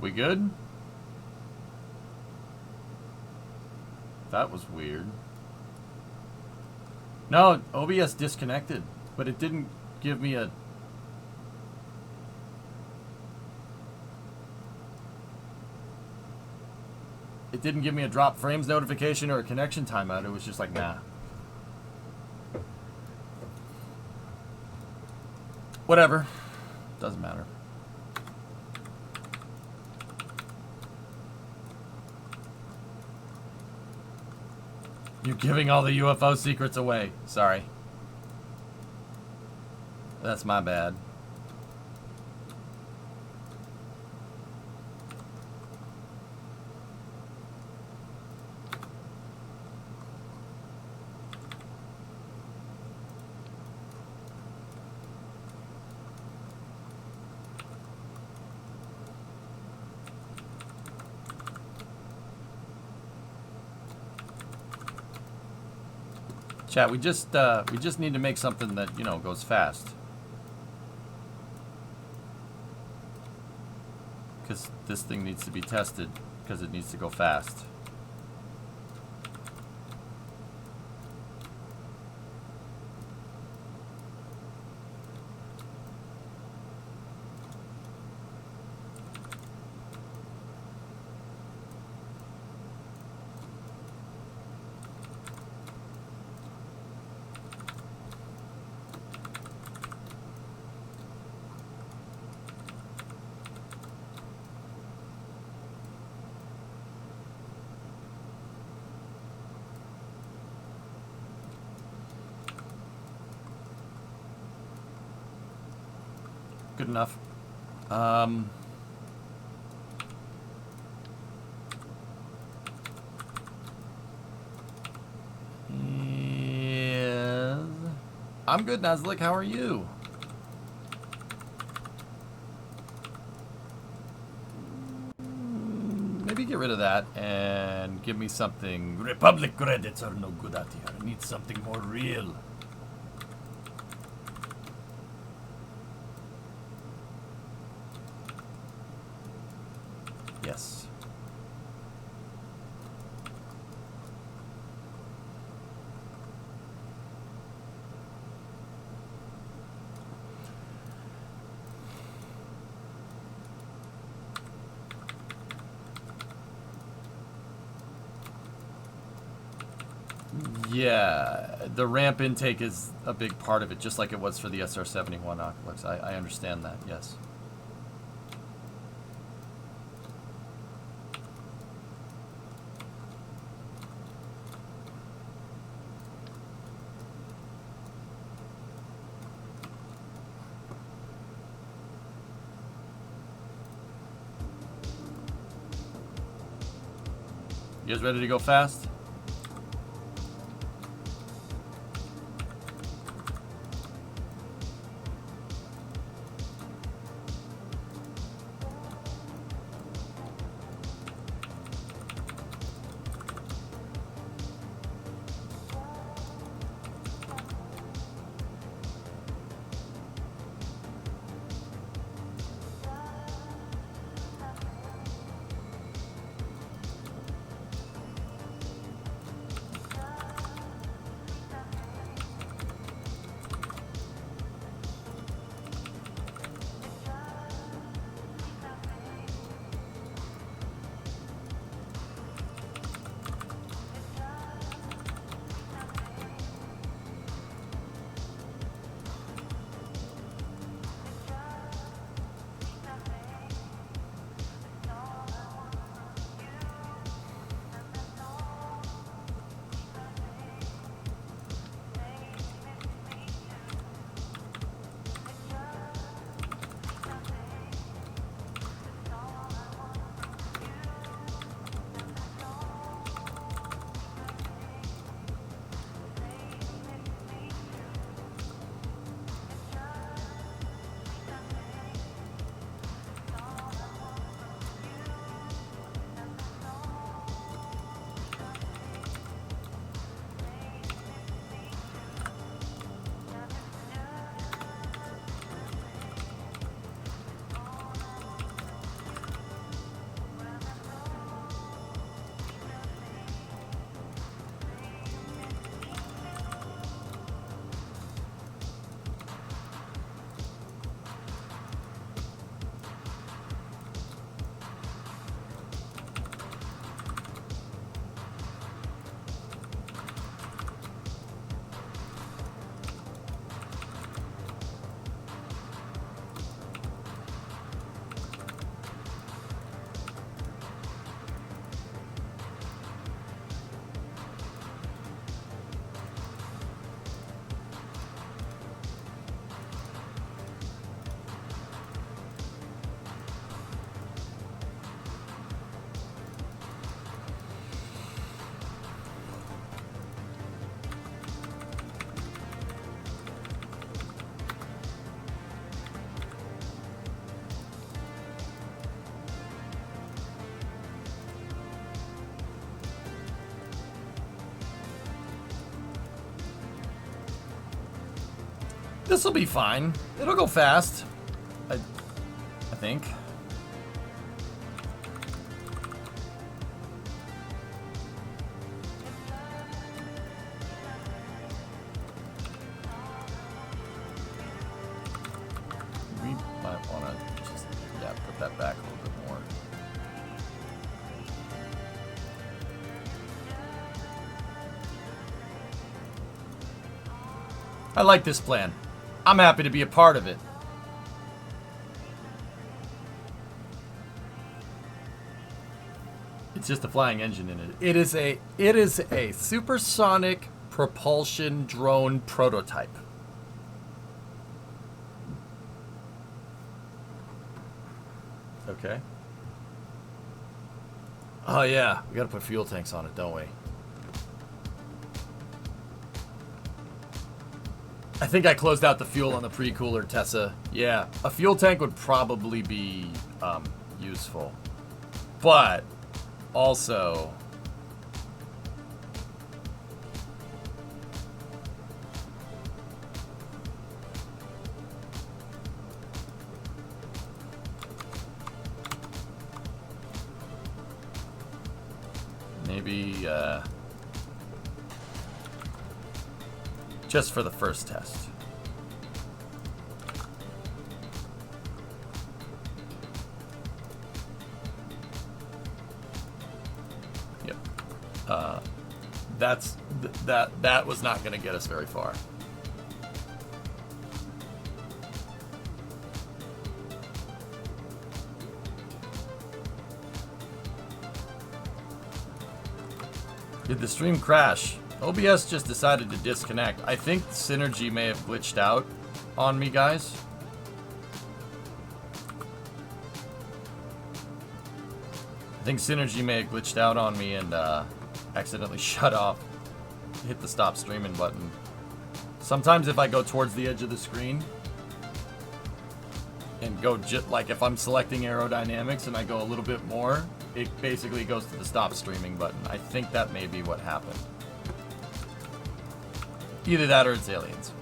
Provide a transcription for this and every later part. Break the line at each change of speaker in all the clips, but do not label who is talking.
We good? That was weird. No, OBS disconnected, but it didn't give me a... It didn't give me a drop frames notification or a connection timeout. It was just like, nah. Whatever. Doesn't matter. You're giving all the UFO secrets away. Sorry. That's my bad. Chat, we just need to make something that, you know, goes fast. Because this thing needs to be tested, because it needs to go fast. Good enough. Yes. I'm good, Nazlik. How are you? Maybe get rid of that and give me something. Republic credits are no good out here. I need something more real. Yes. Yeah, the ramp intake is a big part of it, just like it was for the SR-71 Oculus. I understand that, yes. You guys ready to go fast? This will be fine. It'll go fast. I think. We might want to just, yeah, put that back a little bit more. I like this plan. I'm happy to be a part of it. It's just a flying engine in it. It is a supersonic propulsion drone prototype. Okay. Oh yeah, we gotta put fuel tanks on it, don't we? I think I closed out the fuel on the pre-cooler, Tessa. Yeah, a fuel tank would probably be useful. But also, maybe just for the first test. Yep. That was not going to get us very far. Did the stream crash? OBS just decided to disconnect. I think Synergy may have glitched out on me, guys. I think Synergy may have glitched out on me and accidentally shut off. Hit the stop streaming button. Sometimes if I go towards the edge of the screen and go just like if I'm selecting aerodynamics and I go a little bit more, it basically goes to the stop streaming button. I think that may be what happened. Either that or it's aliens.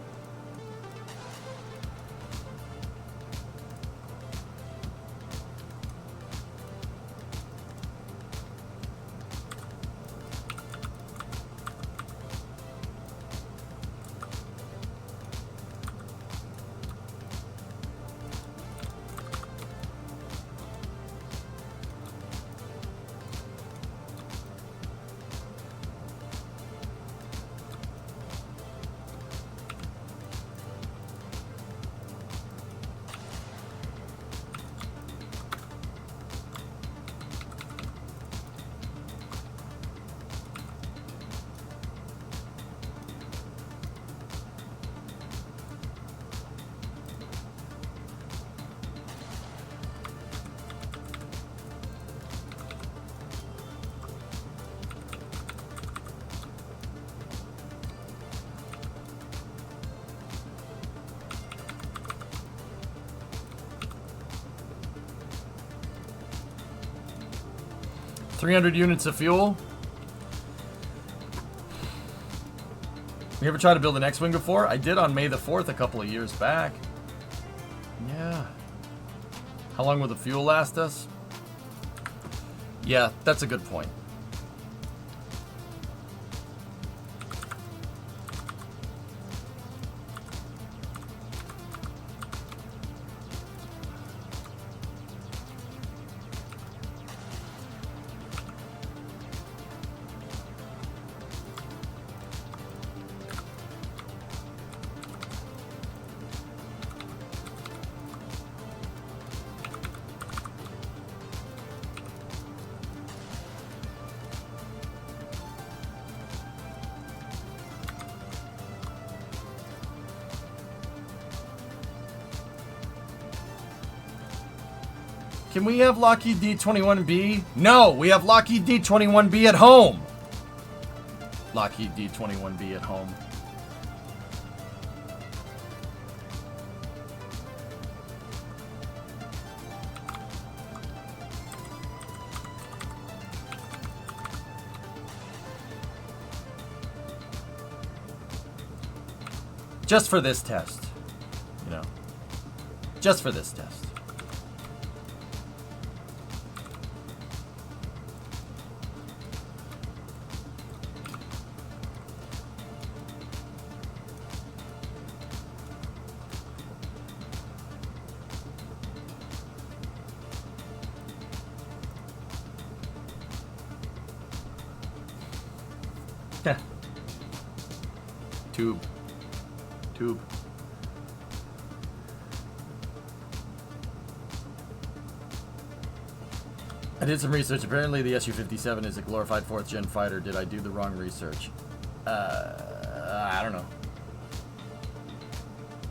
$300 units of fuel. You ever tried to build an X-Wing before? I did on May the 4th a couple of years back. Yeah. How long will the fuel last us? Yeah, that's a good point. Can we have Lockheed D-21B? No, we have Lockheed D-21B at home. Lockheed D-21B at home. Just for this test. Just for this test. Tube. I did some research. Apparently the Su-57 is a glorified 4th gen fighter. Did I do the wrong research? I don't know.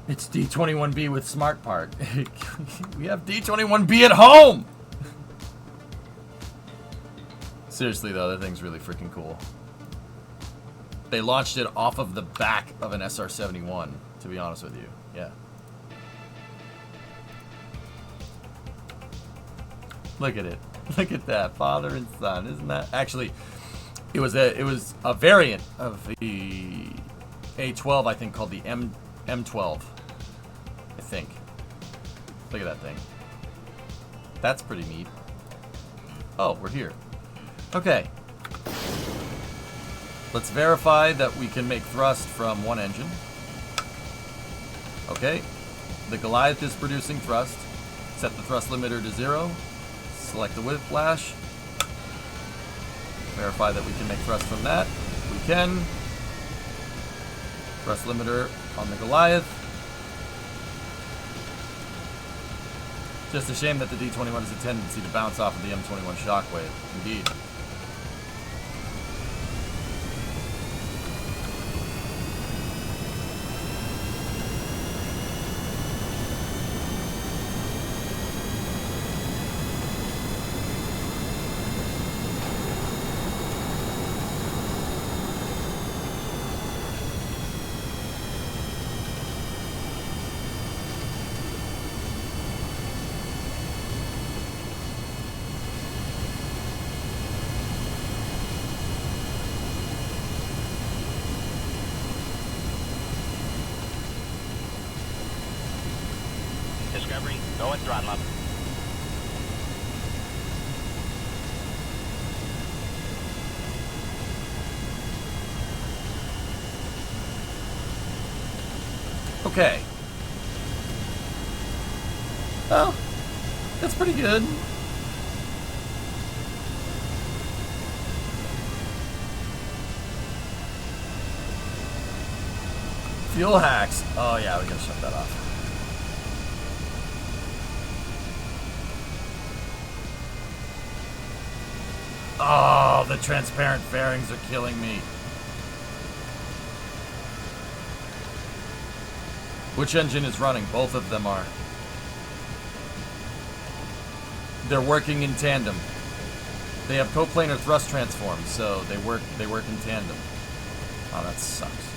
It's D-21B with smart part. We have D-21B at home! Seriously though, that thing's really freaking cool. They launched it off of the back of an SR-71, to be honest with you. Yeah. Look at it. Look at that. Father and son. Isn't that... Actually, it was a variant of the A-12, I think, called the M12. I think. Look at that thing. That's pretty neat. Oh, we're here. Okay. Let's verify that we can make thrust from one engine. Okay. The Goliath is producing thrust. Set the thrust limiter to 0. Select the whiplash. Verify that we can make thrust from that. We can. Thrust limiter on the Goliath. Just a shame that the D-21 has a tendency to bounce off of the M21 shockwave. Indeed.
Discovery, go and throttle up.
Okay. Well, that's pretty good. Fuel hacks. Oh yeah, we gotta shut that off. Oh, the transparent fairings are killing me. Which engine is running? Both of them are. They're working in tandem. They have coplanar thrust transforms, so they work in tandem. Oh, that sucks.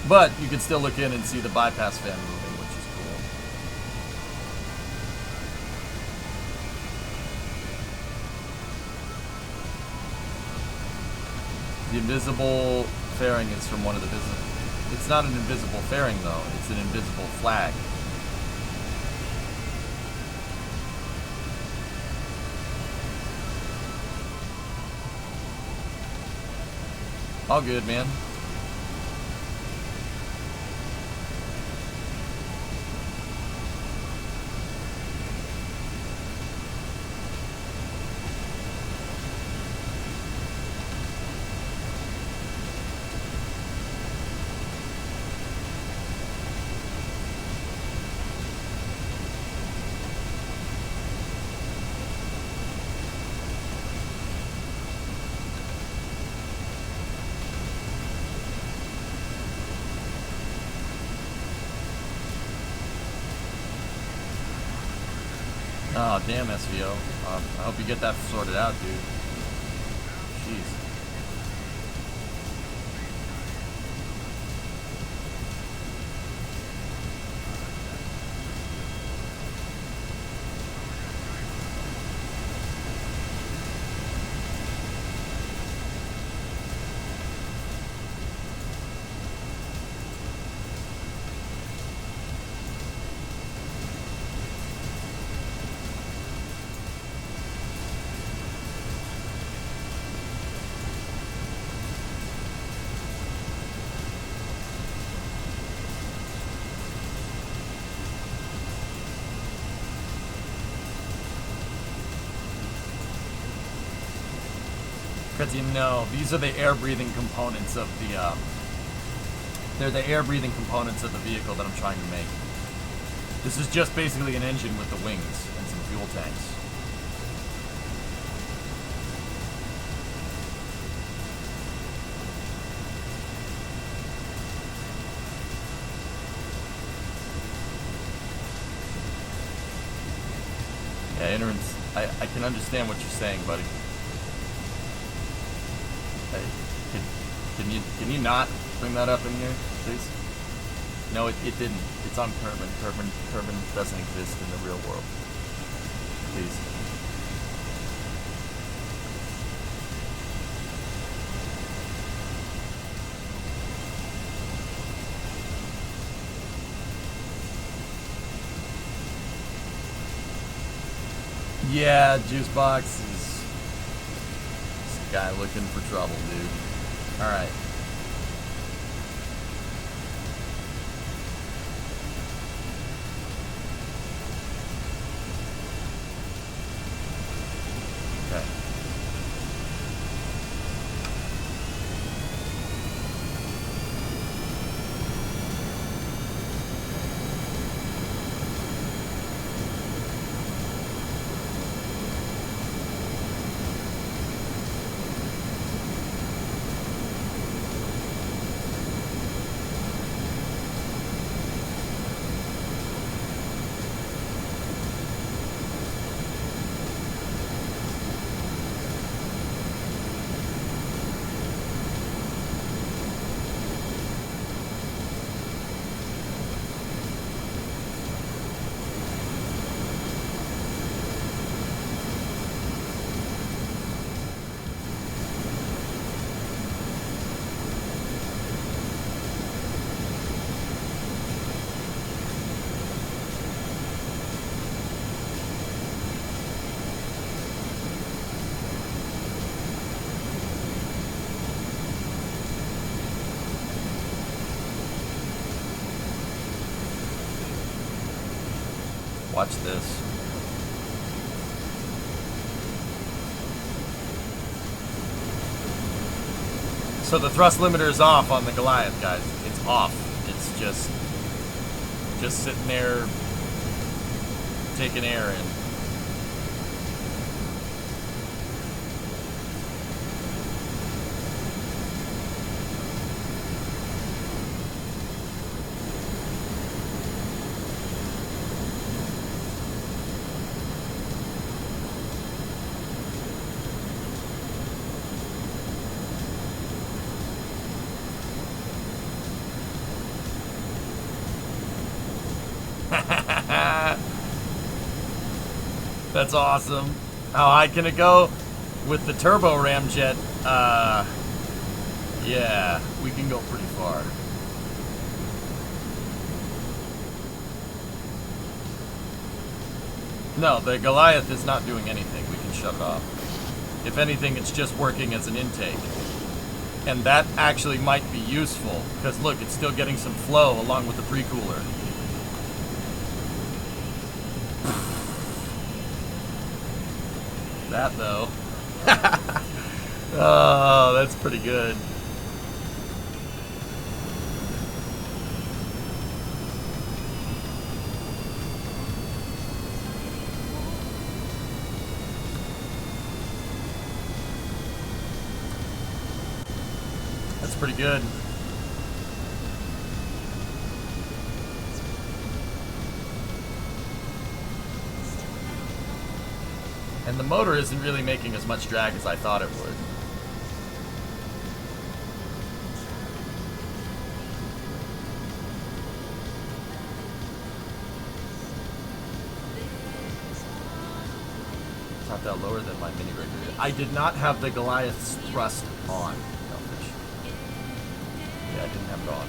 But you can still look in and see the bypass fan moving, which is cool. The invisible fairing is from one of the visible. It's not an invisible fairing though, it's an invisible flag. All good, man. Oh, damn, SVO. I hope you get that sorted out, dude. Jeez. Kretian, no. These are the air-breathing components of the, they're the air-breathing components of the vehicle that I'm trying to make. This is just basically an engine with the wings and some fuel tanks. Yeah, ignorance. I can understand what you're saying, buddy. Hey, can you not bring that up in here, please? No, it didn't. It's on Kerbin. Kerbin doesn't exist in the real world. Please. Yeah, Juicebox is this guy looking for trouble, dude. Alright. Okay. Watch this. So the thrust limiter is off on the Goliath, guys. It's off. It's just sitting there taking air in. That's awesome. How high can it go? With the turbo ramjet, yeah, we can go pretty far. No, the Goliath is not doing anything. We can shut it off. If anything, it's just working as an intake. And that actually might be useful, because look, it's still getting some flow along with the pre-cooler. That though. Oh, that's pretty good. That's pretty good. And the motor isn't really making as much drag as I thought it would. It's not that lower than my mini rig. I did not have the Goliath's thrust on. Yeah, I didn't have it on.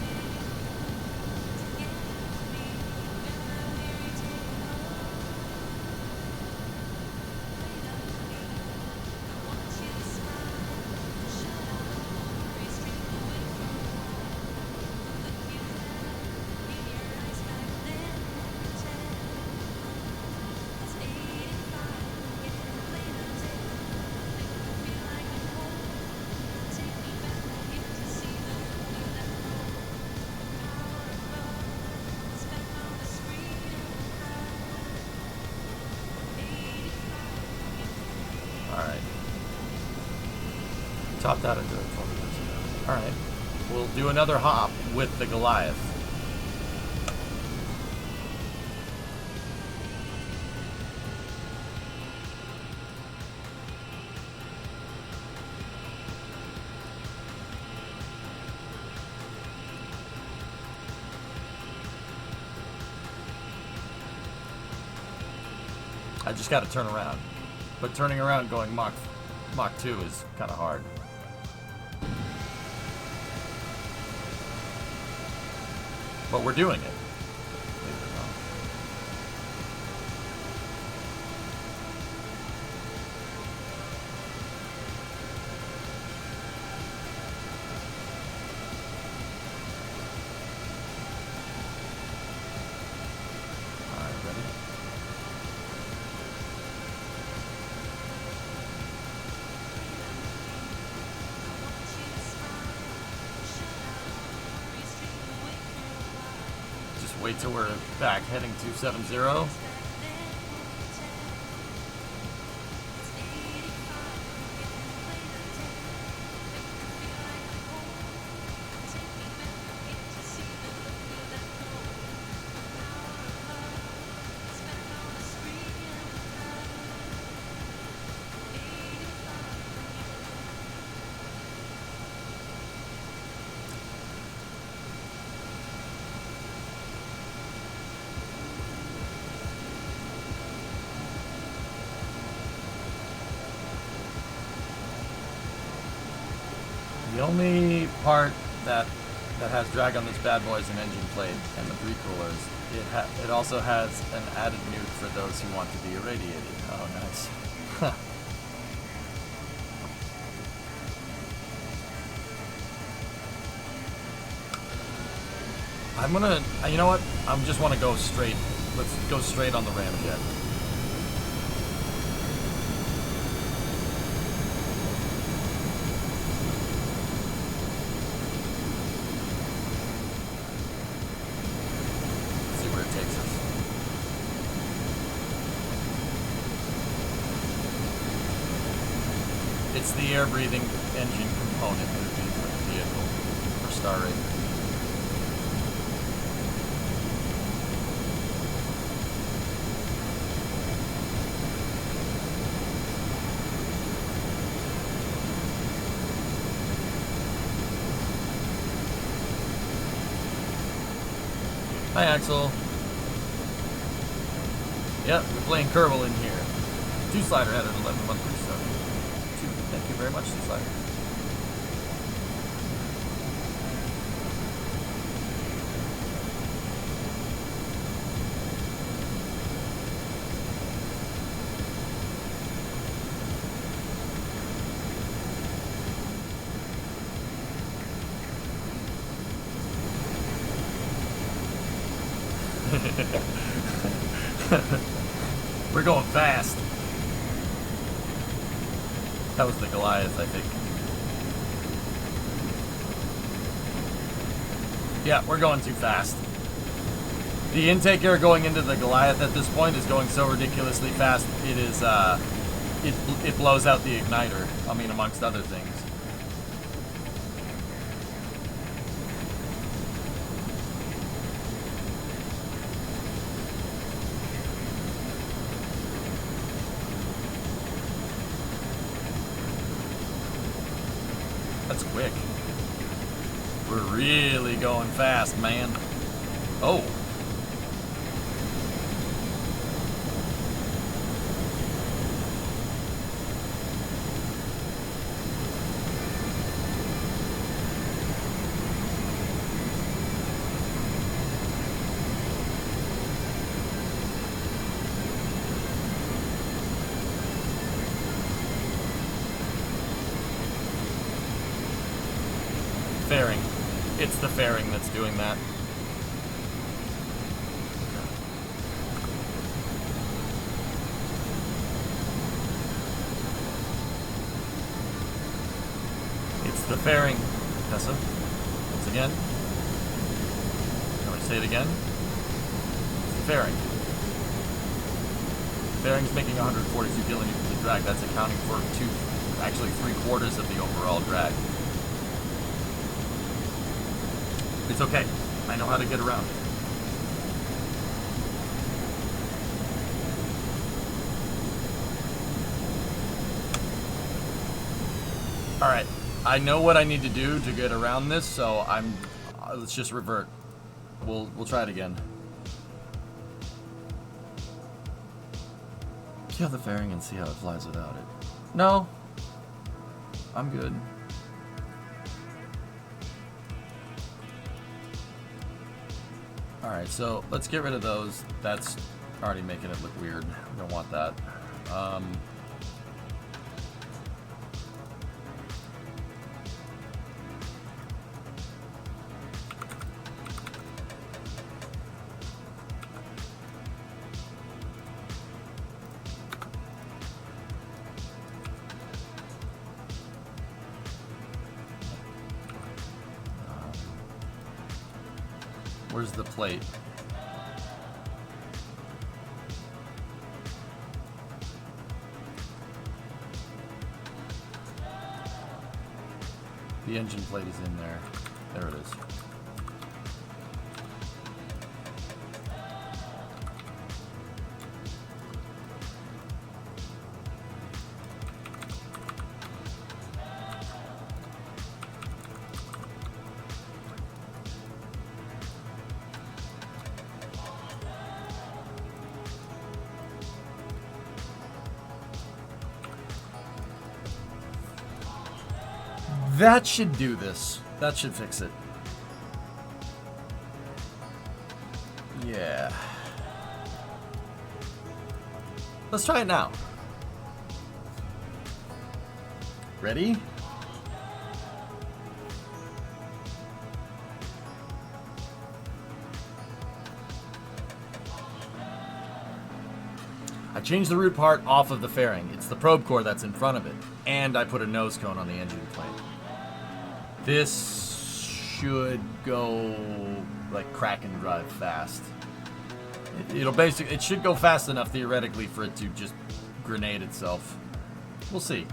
topped out into it 12 years ago. All right. We'll do another hop with the Goliath. I just got to turn around. But turning around going Mach 2 is kind of hard. But we're doing it. Believe it or not. All right, ready? Wait till we're back heading 270. The only part that has drag on this bad boy is an engine plate and the pre-coolers. It also has an added nuke for those who want to be irradiated. Oh, nice. I'm gonna, you know what? I just want to go straight. Let's go straight on the ramjet. It's the air-breathing engine component moving for the vehicle for star rate. Hi, Axel. Yep, we're playing Kerbal in here. 2-slider had an 11-month restart. Thank you very much, 2-slider. We're going fast. That was the Goliath, I think. Yeah, we're going too fast. The intake air going into the Goliath at this point is going so ridiculously fast. It is, it blows out the igniter. I mean, amongst other things. That's quick. We're really going fast, man. Oh. Fairing. It's the fairing that's doing that. It's the fairing, Tessa. Once again. Can I say it again? It's the fairing. Fairing's making 142 kilonewtons of drag. That's accounting for actually 3/4 of the overall drag. It's okay. I know how to get around. All right. I know what I need to do to get around this, so let's just revert. We'll try it again. Kill the fairing and see how it flies without it. No. I'm good. Alright, so let's get rid of those. That's already making it look weird. We don't want that. Where's the plate? The engine plate is in there. There it is. That should do this. That should fix it. Yeah. Let's try it now. Ready? I changed the root part off of the fairing. It's the probe core that's in front of it. And I put a nose cone on the engine plate. This should go like crack and drive fast. It should go fast enough theoretically for it to just grenade itself. We'll see.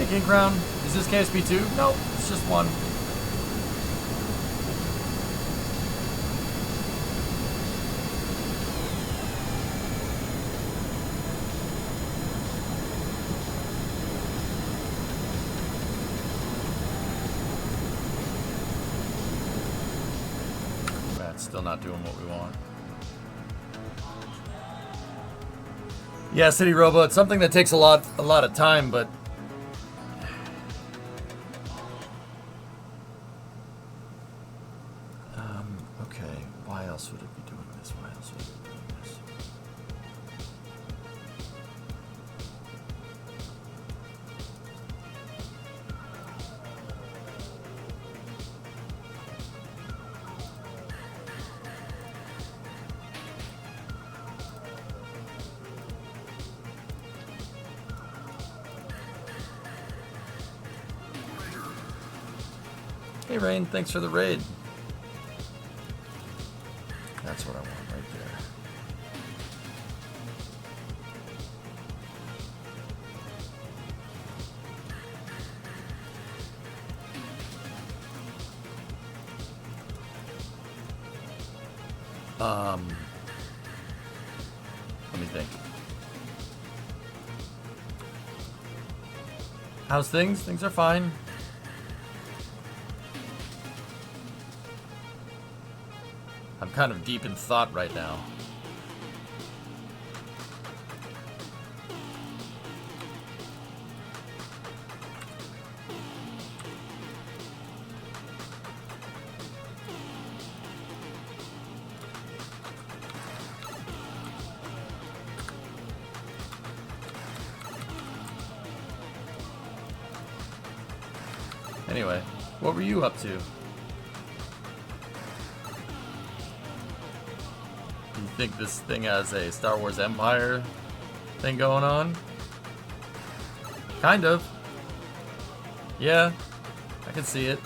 King Crown, is this KSP 2? Nope, it's just one. That's still not doing what we want. Yeah, City Robo, it's something that takes a lot of time, but okay, why else would it be doing this? Why else would it be doing this? Hey Rain, thanks for the raid. Let me think. How's things? Things are fine. I'm kind of deep in thought right now. Anyway, what were you up to? You think this thing has a Star Wars Empire thing going on? Kind of. Yeah, I can see it.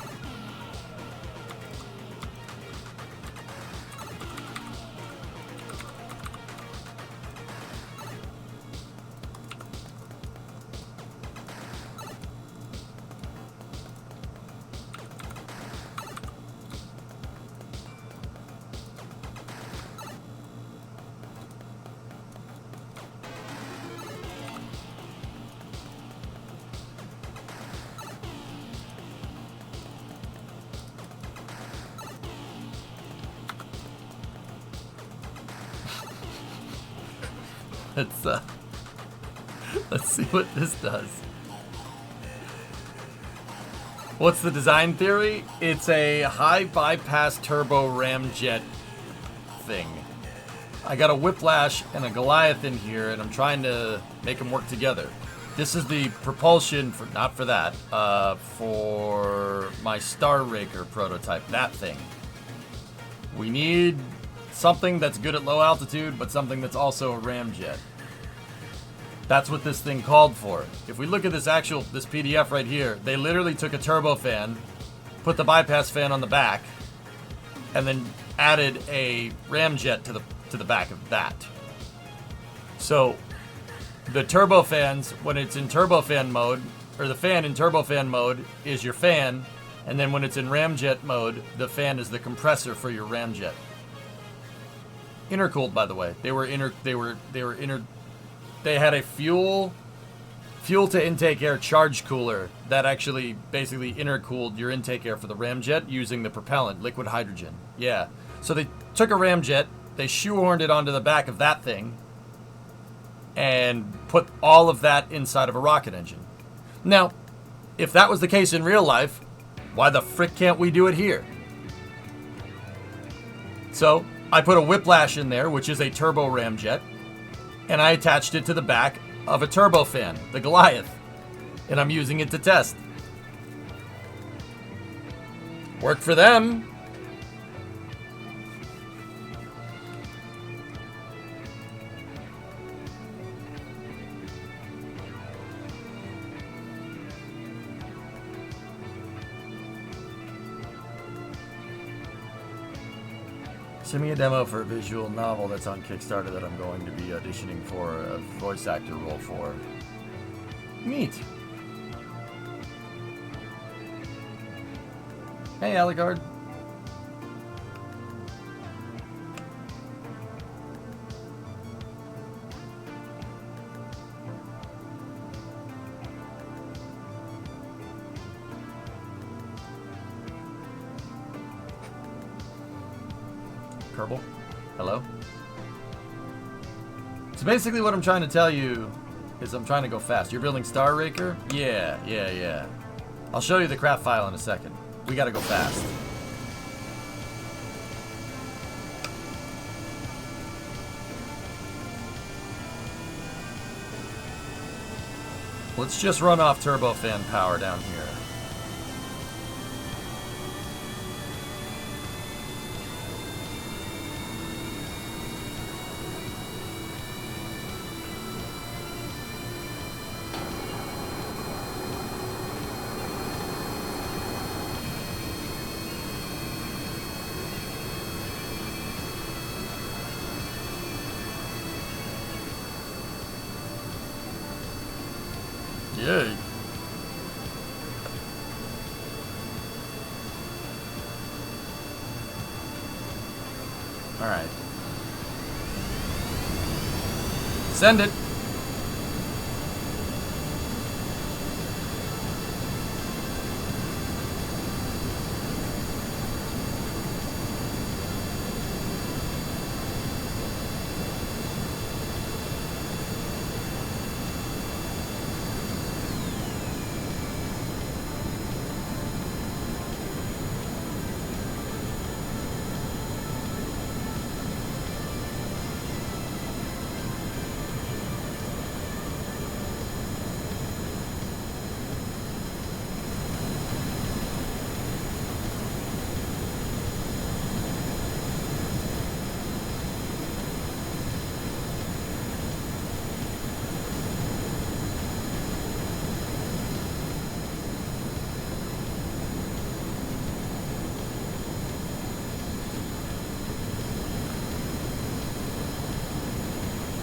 Let's see what this does. What's the design theory? It's a high bypass turbo ramjet thing. I got a Whiplash and a Goliath in here, and I'm trying to make them work together. This is the propulsion for, not for that, for my Star Raker prototype, that thing. We need something that's good at low altitude, but something that's also a ramjet. That's what this thing called for. If we look at this PDF right here, they literally took a turbofan, put the bypass fan on the back, and then added a ramjet to the back of that. So the turbofans, when it's in turbofan mode, or the fan in turbofan mode is your fan, and then when it's in ramjet mode, the fan is the compressor for your ramjet. Intercooled, by the way. They had a fuel to intake air charge cooler that actually basically intercooled your intake air for the ramjet using the propellant, liquid hydrogen. Yeah. So they took a ramjet, they shoehorned it onto the back of that thing, and put all of that inside of a rocket engine. Now, if that was the case in real life, why the frick can't we do it here? So I put a Whiplash in there, which is a turbo ramjet, and I attached it to the back of a turbofan, the Goliath, and I'm using it to test. Worked for them. Send me a demo for a visual novel that's on Kickstarter that I'm going to be auditioning for a voice actor role for. Neat. Hey, Aligard. Purple? Hello? So basically what I'm trying to tell you is I'm trying to go fast. You're building Star Raker? Yeah. I'll show you the craft file in a second. We gotta go fast. Let's just run off turbofan power down here. Yay. Alright. Send it.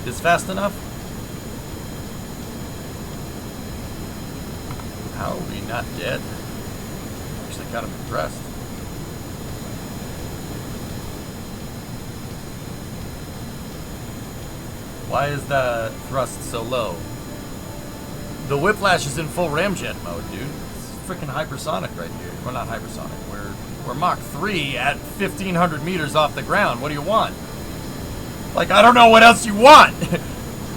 Is fast enough? How are we not dead? Actually got him impressed. Why is the thrust so low? The whiplash is in full ramjet mode, dude. It's freaking hypersonic right here. Well, not hypersonic. We're Mach 3 at 1,500 meters off the ground. What do you want? Like, I don't know what else you want.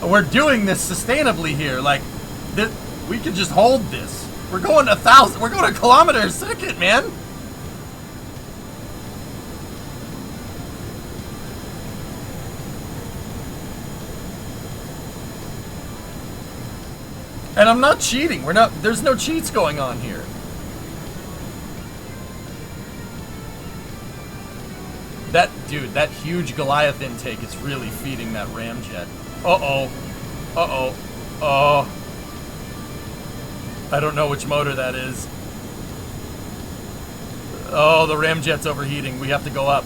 We're doing this sustainably here. Like, we could just hold this. We're going 1,000. We're going a kilometer a second, man. And I'm not cheating. There's no cheats going on here. Dude, that huge Goliath intake is really feeding that ramjet. Uh-oh. Uh-oh. Oh. I don't know which motor that is. Oh, the ramjet's overheating. We have to go up.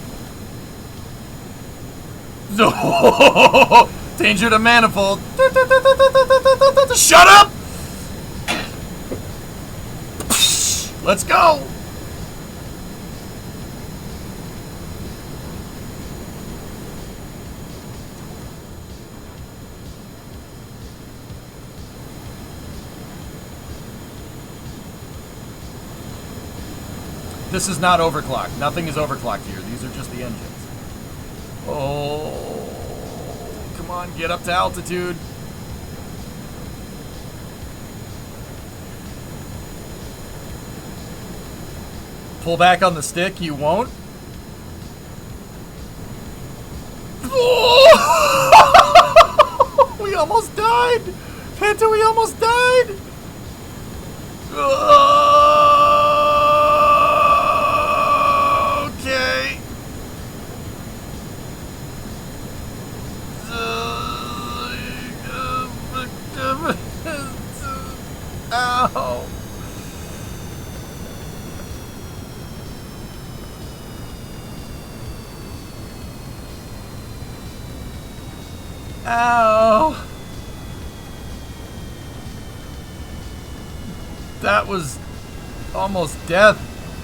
Danger to manifold. Shut up! Let's go! This is not overclocked. Nothing is overclocked here. These are just the engines. Oh, come on, get up to altitude. Pull back on the stick, you won't. Oh! We almost died. Penta, we almost died. Okay. Ow. Ow. That was almost death.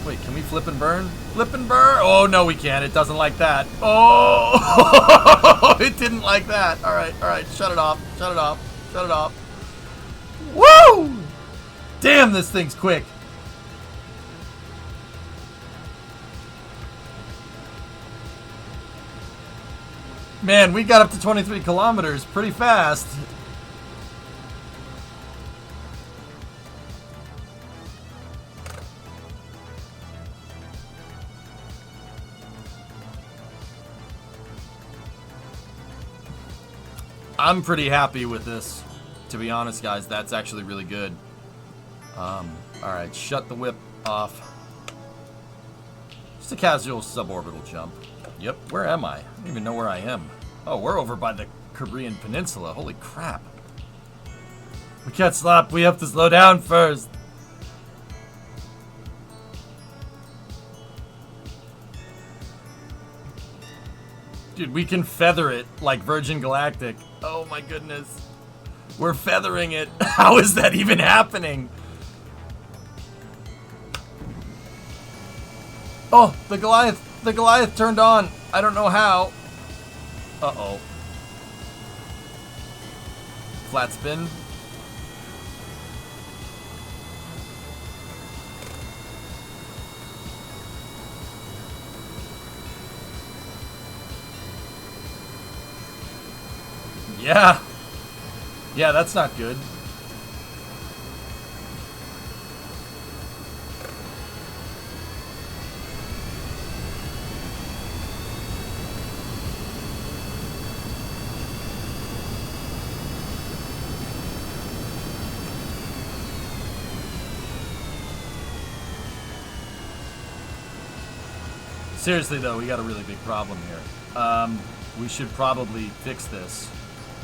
Wait, can we flip and burn? Flip and burn? Oh, no, we can't. It doesn't like that. Oh, it didn't like that. All right, shut it off. Shut it off. Shut it off. Woo! Damn, this thing's quick. Man, we got up to 23 kilometers pretty fast. I'm pretty happy with this, to be honest, guys. That's actually really good. Alright, shut the whip off. Just a casual suborbital jump. Yep, where am I? I don't even know where I am. Oh, we're over by the Korean Peninsula. Holy crap. We can't stop. We have to slow down first. Dude, we can feather it like Virgin Galactic. Oh my goodness. We're feathering it. How is that even happening? Oh, the Goliath turned on. I don't know how. Uh-oh. Flat spin. Yeah. Yeah, that's not good. Seriously, though, we got a really big problem here. We should probably fix this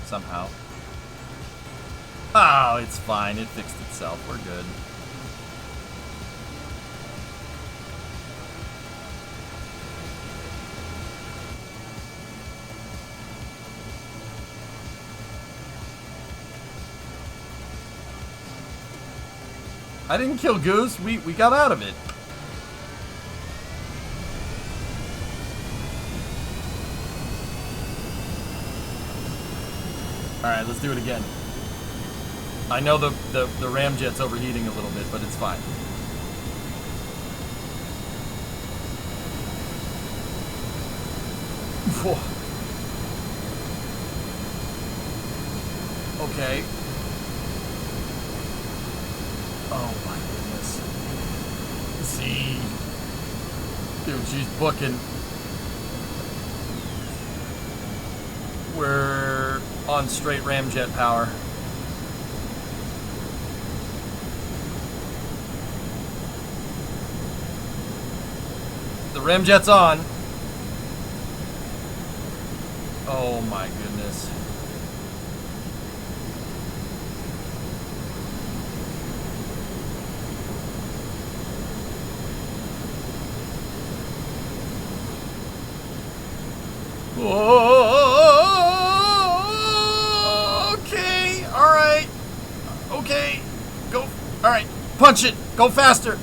somehow. Oh, it's fine. It fixed itself. We're good. I didn't kill Goose. We got out of it. Alright, let's do it again. I know the ramjet's overheating a little bit, but it's fine. Okay. Oh my goodness. See. Dude, she's booking. We're on straight ramjet power. The ramjet's on. Oh my goodness. Okay, alright. Okay, go. Alright, punch it. Go faster.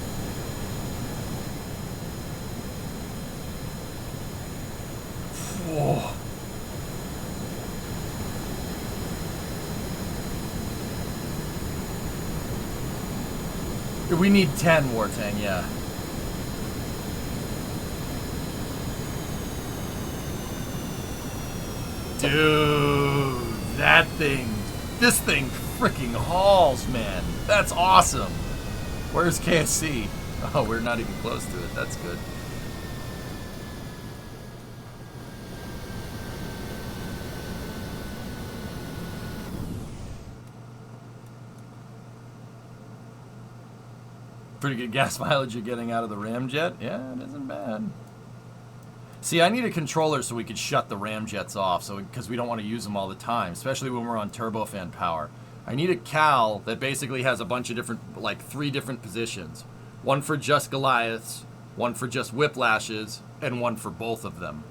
Whoa. We need 10, Wartang, yeah. Dude, that thing, this thing freaking hauls, man. That's awesome. Where's KSC? Oh, we're not even close to it. That's good. Pretty good gas mileage you're getting out of the ramjet. Yeah, it isn't bad. See, I need a controller so we could shut the ramjets off, so because we don't want to use them all the time, especially when we're on turbofan power. I need a cal that basically has a bunch of different, like 3 different positions. One for just Goliaths, one for just Whiplashes, and one for both of them.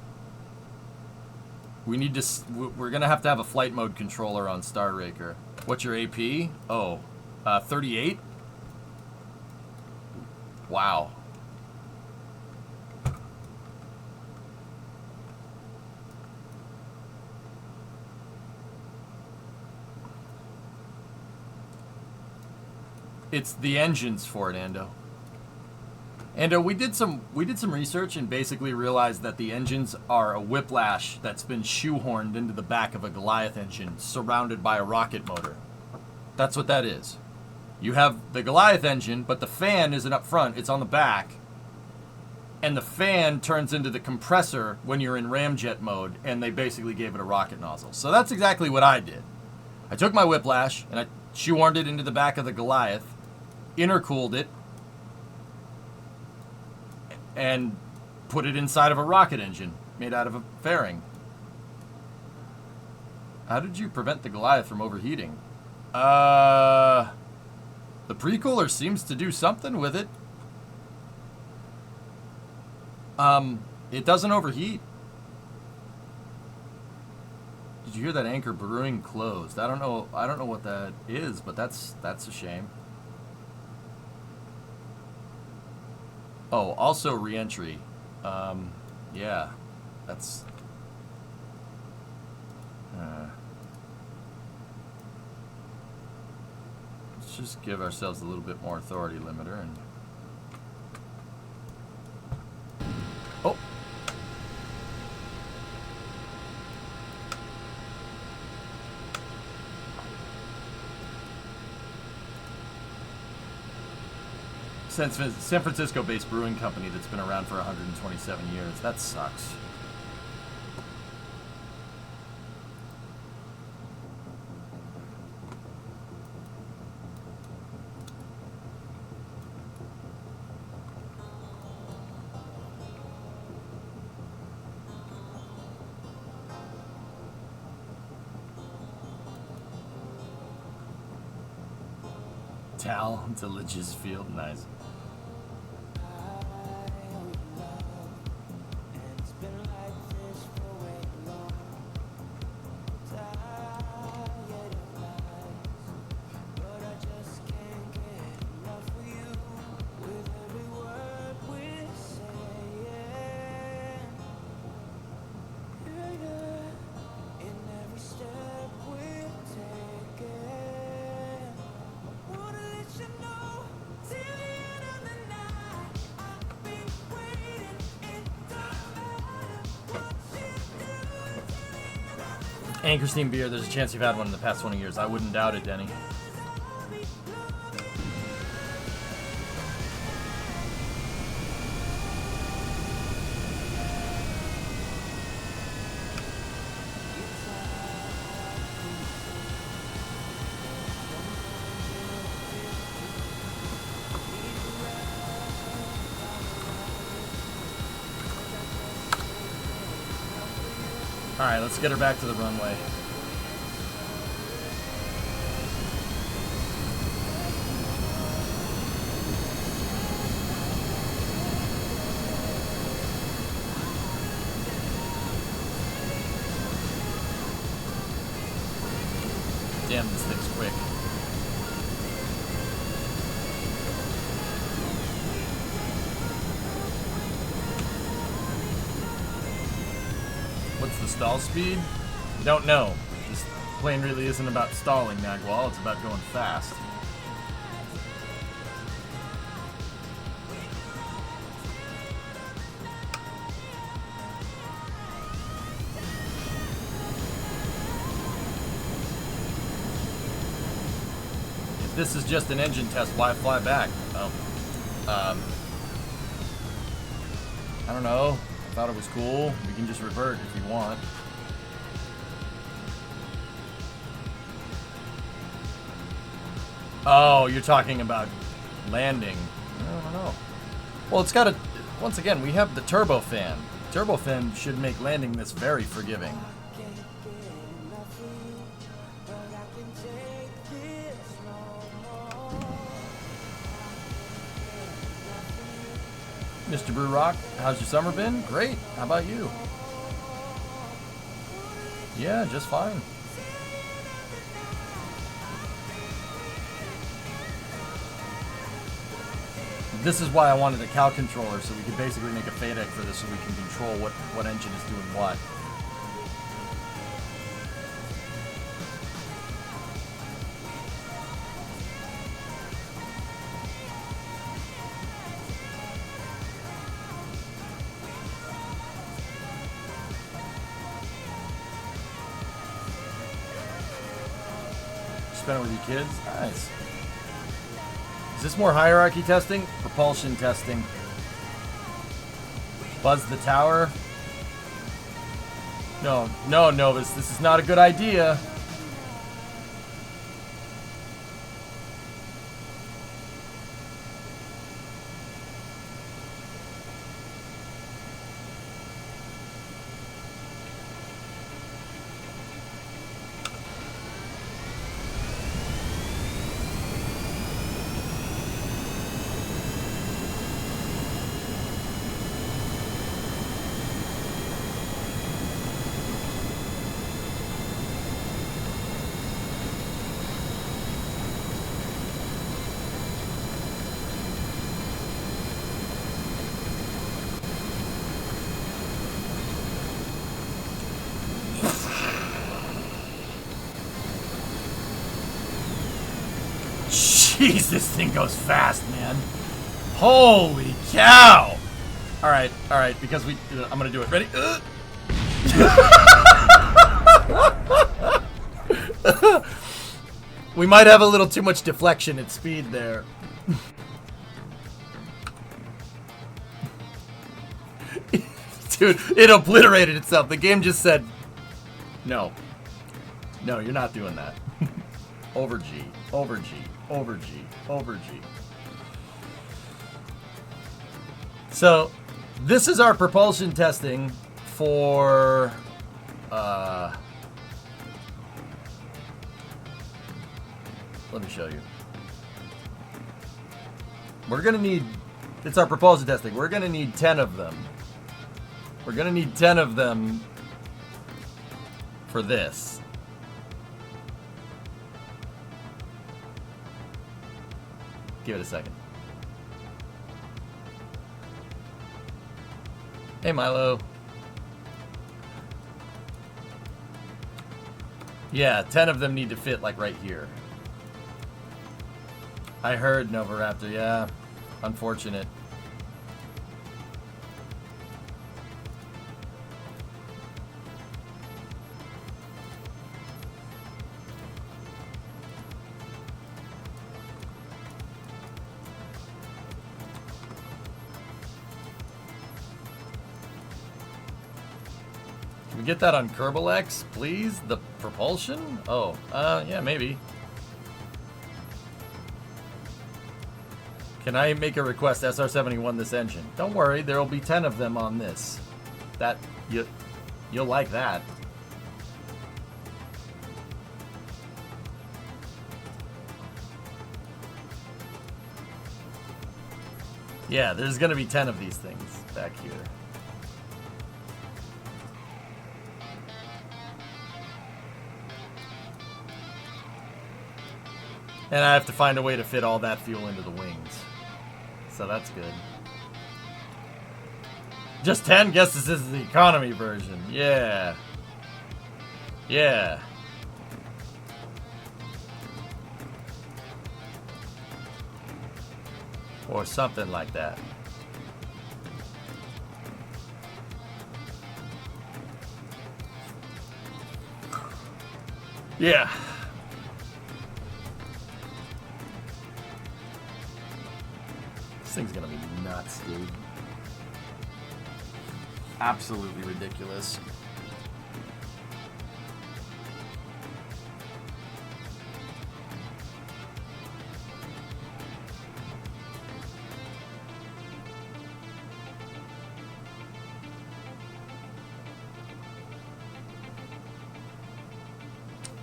We need to, we're going to have a flight mode controller on Star Raker. What's your AP? Oh, 38? Wow. It's the engines for it, Ando. Ando, we did some research and basically realized that the engines are a Whiplash that's been shoehorned into the back of a Goliath engine surrounded by a rocket motor. That's what that is. You have the Goliath engine, but the fan isn't up front, it's on the back. And the fan turns into the compressor when you're in ramjet mode, and they basically gave it a rocket nozzle. So that's exactly what I did. I took my Whiplash, and I shoehorned it into the back of the Goliath, intercooled it, and put it inside of a rocket engine made out of a fairing. How did you prevent the Goliath from overheating? The pre-cooler seems to do something with it. It doesn't overheat. Did you hear that anchor brewing closed? I don't know what that is, but that's a shame. Oh, also re-entry. Yeah, that's Let's just give ourselves a little bit more authority limiter and... Oh! San Francisco-based brewing company that's been around for 127 years. That sucks. Tal to Litchfield, nice. Anchorstein beer, there's a chance you've had one in the past 20 years. I wouldn't doubt it, Denny. Alright, let's get her back to the runway. Damn, this thing's quick. What's the stall speed? Don't know. This plane really isn't about stalling, Nagwal. It's about going fast. If this is just an engine test, why fly back? Oh. I don't know. I thought it was cool. We can just revert if you want. Oh, you're talking about landing. I don't know. Well, it's got a... Once again, we have the turbofan. Turbofan should make landing this very forgiving. Mr. Brew Rock, how's your summer been? Great. How about you? Yeah, just fine. This is why I wanted a cow controller, so we could basically make a FADEC for this so we can control what engine is doing what. Spend it with your kids? Nice. Is this more hierarchy testing? Propulsion testing. Buzz the tower? No, no, Novus, this is not a good idea. Jeez, this thing goes fast, man. Holy cow! All right, because I'm gonna do it. Ready? We might have a little too much deflection at speed there. Dude, it obliterated itself. The game just said, no. No, you're not doing that. Over G, over G, over G, over G. So, this is our propulsion testing for, let me show you. We're gonna need, it's our propulsion testing. We're gonna need 10 of them. We're gonna need 10 of them for this. Give it a second. Hey, Milo. Yeah, 10 of them need to fit, like, right here. I heard, Novaraptor, yeah. Unfortunate. Can we get that on Kerbal X, please? The propulsion? Oh, yeah, maybe. Can I make a request SR71 this engine? Don't worry, there will be 10 of them on this. That, you'll like that. Yeah, there's gonna be 10 of these things back here. And I have to find a way to fit all that fuel into the wings. So that's good. Just 10? Guess this is the economy version. Yeah. Yeah. Or something like that. Yeah. This thing's gonna be nuts, dude. Absolutely ridiculous.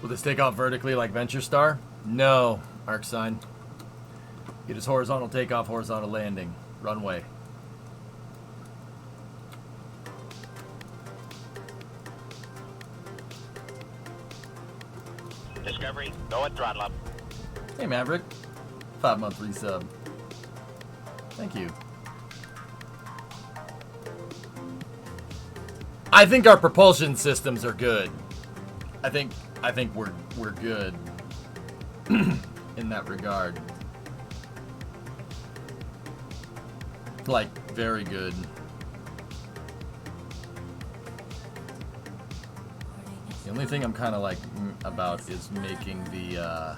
Will this take off vertically like Venture Star? No, Arc Sign. It is horizontal takeoff, horizontal landing. Runway.
Discovery, go at throttle up.
Hey Maverick. 5-month resub. Thank you. I think our propulsion systems are good. I think we're good in that regard. Like, very good. The only thing I'm kind of like about is making the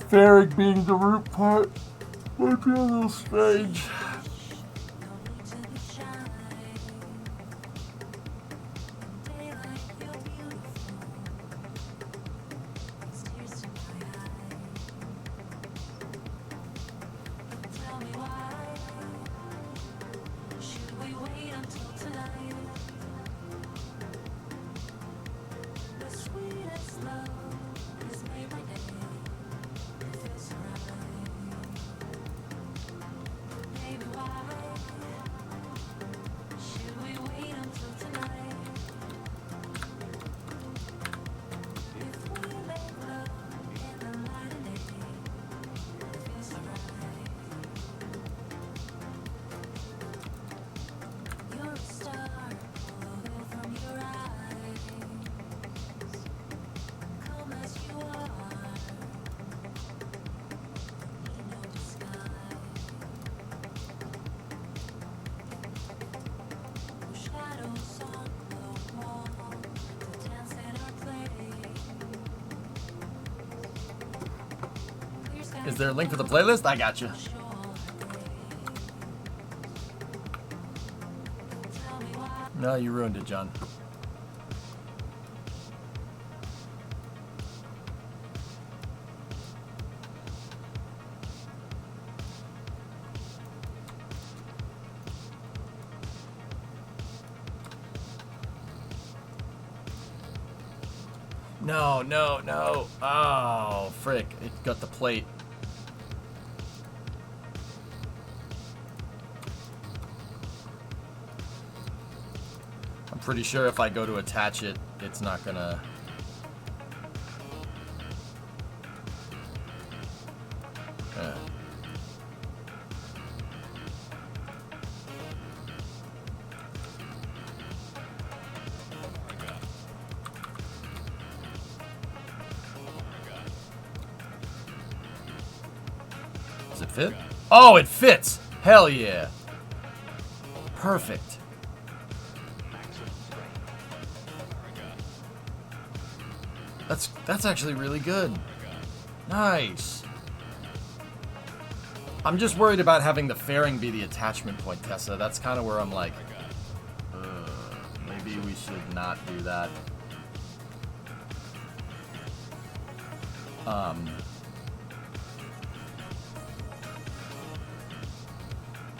fairing being the root part might be a little strange. Is there a link for the playlist? I got you. No, you ruined it, John. No, no, no. Oh, frick. It got the plate. I'm pretty sure if I go to attach it, it's not gonna... Does it fit? Oh, it fits! Hell yeah. Perfect. That's actually really good. Nice. I'm just worried about having the fairing be the attachment point, Tessa. That's kind of where I'm like, maybe we should not do that.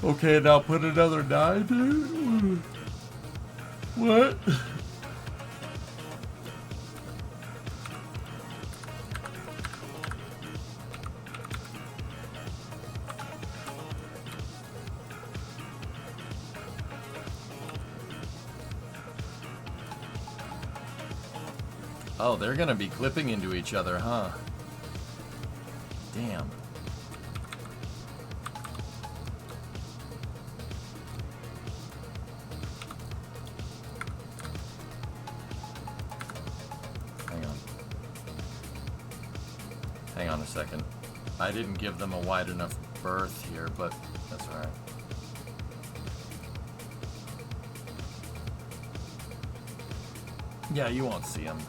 Okay, now put another 9 there. What? Oh, they're gonna be clipping into each other, huh? Damn. Hang on a second. I didn't give them a wide enough berth here, but that's alright. Yeah, you won't see them.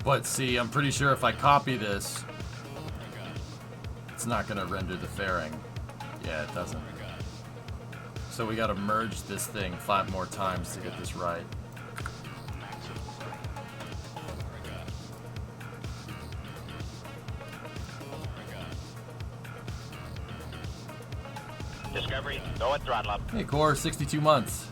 But see, I'm pretty sure if I copy this, it's not going to render the fairing. Yeah, it doesn't. So we got to merge this thing 5 more times to get this right.
Discovery, go at throttle up.
Hey, Core, 62 months.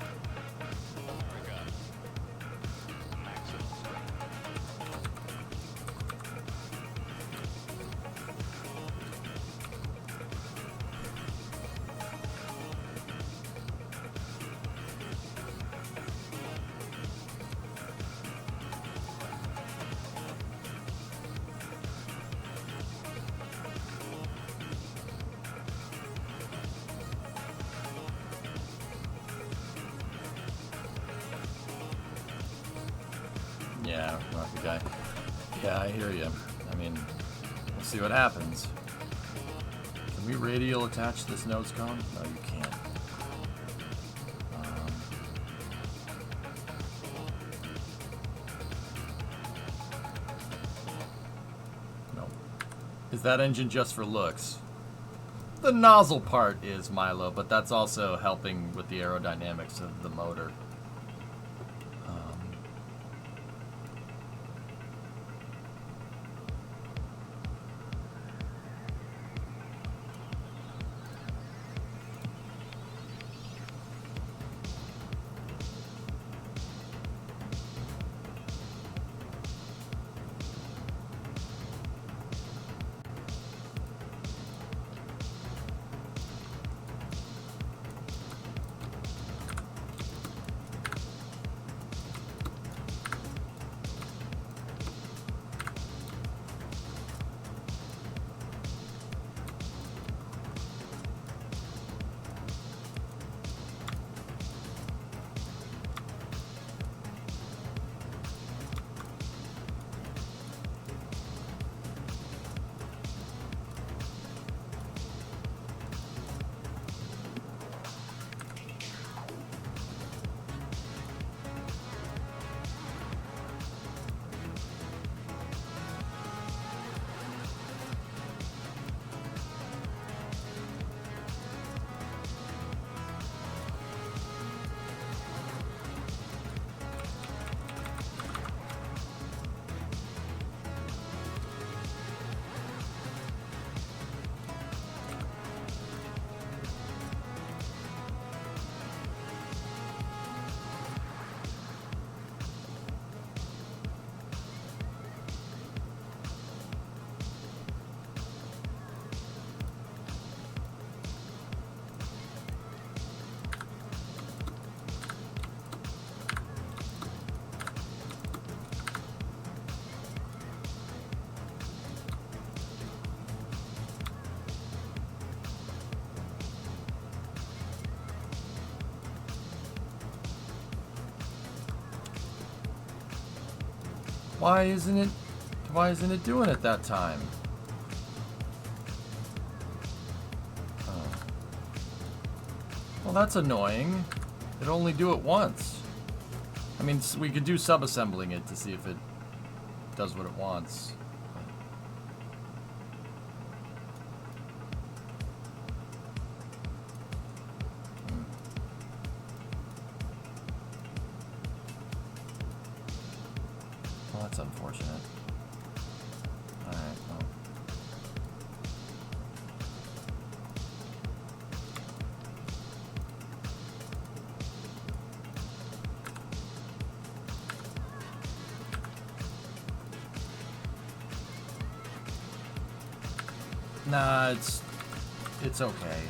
Yeah, rocky guy. Yeah, I hear you. I mean, we'll see what happens. Can we radial attach this nose cone? No, you can't. No. Is that engine just for looks? The nozzle part is, Milo, but that's also helping with the aerodynamics of the motor. Why isn't it doing it that time? Oh. Well, that's annoying. It'll only do it once. I mean, we could do subassembling it to see if it does what it wants. Well, that's unfortunate. Alright, well. Nah, it's okay.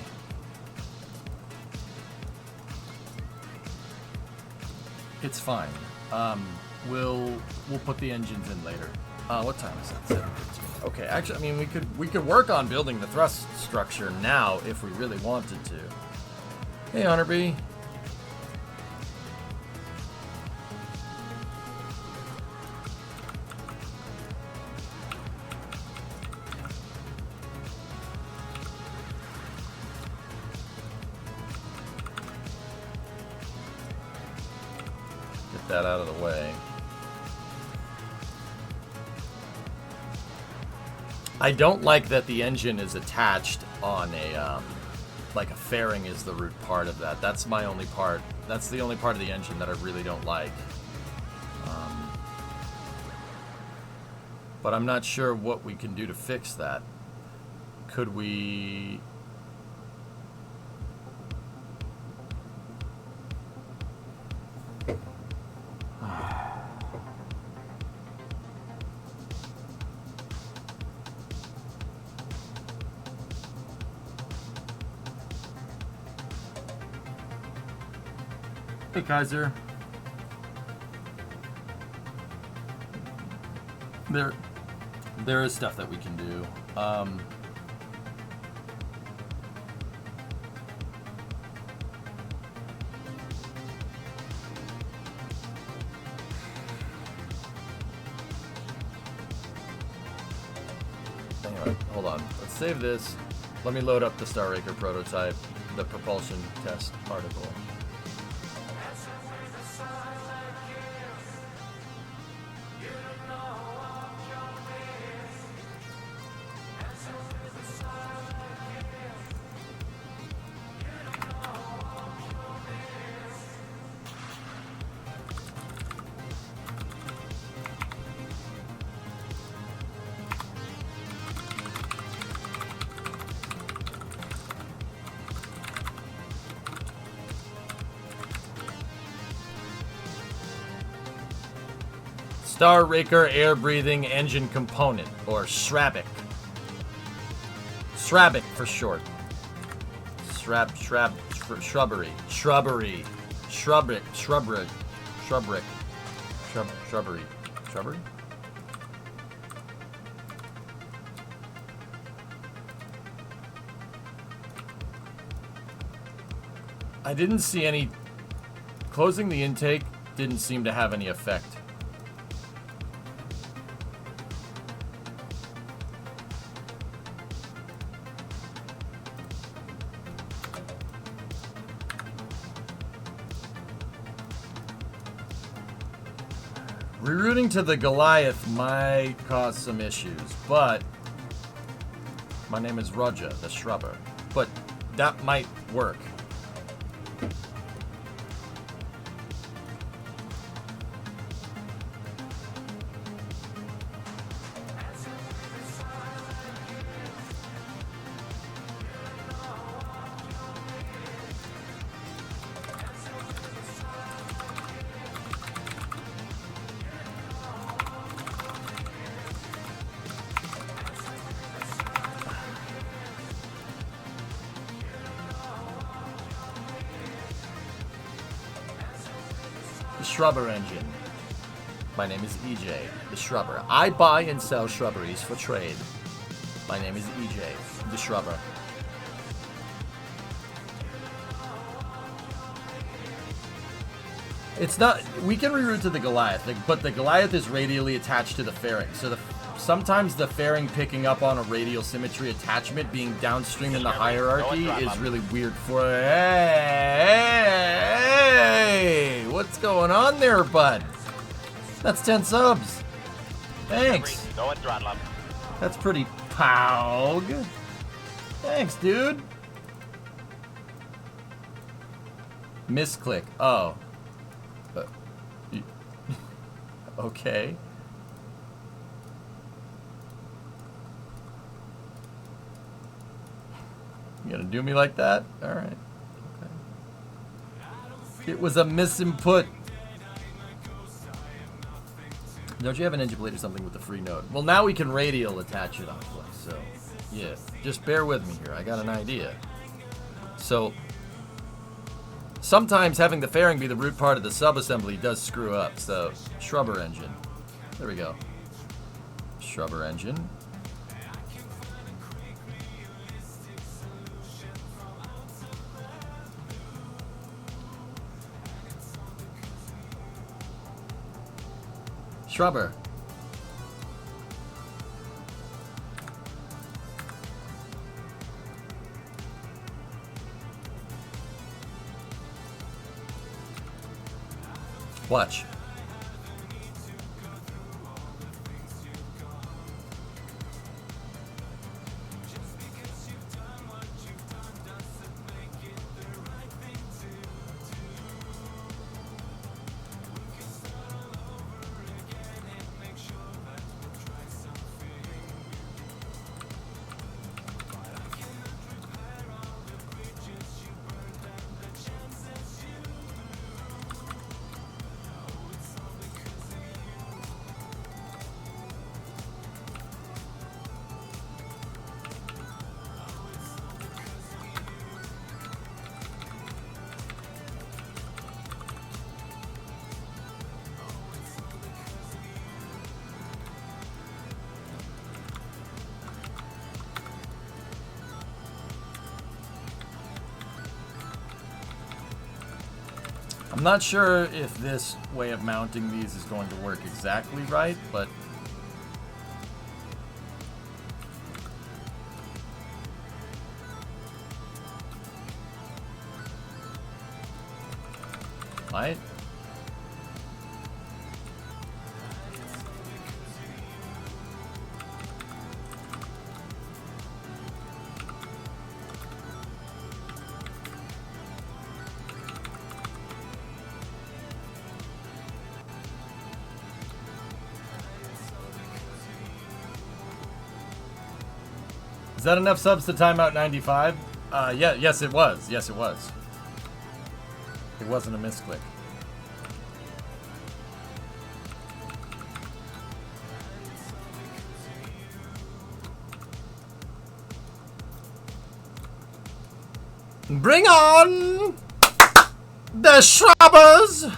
It's fine. We'll put the engines in later. What time is it? 7:15. Okay, actually, I mean, we could work on building the thrust structure now if we really wanted to. Hey, Honor B. Get that out of the way. I don't like that the engine is attached on a, like a fairing is the root part of that. That's my only part. That's the only part of the engine that I really don't like. But I'm not sure what we can do to fix that. Could we... Hey, Kaiser. There is stuff that we can do. Anyway, hold on. Let's save this. Let me load up the Star Raker prototype, the propulsion test article. Star Raker air breathing engine component, or SRABIC. SRABIC for short. Shrubbery. I didn't see any. Closing the intake didn't seem to have any effect. Rerouting to the Goliath might cause some issues, but my name is Roger, the Shrubber. But that might work. Shrubber engine. My name is EJ, the Shrubber. I buy and sell shrubberies for trade. My name is EJ, the Shrubber. It's not. We can reroute to the Goliath, but the Goliath is radially attached to the fairing. So sometimes the fairing picking up on a radial symmetry attachment being downstream in the hierarchy is really weird for. Hey, what's going on there, bud? That's 10 subs. Thanks.
Going throttle up.
That's pretty pog. Thanks, dude. Misclick. Oh. Okay. You gonna do me like that? Alright. Okay. It was a misinput. Don't you have an engine blade or something with the free node? Well, now we can radial attach it on Flex, so yeah. Just bear with me here. I got an idea. So sometimes having the fairing be the root part of the subassembly does screw up. So shrubber engine. There we go. Shrubber engine. Shrubber. Watch. I'm not sure if this way of mounting these is going to work exactly right, but right? Is that enough subs to time out 95? Yeah, yes it was. Yes it was. It wasn't a misclick. Bring on the shrubbers!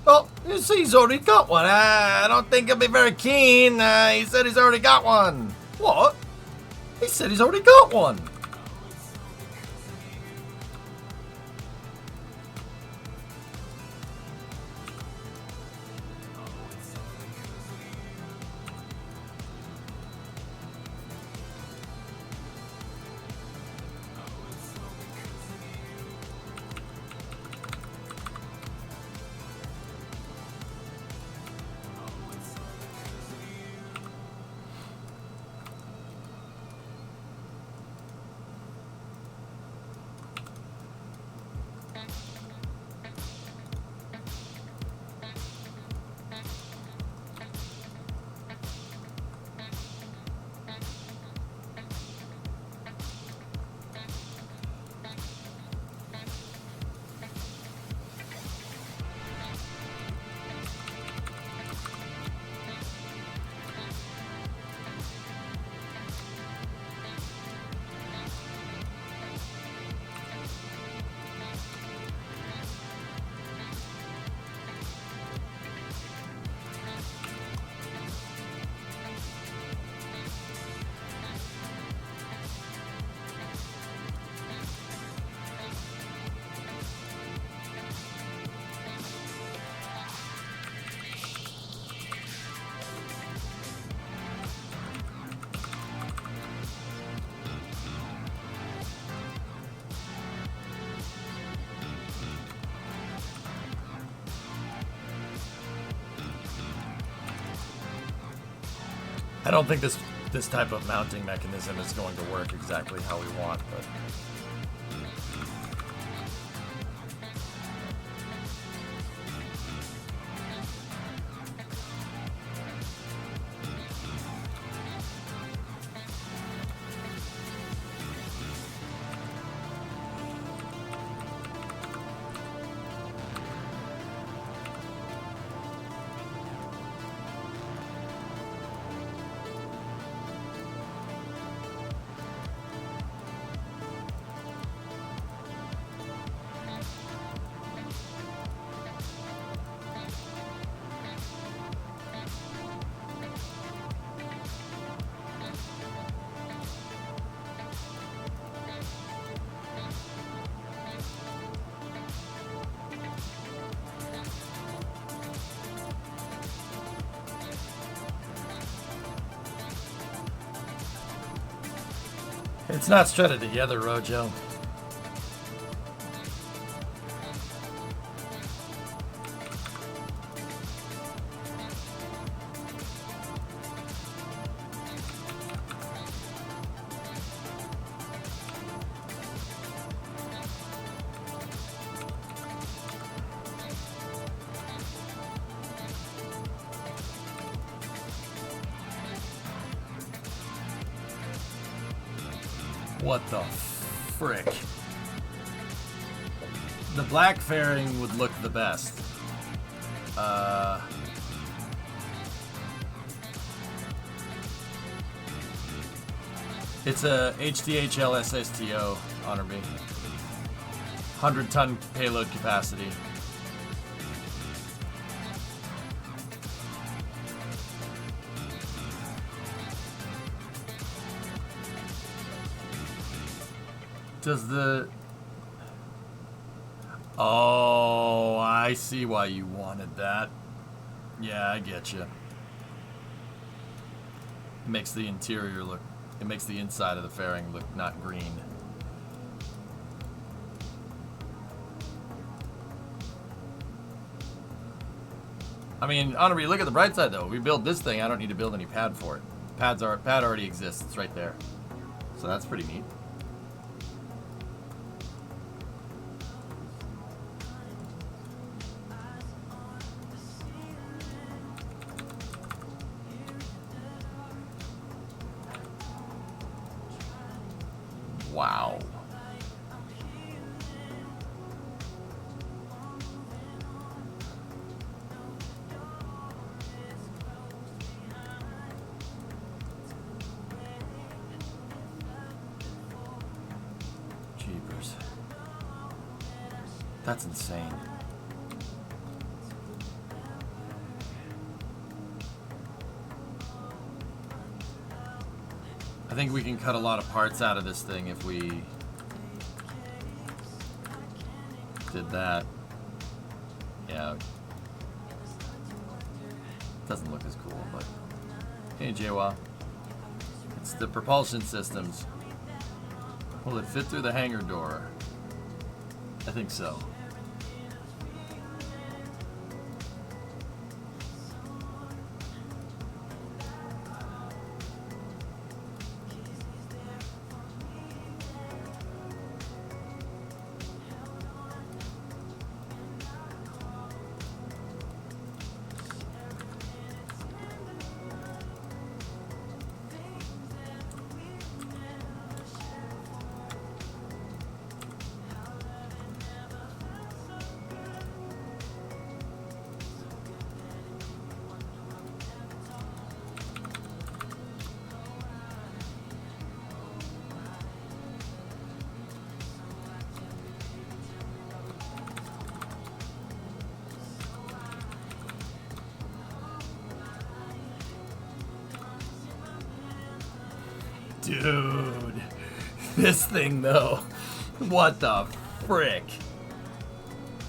Oh, you see, he's already got one. I don't think he'll be very keen. He said he's already got one. What? He said he's already got one. I don't think this type of mounting mechanism is going to work exactly how we want, but it's not strutted together, Rojo. What the frick? The black fairing would look the best. It's a HDHL SSTO, Honor B. 100-ton payload capacity. Does the... Oh, I see why you wanted that. Yeah, I get you. Makes the interior look... It makes the inside of the fairing look not green. I mean, Honorary, look at the bright side though. We build this thing, I don't need to build any pad for it. Pad already exists, it's right there. So that's pretty neat. Wow. Jeepers. That's insane. I think we can cut a lot of parts out of this thing if we did that. Yeah. Doesn't look as cool, but hey, Jawa. It's the propulsion systems. Will it fit through the hangar door? I think so. Dude, this thing though, what the frick?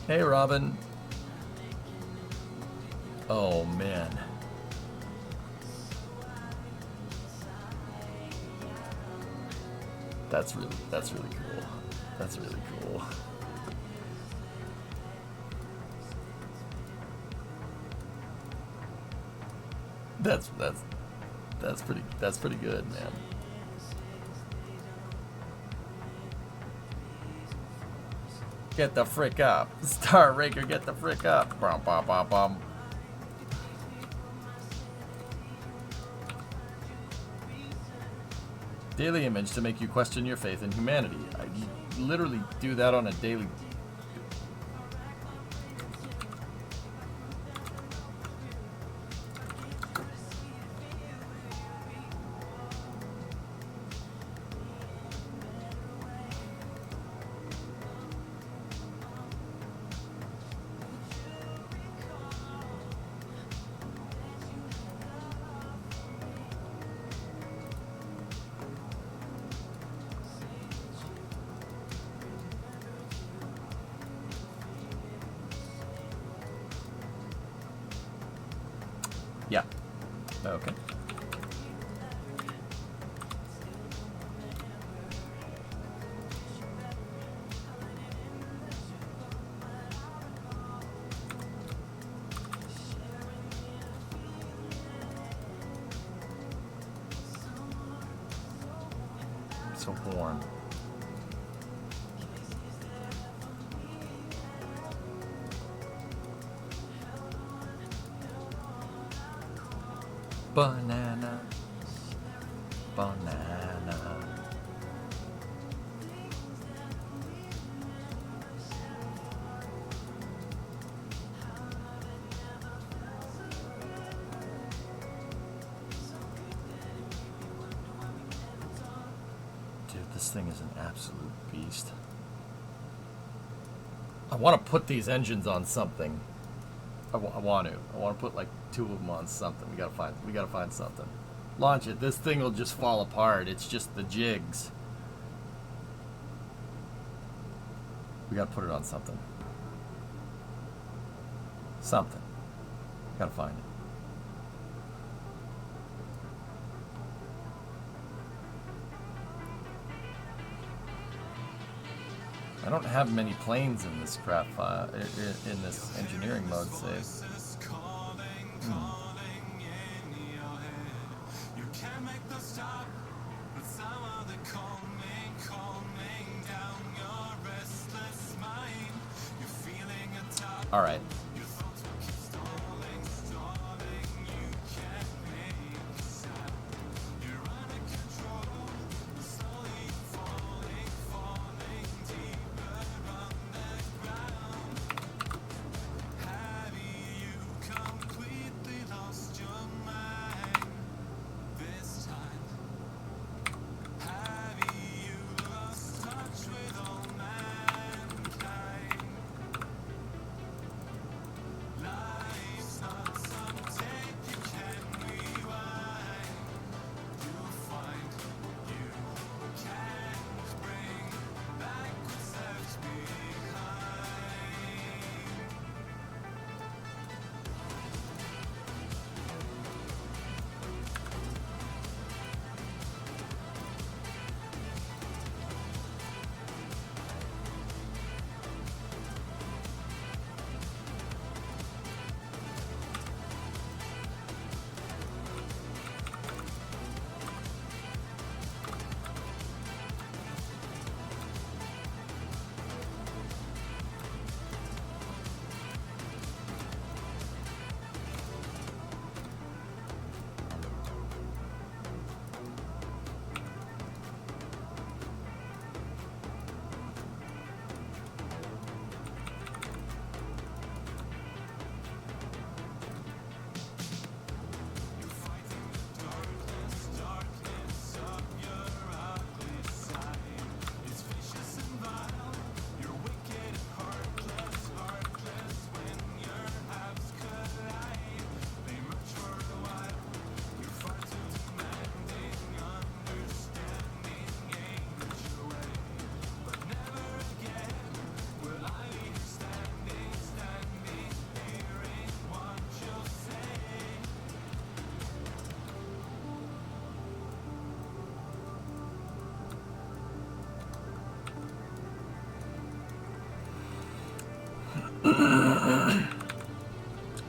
Hey, Robin. Oh man. That's really cool. That's really cool. That's pretty good, man. Get the frick up. Star Raker, get the frick up. Bum, bum, bum, bum. Daily image to make you question your faith in humanity. I literally do that on a daily. Yeah. Okay. So warm. Banana. Banana. Dude, this thing is an absolute beast. I want to put these engines on something. I want to put like 2 of them on something. We gotta find something. Launch it. This thing will just fall apart. It's just the jigs. We gotta put it on something. Something. Gotta find it. I don't have many planes in this crap file, in this engineering mode save. All right.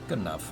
Good enough.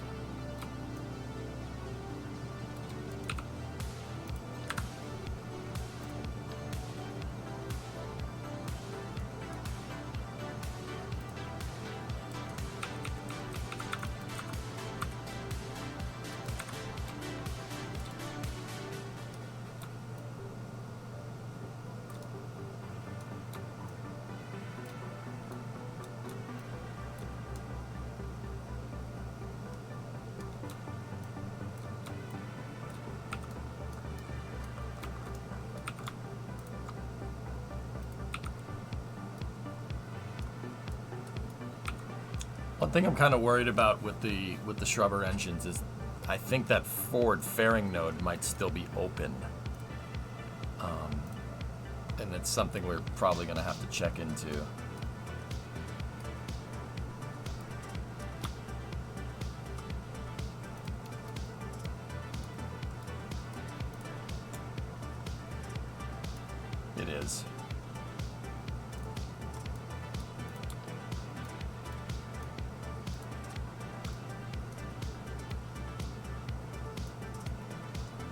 One thing I'm kind of worried about with the Shrubber engines is I think that forward fairing node might still be open. And it's something we're probably going to have to check into. It is.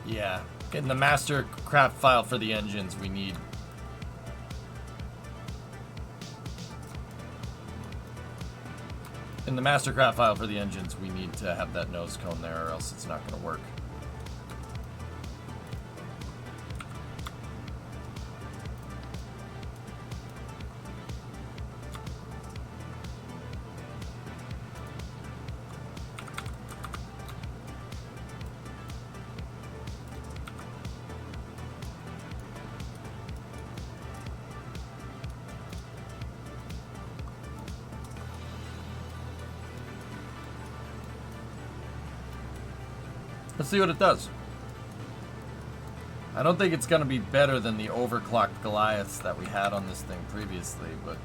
Yeah, getting the master craft file for the engines we need. In the master craft file for the engines, we need to have that nose cone there, or else it's not going to work. Let's see what it does. I don't think it's going to be better than the overclocked Goliaths that we had on this thing previously, but...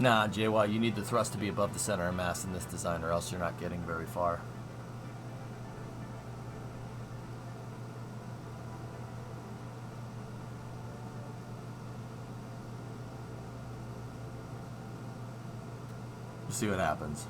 Nah, JY, you need the thrust to be above the center of mass in this design, or else you're not getting very far. We'll see what happens.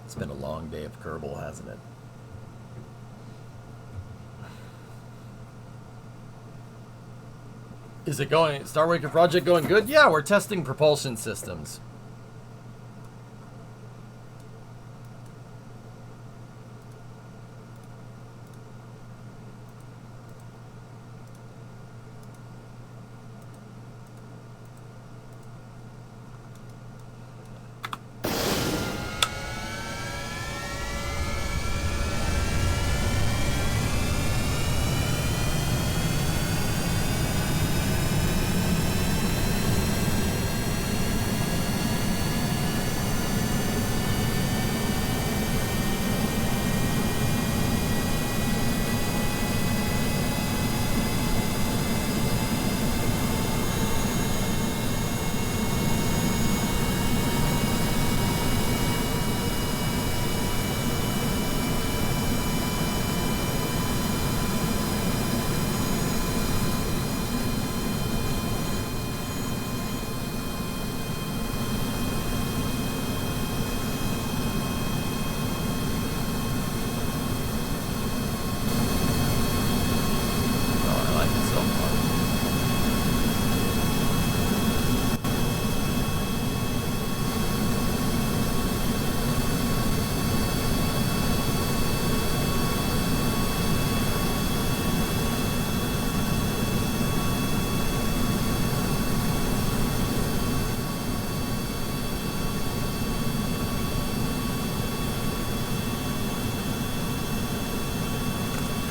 It's been a long day of Kerbal, hasn't it? Is it going, Star Waker project going good? Yeah, we're testing propulsion systems.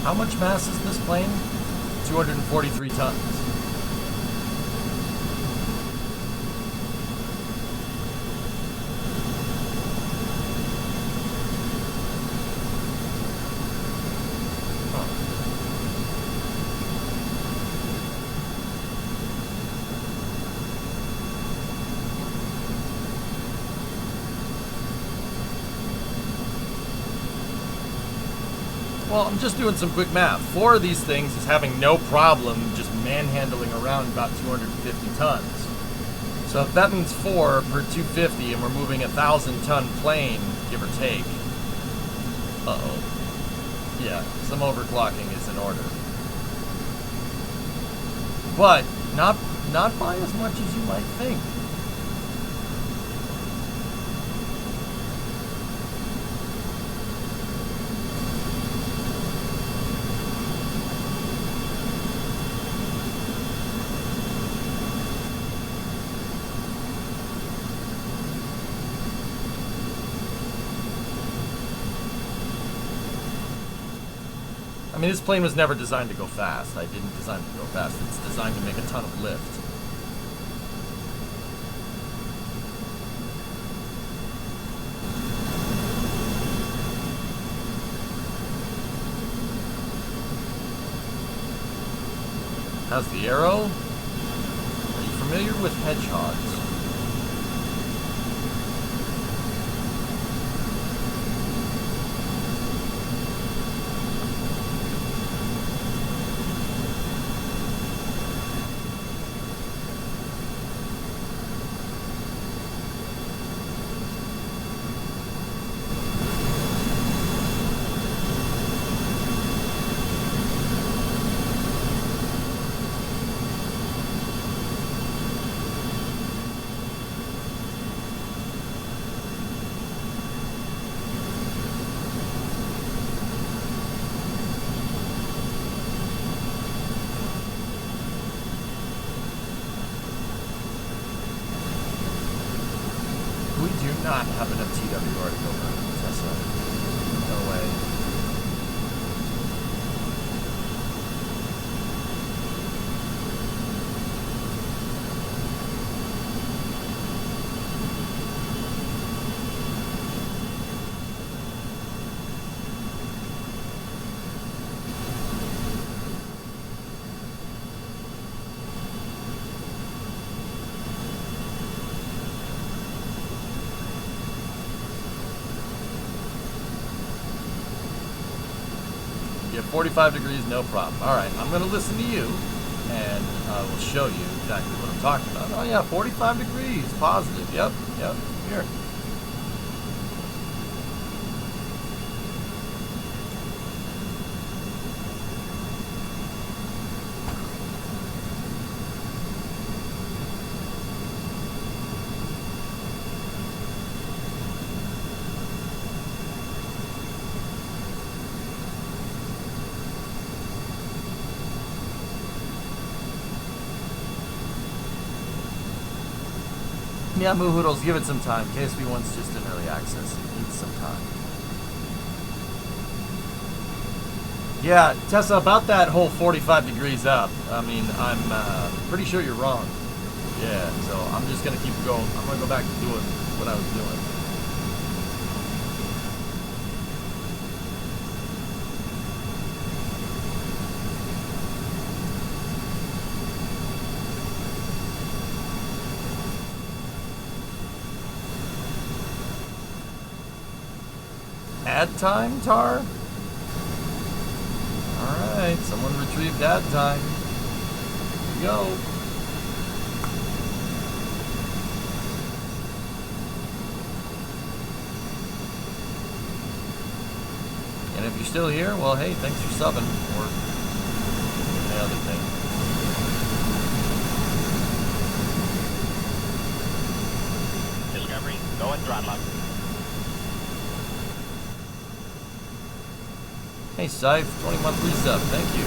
How much mass is this plane? 243 tons. Well, I'm just doing some quick math. 4 of these things is having no problem just manhandling around about 250 tons. So that means 4 per 250, and we're moving a 1,000-ton plane, give or take. Uh-oh. Yeah, some overclocking is in order. But not by as much as you might think. I mean, this plane was never designed to go fast. I didn't design it to go fast. It's designed to make a ton of lift. How's the arrow? Are you familiar with hedgehogs? Not have enough TWR to go for Tesla. No way. You're 45 degrees, no problem. All right, I'm going to listen to you, and I will show you exactly what I'm talking about. Oh yeah, 45 degrees, positive. Yep, here. Yeah, Moohoodles, give it some time. KSP 1's just in early access. It needs some time. Yeah, Tessa, about that whole 45 degrees up, I mean, I'm pretty sure you're wrong. Yeah, so I'm just going to keep going. I'm going to go back to doing what I was doing. Ad time, Tar? Alright, someone retrieved ad time. Here we go. And if you're still here, well, hey, thanks for subbing, or any other thing.
Discovery, go and throttle up.
Hey, Scythe, 20 monthly sub, thank you.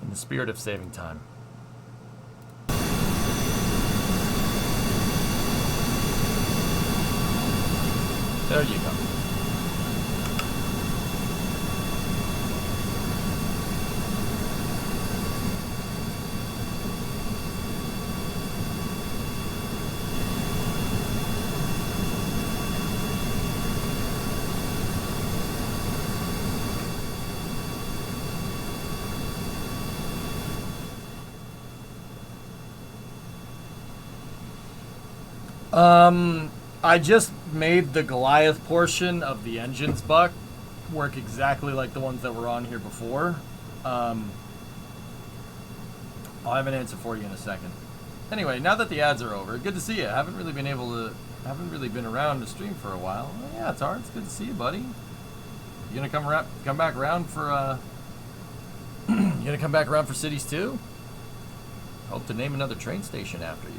In the spirit of saving time. There you go. I just made the Goliath portion of the engines buck work exactly like the ones that were on here before. I'll have an answer for you in a second. Anyway, now that the ads are over, good to see you. Haven't really been around to stream for a while. Oh, yeah, it's hard. It's good to see you, buddy. You gonna come back around for you gonna come back around for Cities 2? Hope to name another train station after you.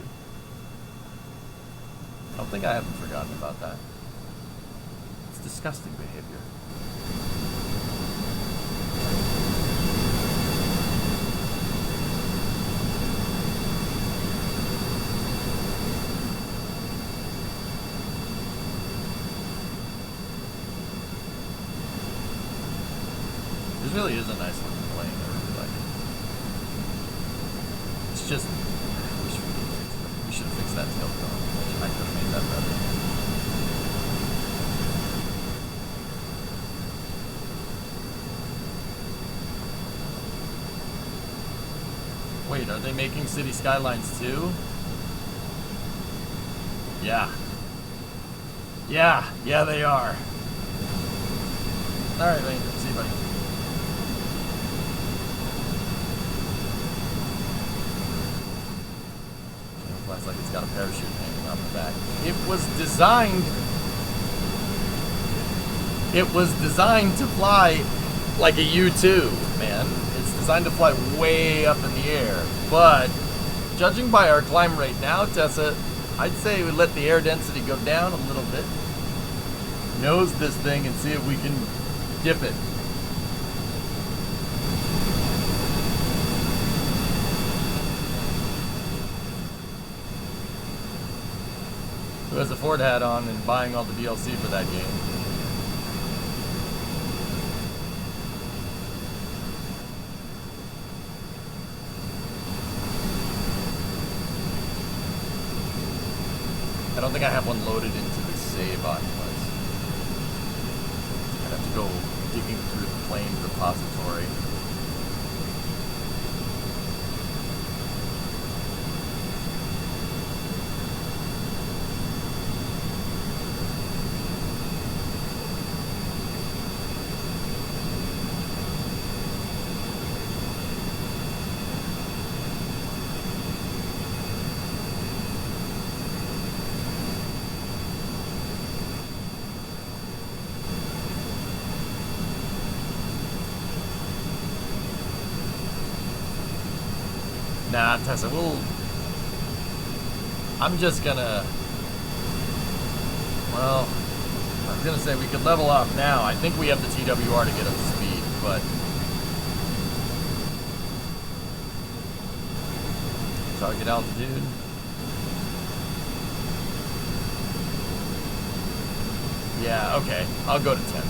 I don't think I haven't forgotten about that. It's disgusting behavior. This really is a nice looking plane. I really like it. It's just, we should have fixed that tail cone. I could have made that better. Wait, are they making City Skylines too? Yeah. Yeah, they are. Alright, Lane. See you, buddy. Looks like it's got a parachute hanging on the back. It was designed to fly like a U-2, man. It's designed to fly way up in the air. But judging by our climb rate now, Tessa, I'd say we let the air density go down a little bit. Nose this thing and see if we can dip it. Who has a Ford hat on and buying all the DLC for that game? I don't think I have one loaded into the save octopus. I'd have to go digging through the plane repository. Nah, Tessa, I'm just gonna... Well, I was gonna say we could level off now. I think we have the TWR to get up to speed, but... Target altitude. Yeah, okay. I'll go to 10.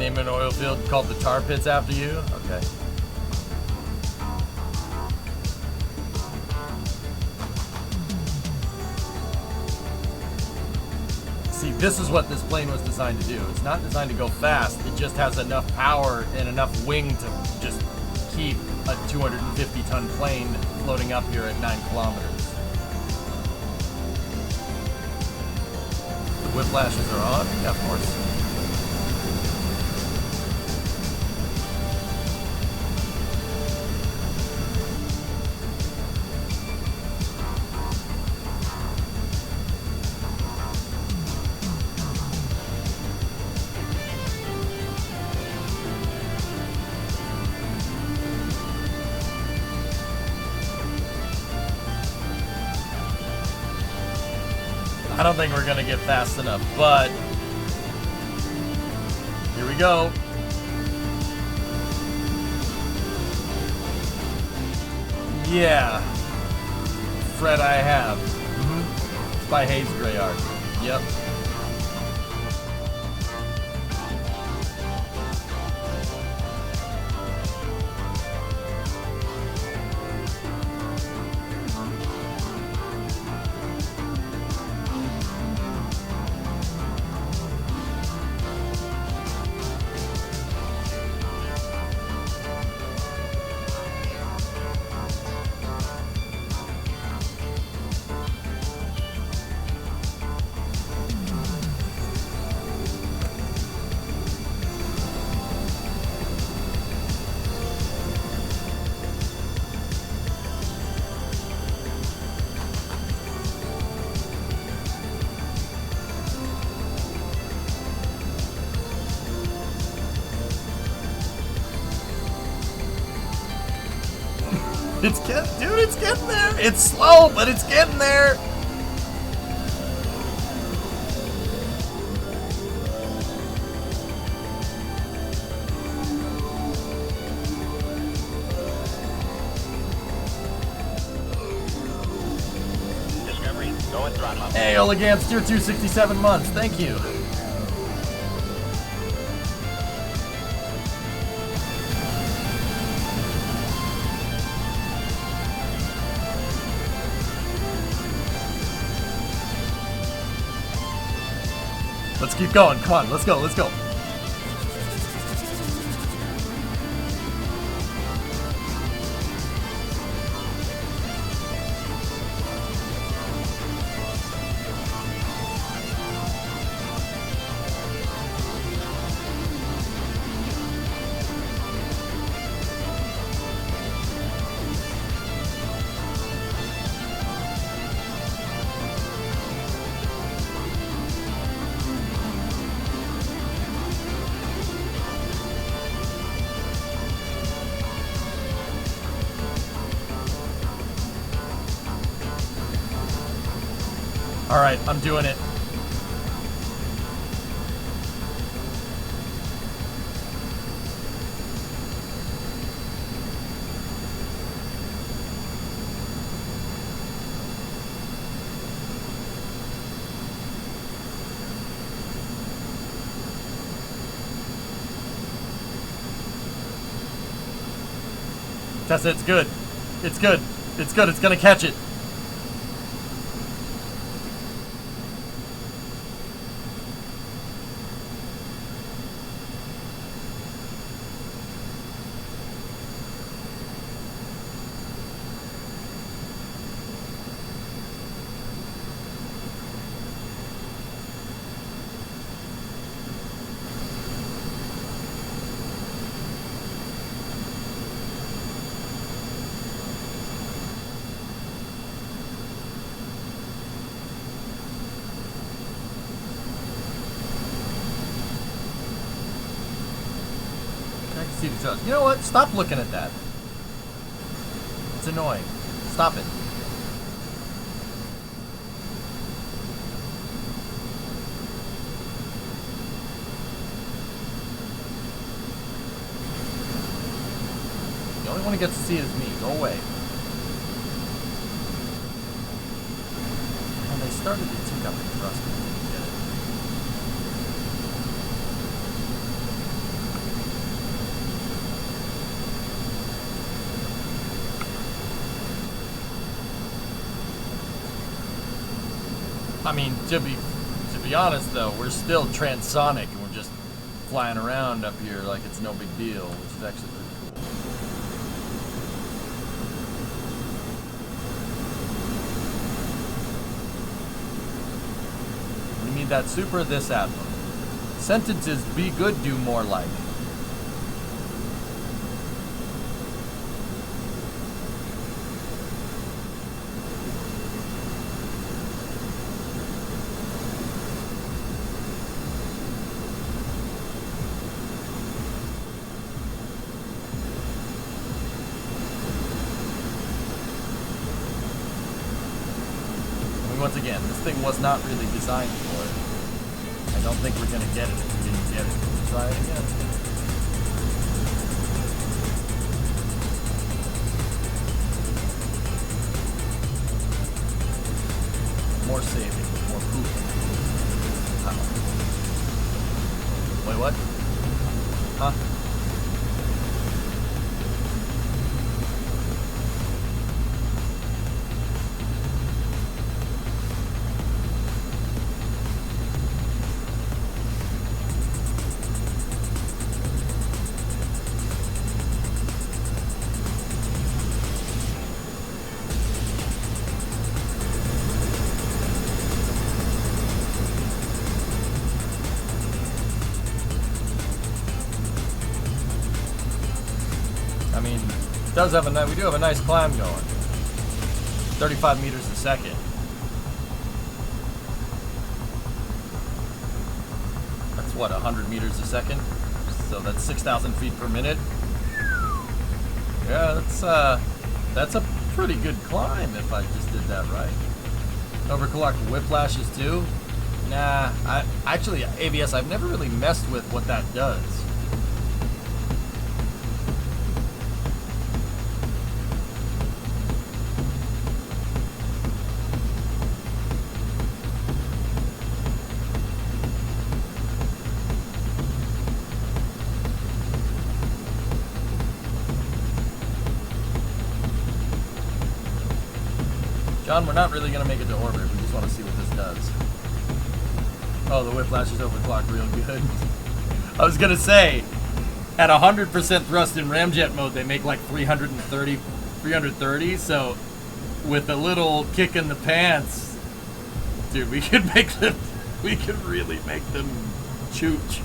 name an oil field called the Tar Pits after you? Okay. See, this is what this plane was designed to do. It's not designed to go fast. It just has enough power and enough wing to just keep a 250-ton plane floating up here at 9 kilometers. The whiplashes are on? Yeah, of course. I don't think we're gonna get fast enough, but here we go. Yeah, Fred, I have. It's by Hayes Grayard. Yep. It's getting there. It's slow, but it's getting there.
Discovery, going throttle up.
Hey, Oligans, tier 2, 67 months. Thank you. Let's keep going. Come on, let's go, let's go. All right, I'm doing it. Tessa, it's good. It's good. It's good. It's gonna catch it. See the shows. You know what? Stop looking at that. It's annoying. Stop it. The only one who gets to see it is me. Go away. And they started to tick up in thrust. I didn't get it. I mean, to be honest though, we're still transonic and we're just flying around up here like it's no big deal, which is actually pretty cool. We need that super this Admiral. Sentences be good, do more like. Once again, this thing was not really designed for it. I don't think we're going to get it if we didn't get it. We'll try it again. More saving, more pooping. Wait, what? Huh? Does have we do have a nice climb going. 35 meters a second. That's what, 100 meters a second? So that's 6,000 feet per minute. Yeah, that's a pretty good climb if I just did that right. Overclock whiplashes too? Nah, actually ABS, I've never really messed with what that does. John, we're not really going to make it to orbit. We just want to see what this does. Oh, the whiplash is overclocked real good. I was going to say, at 100% thrust in ramjet mode, they make like 330, so with a little kick in the pants, dude, we could really make them chooch.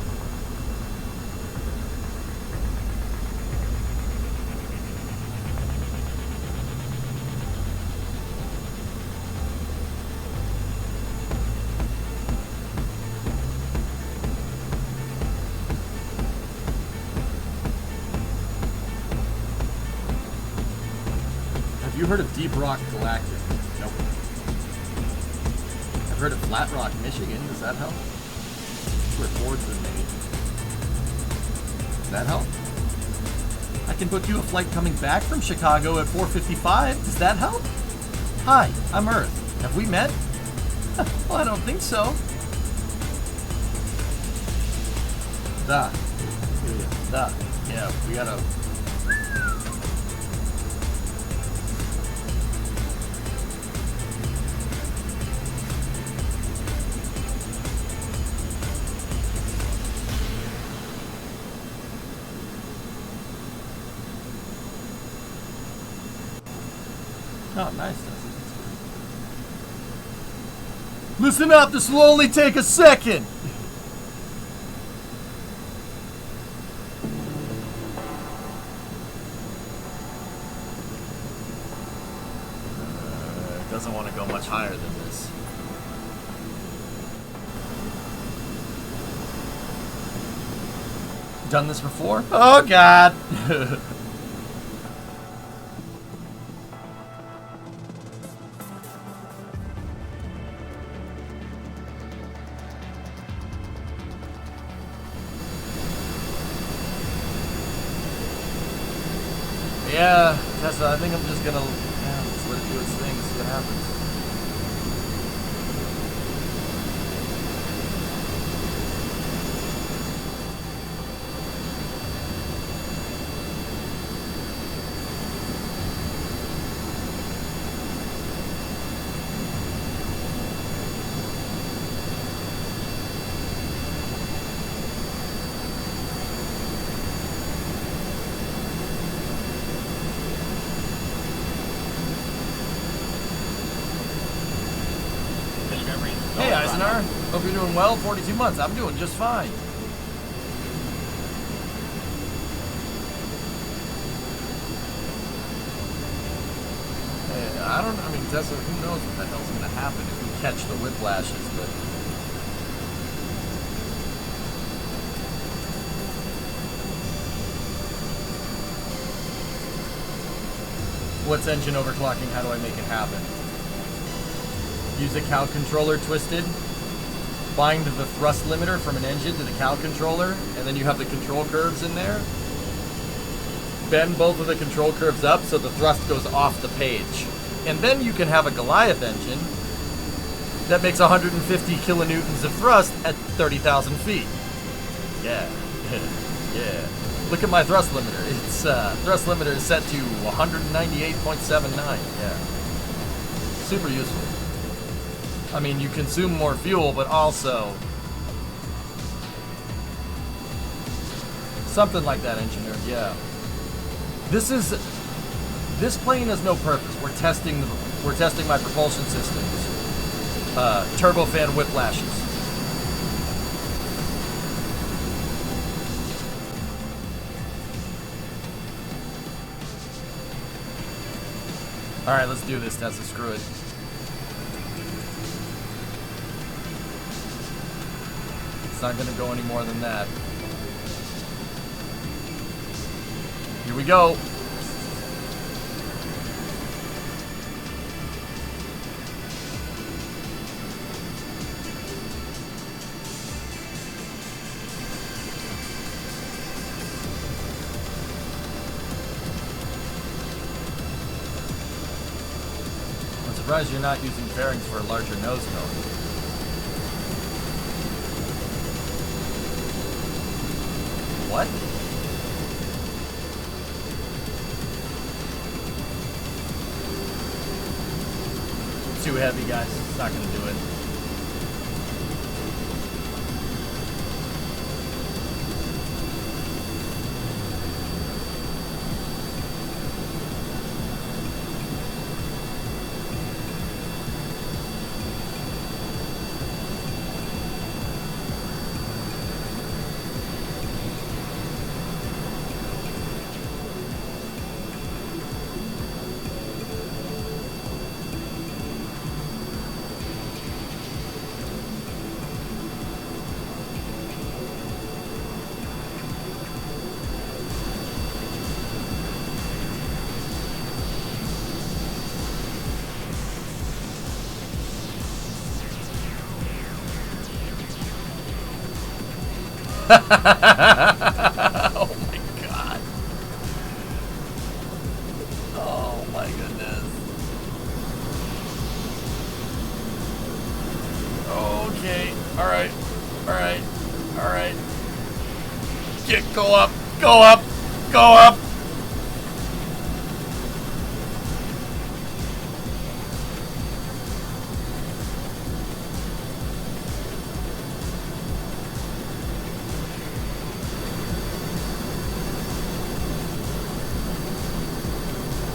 Have you heard of Deep Rock Galactic? Nope. I've heard of Flat Rock, Michigan. Does that help? That's where Fords are made. Does that help? I can book you a flight coming back from Chicago at 4:55. Does that help? Hi, I'm Earth. Have we met? Well, I don't think so. Yeah, we gotta... Oh, nice. Listen up, this will only take a second. It doesn't want to go much higher than this. Done this before? Oh, God. Yeah, Tesla, I think I'm just gonna just let it do its thing, see what happens. Hope you're doing well. 42 months. I'm doing just fine. I mean, Tessa, who knows what the hell's going to happen if we catch the whiplashes, but... What's engine overclocking? How do I make it happen? Use a cow controller twisted. Bind the thrust limiter from an engine to the cow controller, and then you have the control curves in there. Bend both of the control curves up so the thrust goes off the page. And then you can have a Goliath engine that makes 150 kilonewtons of thrust at 30,000 feet. Yeah. Yeah. Look at my thrust limiter. Its thrust limiter is set to 198.79. Yeah. Super useful. I mean, you consume more fuel, but also something like that, engineer. Yeah. This plane has no purpose. We're testing my propulsion systems. Turbofan whiplashes. All right, let's do this, Tessa. Screw it. It's not going to go any more than that. Here we go. I'm surprised you're not using fairings for a larger nose cone. What? Too heavy, guys. It's not going to do it. Oh my god. Oh my goodness. Okay. Alright. Alright. Alright. Go up. Go up. Go up.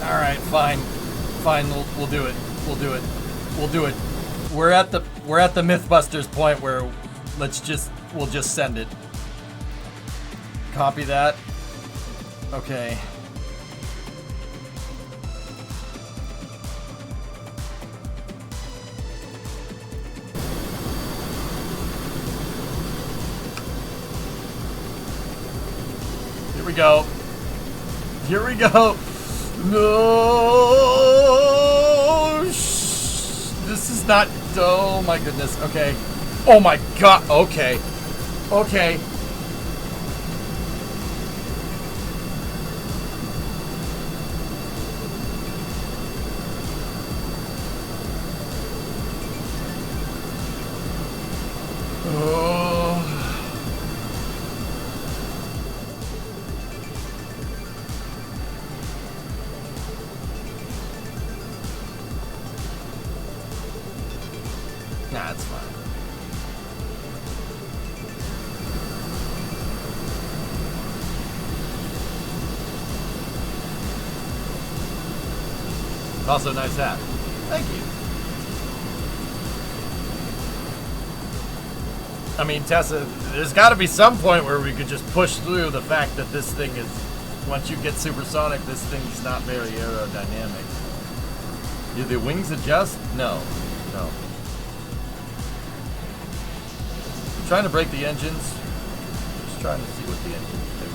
Alright, fine. Fine, we'll do it. We'll do it. We'll do it. We're at the Mythbusters point where we'll just send it. Copy that. Okay. Here we go. Here we go. No, this is not. Oh my goodness. Okay. Oh my god. Okay. Okay. Nah, it's fine. Also, nice hat. Thank you. I mean, Tessa, there's got to be some point where we could just push through the fact that this thing is, once you get supersonic, this thing's not very aerodynamic. Do the wings adjust? No. No. I'm trying to break the engines. Just trying to see what the engines do.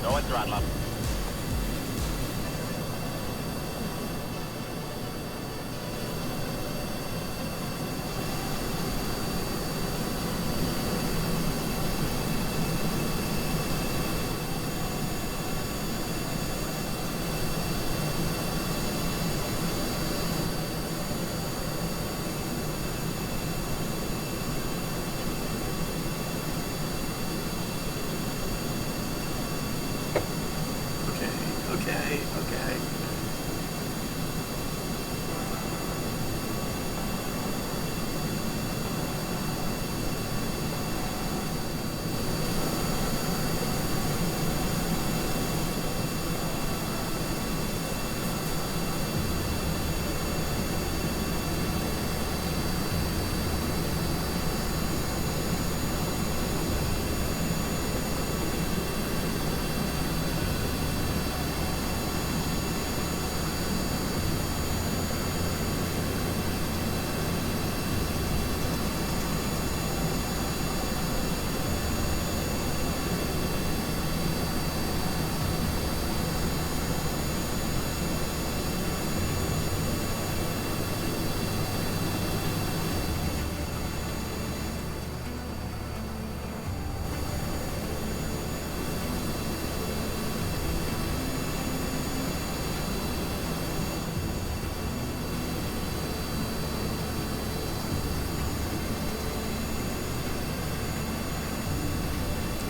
Go and throttle up.
Okay.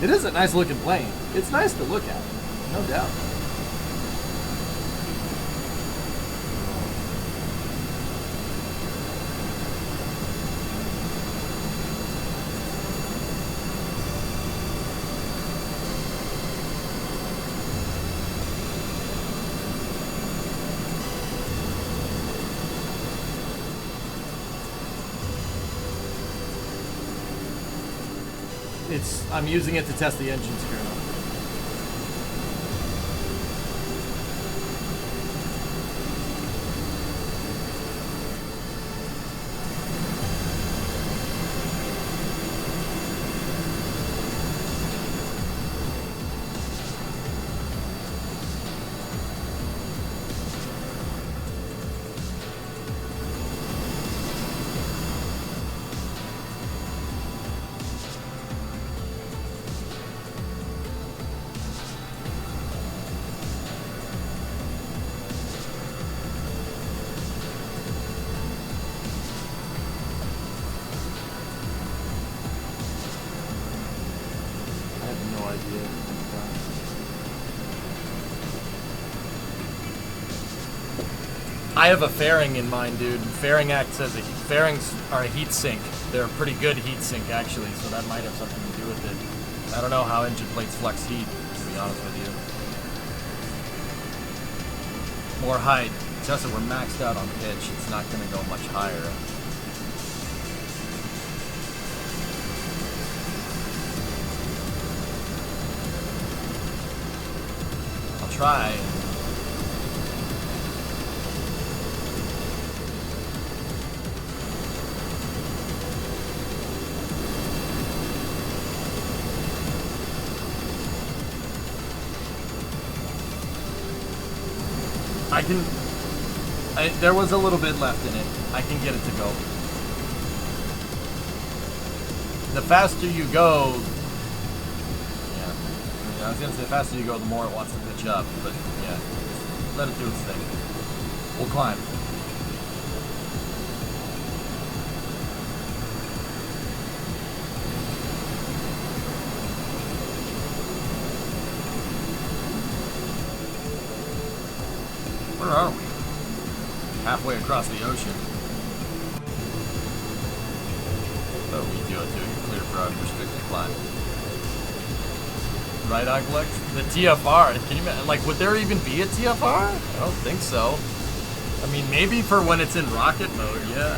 It is a nice looking plane. It's nice to look at, no doubt. I'm using it to test the engine kernel. I have a fairing in mind, dude. Fairing acts as fairings are a heat sink. They're a pretty good heat sink, actually, so that might have something to do with it. I don't know how engine plates flex heat, to be honest with you. More height. Just that we're maxed out on pitch. It's not going to go much higher. I'll try. There was a little bit left in it. I can get it to go. The faster you go, yeah. I was gonna say the faster you go, the more it wants to pitch up, but yeah, let it do its thing. We'll climb. Where are we? Halfway across the ocean. So we do it to clear for unrestricted climb. Right, Aglex? The TFR. Can you imagine? Like, would there even be a TFR? I don't think so. I mean, maybe for when it's in rocket mode, yeah.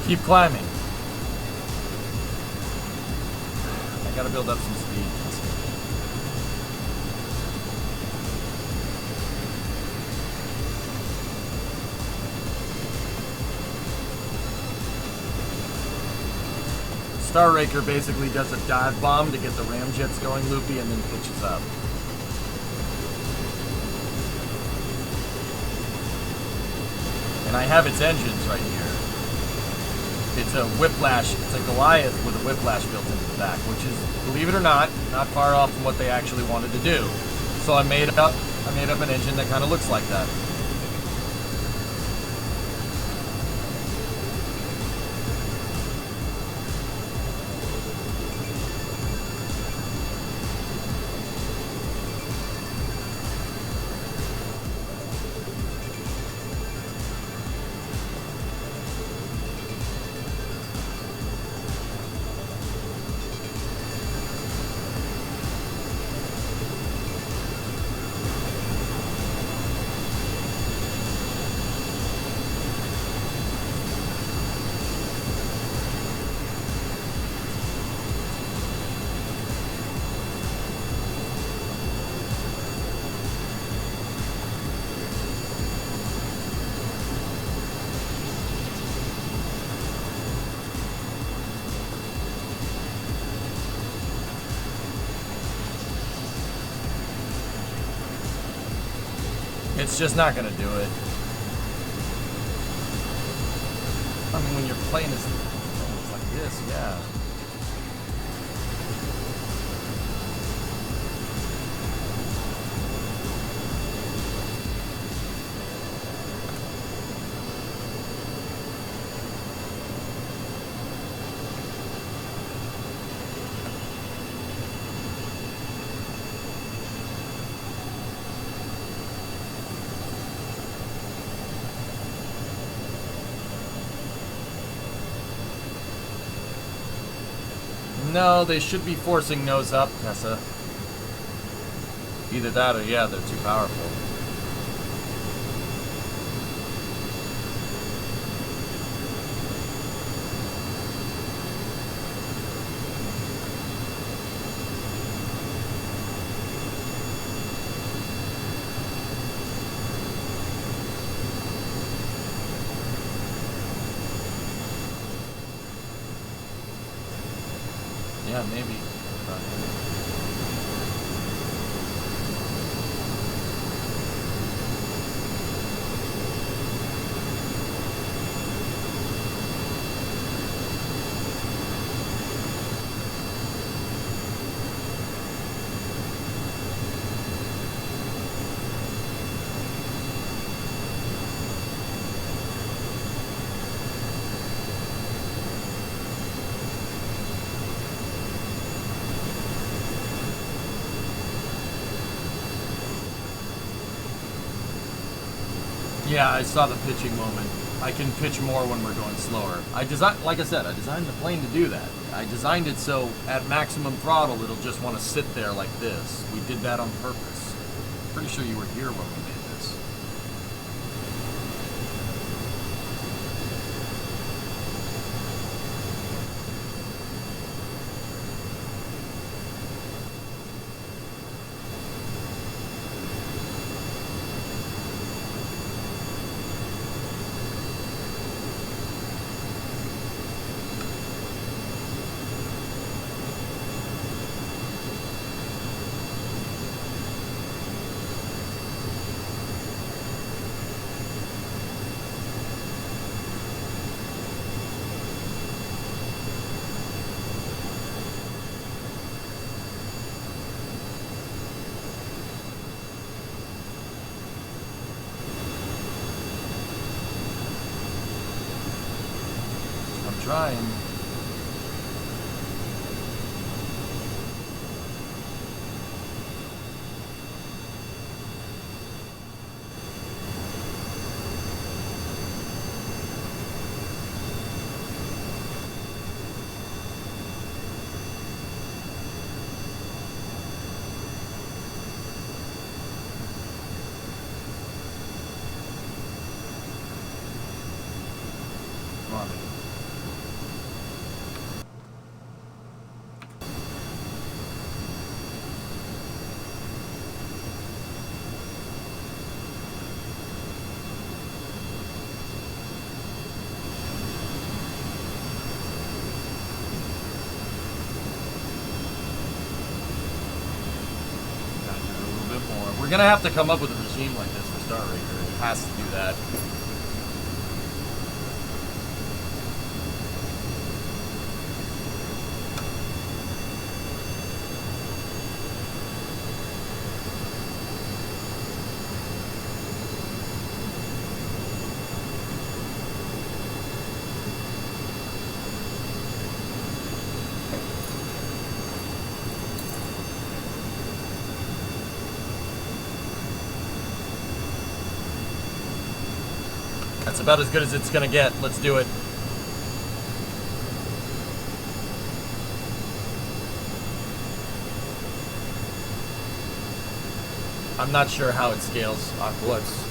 Keep climbing. I gotta build up some speed. Star Raker basically does a dive bomb to get the ramjets going loopy and then pitches up. And I have its engines right here. It's a Whiplash, it's a Goliath with a Whiplash built into the back, which is, believe it or not far off from what they actually wanted to do. So I made up an engine that kind of looks like that. It's just not gonna do it. I mean, when your plane is like this, yeah. No, they should be forcing nose up, Tessa. Either that or, yeah, they're too powerful. Yeah, maybe. Yeah, I saw the pitching moment. I can pitch more when we're going slower. Like I said, I designed the plane to do that. I designed it so at maximum throttle, it'll just want to sit there like this. We did that on purpose. Pretty sure you were here when we made this. trying. Come on. Gotta do it a little bit more. We're gonna have to come up with a regime like this for Star Raker. It has to do that. That's about as good as it's gonna get. Let's do it. I'm not sure how it scales. Aqua's.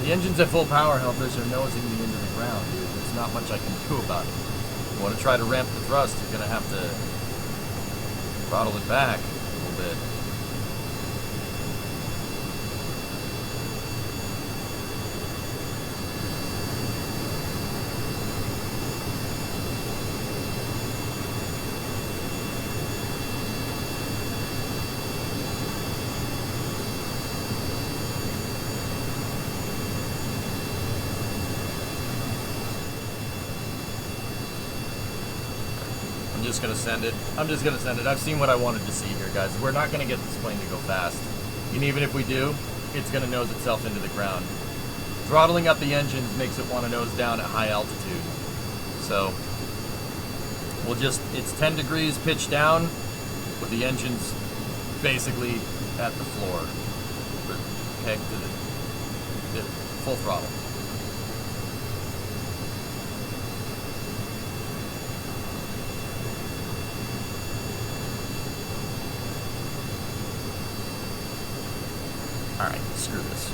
The engine's at full power, Helpers are nosing me into the ground, dude. There's not much I can do about it. You want to try to ramp the thrust, you're going to have to throttle it back a little bit. I'm just gonna send it. I'm just gonna send it. I've seen what I wanted to see here, guys. We're not gonna get this plane to go fast. And even if we do, it's gonna nose itself into the ground. Throttling up the engines makes it want to nose down at high altitude. So we'll just, it's 10 degrees pitch down with the engines basically at the floor. Okay, to the full throttle. Alright, screw this.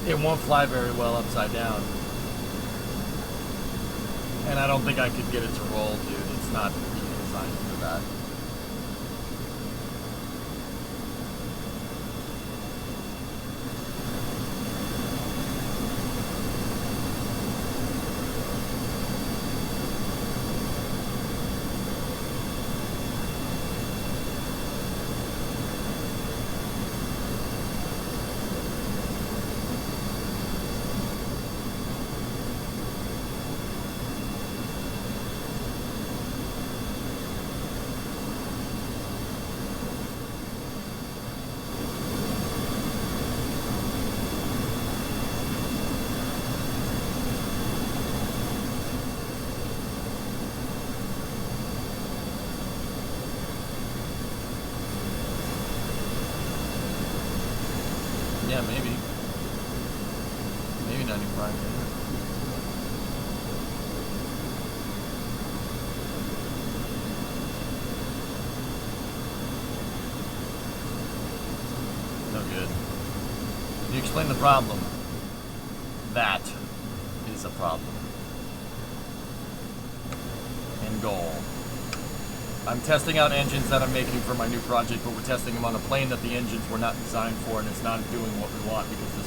It won't fly very well upside down. And I don't think I could get it to roll, dude. It's not designed for that. Yeah, maybe. Maybe 95. No good. Can you explain the problem? That is a problem. End goal. I'm testing out engines that I'm making for my new project, but we're testing them on a plane that the engines were not designed for, and it's not doing what we want because this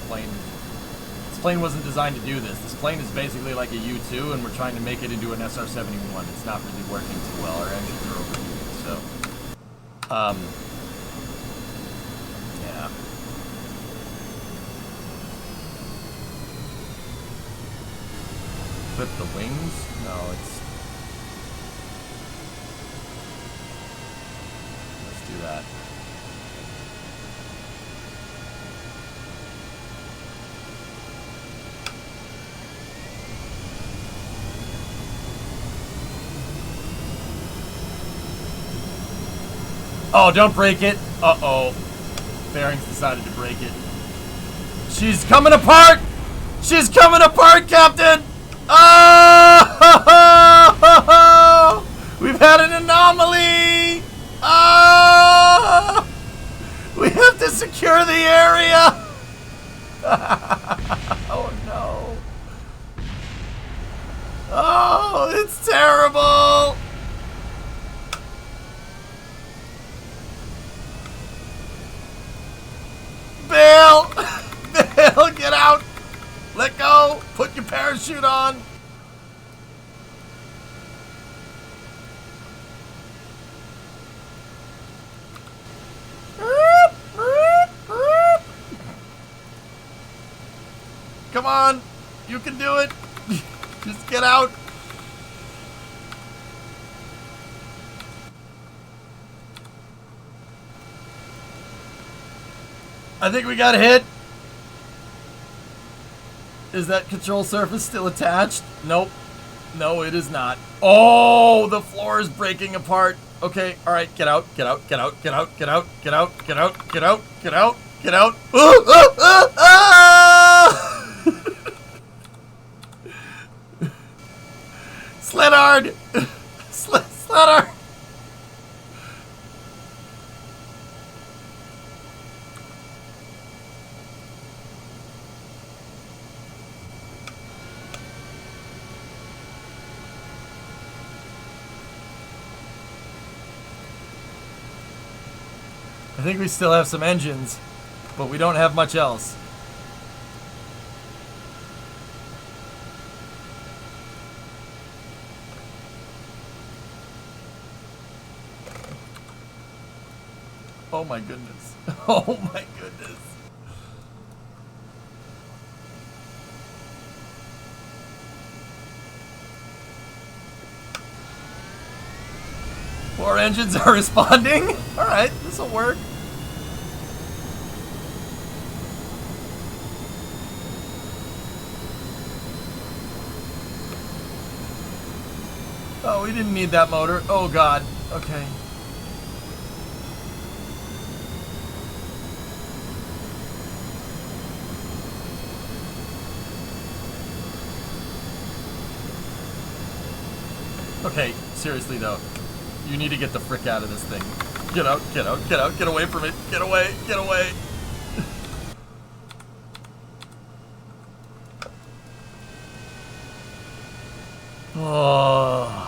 plane wasn't designed to do this. This plane is basically like a U-2, and we're trying to make it into an SR-71. It's not really working too well. Our engines are overheating, so yeah. Clip the wings? No, it's... Let's do that. Oh, don't break it. Uh-oh. Bearings decided to break it. She's coming apart! She's coming apart, Captain! Oh! We've had an anomaly! Oh! We have to secure the area! Oh, no. Oh, it's terrible! Bail! Bail, get out! Let go! Put your parachute on! Come on! You can do it! Just get out! I think we got hit. Is that control surface still attached? Nope. No, it is not. Oh, the floor is breaking apart. Okay, all right, get out, get out, get out, get out, get out, get out, get out, get out, get out, get out. Sledard! Sledard! I think we still have some engines, but we don't have much else. Oh my goodness. Oh my goodness. More engines are responding. All right, this will work. Oh, we didn't need that motor. Oh God. Okay. Okay, seriously though. You need to get the frick out of this thing. Get out, get out, get out, get away from it. Get away, get away. Oh.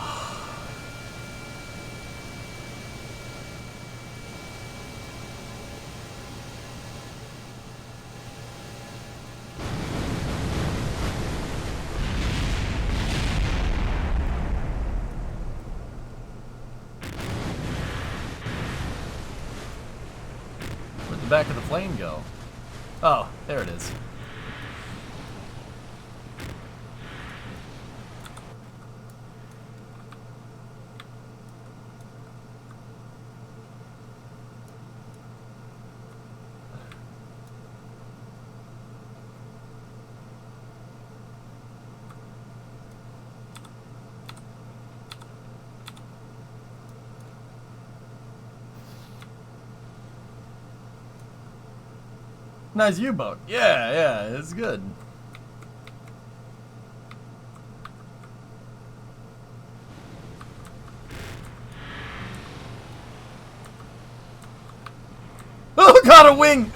Where'd the back of the plane go? Oh, there it is. Nice U-boat. Yeah, yeah, it's good. Oh, got a wing!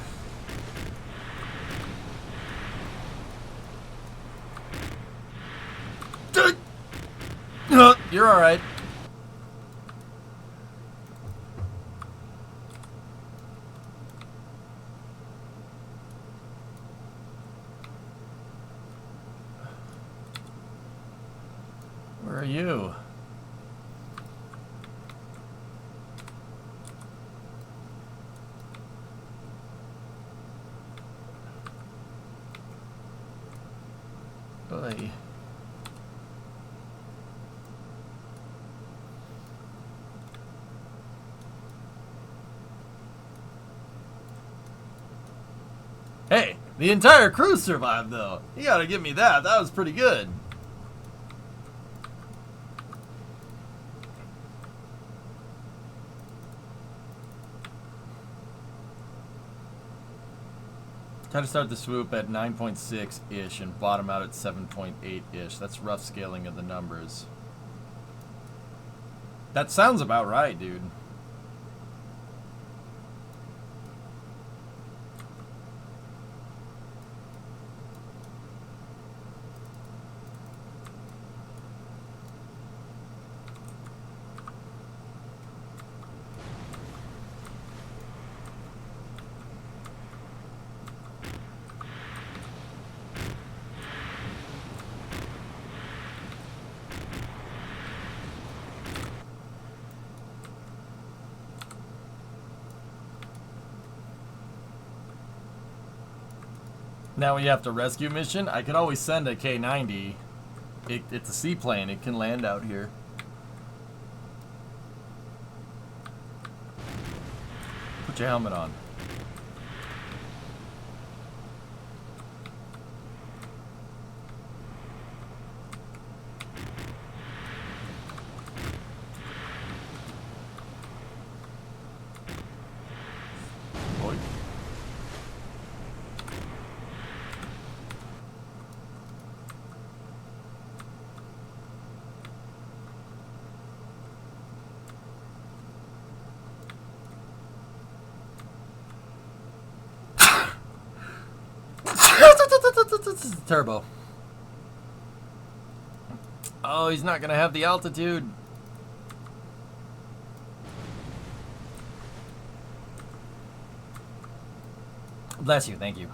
You're alright. Where are you? Oy. Hey, the entire crew survived, though. You gotta give me that. That was pretty good. Try to start the swoop at 9.6-ish and bottom out at 7.8-ish. That's rough scaling of the numbers. That sounds about right, dude. Now we have to rescue mission. I could always send a K-90. It's a seaplane. It can land out here. Put your helmet on. Boy. Turbo. Oh, he's not gonna have the altitude. Bless you, thank you.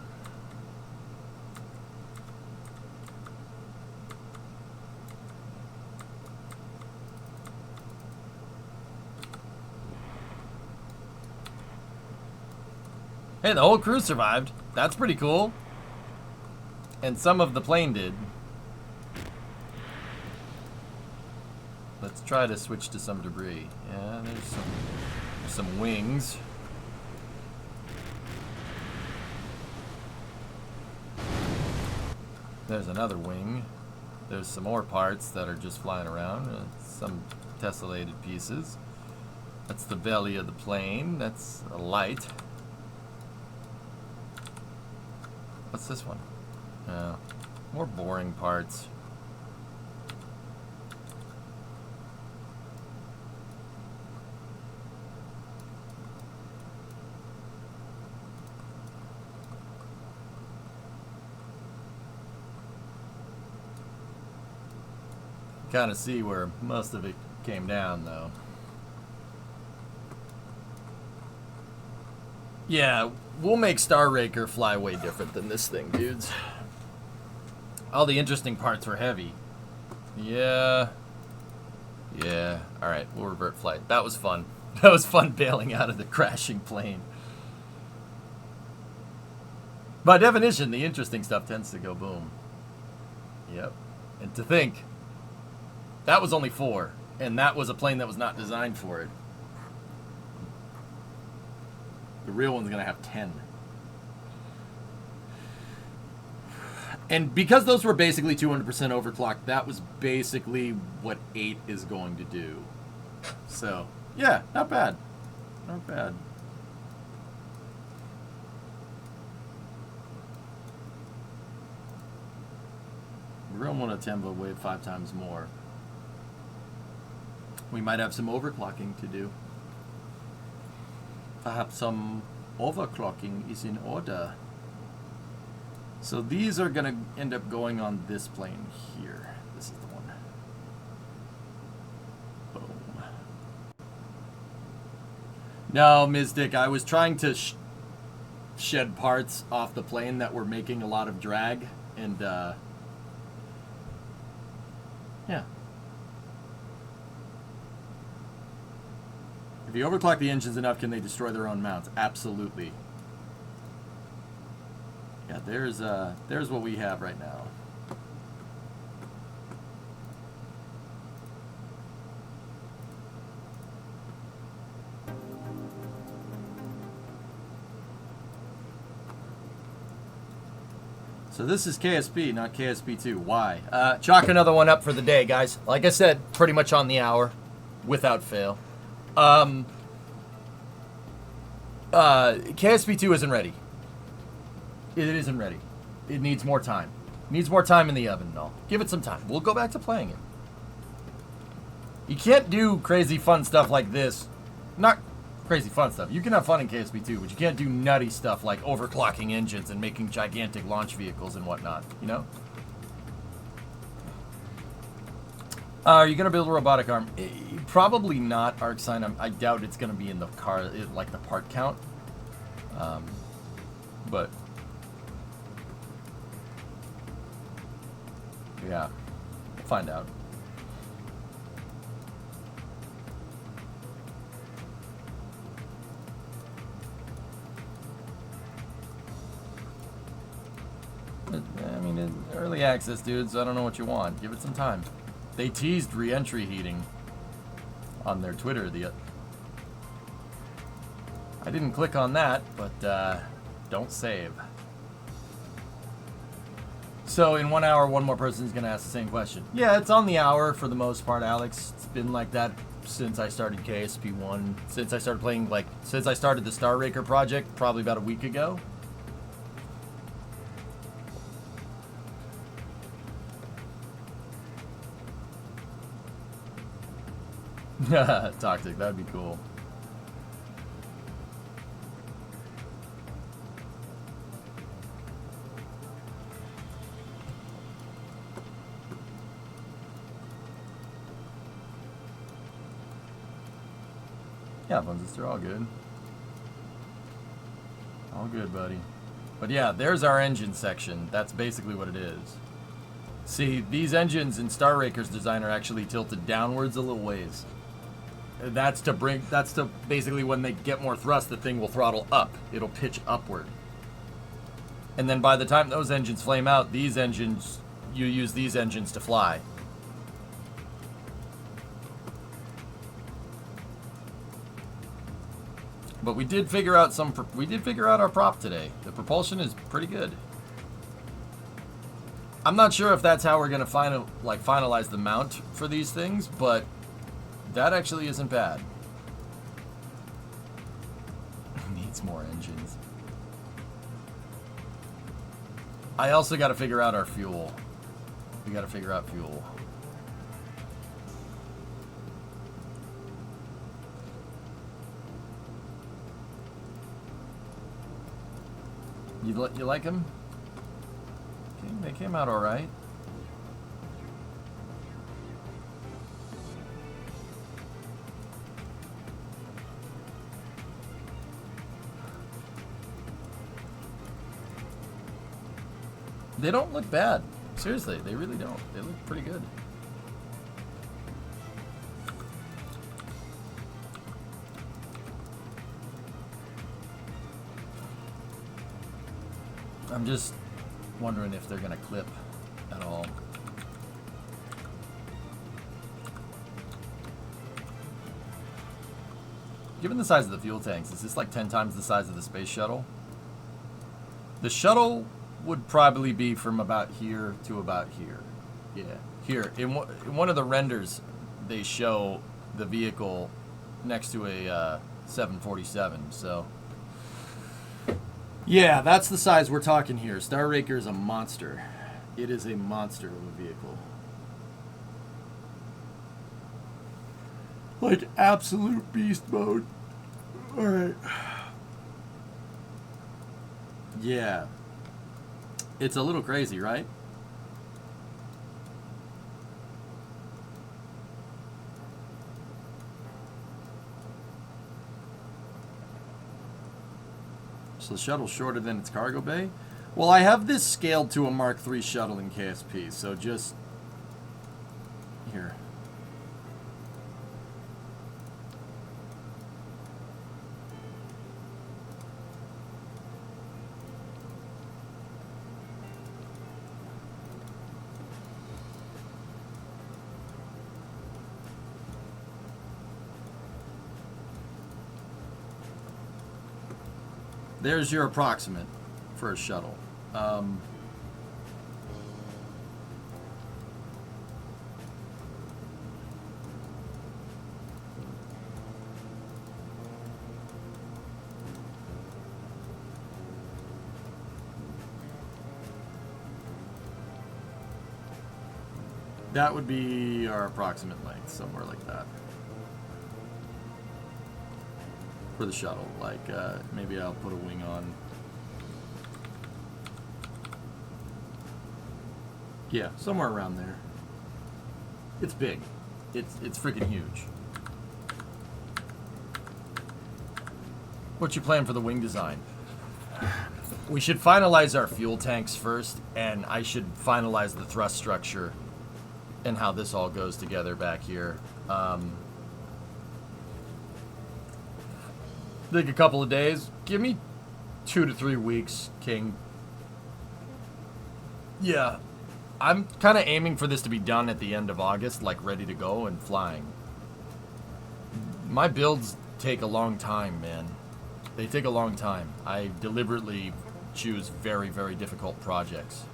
Hey, the whole crew survived. That's pretty cool. And some of the plane did. Let's try to switch to some debris. Yeah, there's some wings. There's another wing. There's some more parts that are just flying around. Some tessellated pieces. That's the belly of the plane. That's a light. What's this one? More boring parts. Kind of see where most of it came down, though. Yeah, we'll make Star Raker fly way different than this thing, dudes. All the interesting parts were heavy. Yeah. Yeah. Alright, we'll revert flight. That was fun. That was fun bailing out of the crashing plane. By definition, the interesting stuff tends to go boom. Yep. And to think, that was only 4. And that was a plane that was not designed for it. The real one's going to have 10. And because those were basically 200% overclocked, that was basically what 8 is going to do. So, yeah, not bad. Not bad. Real monotone will weigh 5 times more. We might have some overclocking to do. Perhaps some overclocking is in order. So these are going to end up going on this plane here. This is the one. Boom. No, Mystic, I was trying to shed parts off the plane that were making a lot of drag, and yeah. If you overclock the engines enough, can they destroy their own mounts? Absolutely. Yeah, there's what we have right now. So this is KSP, not KSP2. Why? Chalk another one up for the day, guys. Like I said, pretty much on the hour, without fail. KSP2 isn't ready. It isn't ready. It needs more time. It needs more time in the oven and all. Give it some time. We'll go back to playing it. You can't do crazy fun stuff like this. Not crazy fun stuff. You can have fun in KSP2, but you can't do nutty stuff like overclocking engines and making gigantic launch vehicles and whatnot, you know? Are you going to build a robotic arm? Probably not, ArcSign. I doubt it's going to be in the car, like the part count. But yeah, we'll find out. I mean, early access, dude, so I don't know what you want. Give it some time. They teased re-entry heating on their Twitter. I didn't click on that, but don't save. So in 1 hour, one more person is going to ask the same question. Yeah, it's on the hour for the most part, Alex. It's been like that since I started KSP1. Since I started playing, since I started the Star Raker project, probably about a week ago. Toxic, that'd be cool. Yeah, Bunzes, they're all good. All good, buddy. But yeah, there's our engine section. That's basically what it is. See, these engines in Star Raker's design are actually tilted downwards a little ways. That's to basically when they get more thrust, the thing will throttle up. It'll pitch upward. And then by the time those engines flame out, these engines, you use these engines to fly. But we did figure out our prop today. The propulsion is pretty good. I'm not sure if that's how we're gonna finalize the mount for these things, but that actually isn't bad. Needs more engines. I also got to figure out our fuel. We got to figure out fuel. You like them? They came out all right. They don't look bad. Seriously, they really don't. They look pretty good. I'm just wondering if they're gonna clip at all. Given the size of the fuel tanks, is this like 10 times the size of the space shuttle? The shuttle would probably be from about here to about here. Yeah, here. In one of the renders, they show the vehicle next to a 747, so... Yeah, that's the size we're talking here. Star Raker is a monster. It is a monster of a vehicle. Like absolute beast mode. Alright. Yeah. It's a little crazy, right? So the shuttle's shorter than its cargo bay? Well, I have this scaled to a Mark III shuttle in KSP, so just... Here. There's your approximate for a shuttle. That would be our approximate length, somewhere like that. For the shuttle, like maybe I'll put a wing on. Yeah, somewhere around there. It's big. It's freaking huge. What's your plan for the wing design? We should finalize our fuel tanks first, and I should finalize the thrust structure and how this all goes together back here. Take a couple of days. Give me 2 to 3 weeks, King. Yeah. I'm kind of aiming for this to be done at the end of August, like ready to go and flying. My builds take a long time, man. They take a long time. I deliberately choose very, very difficult projects.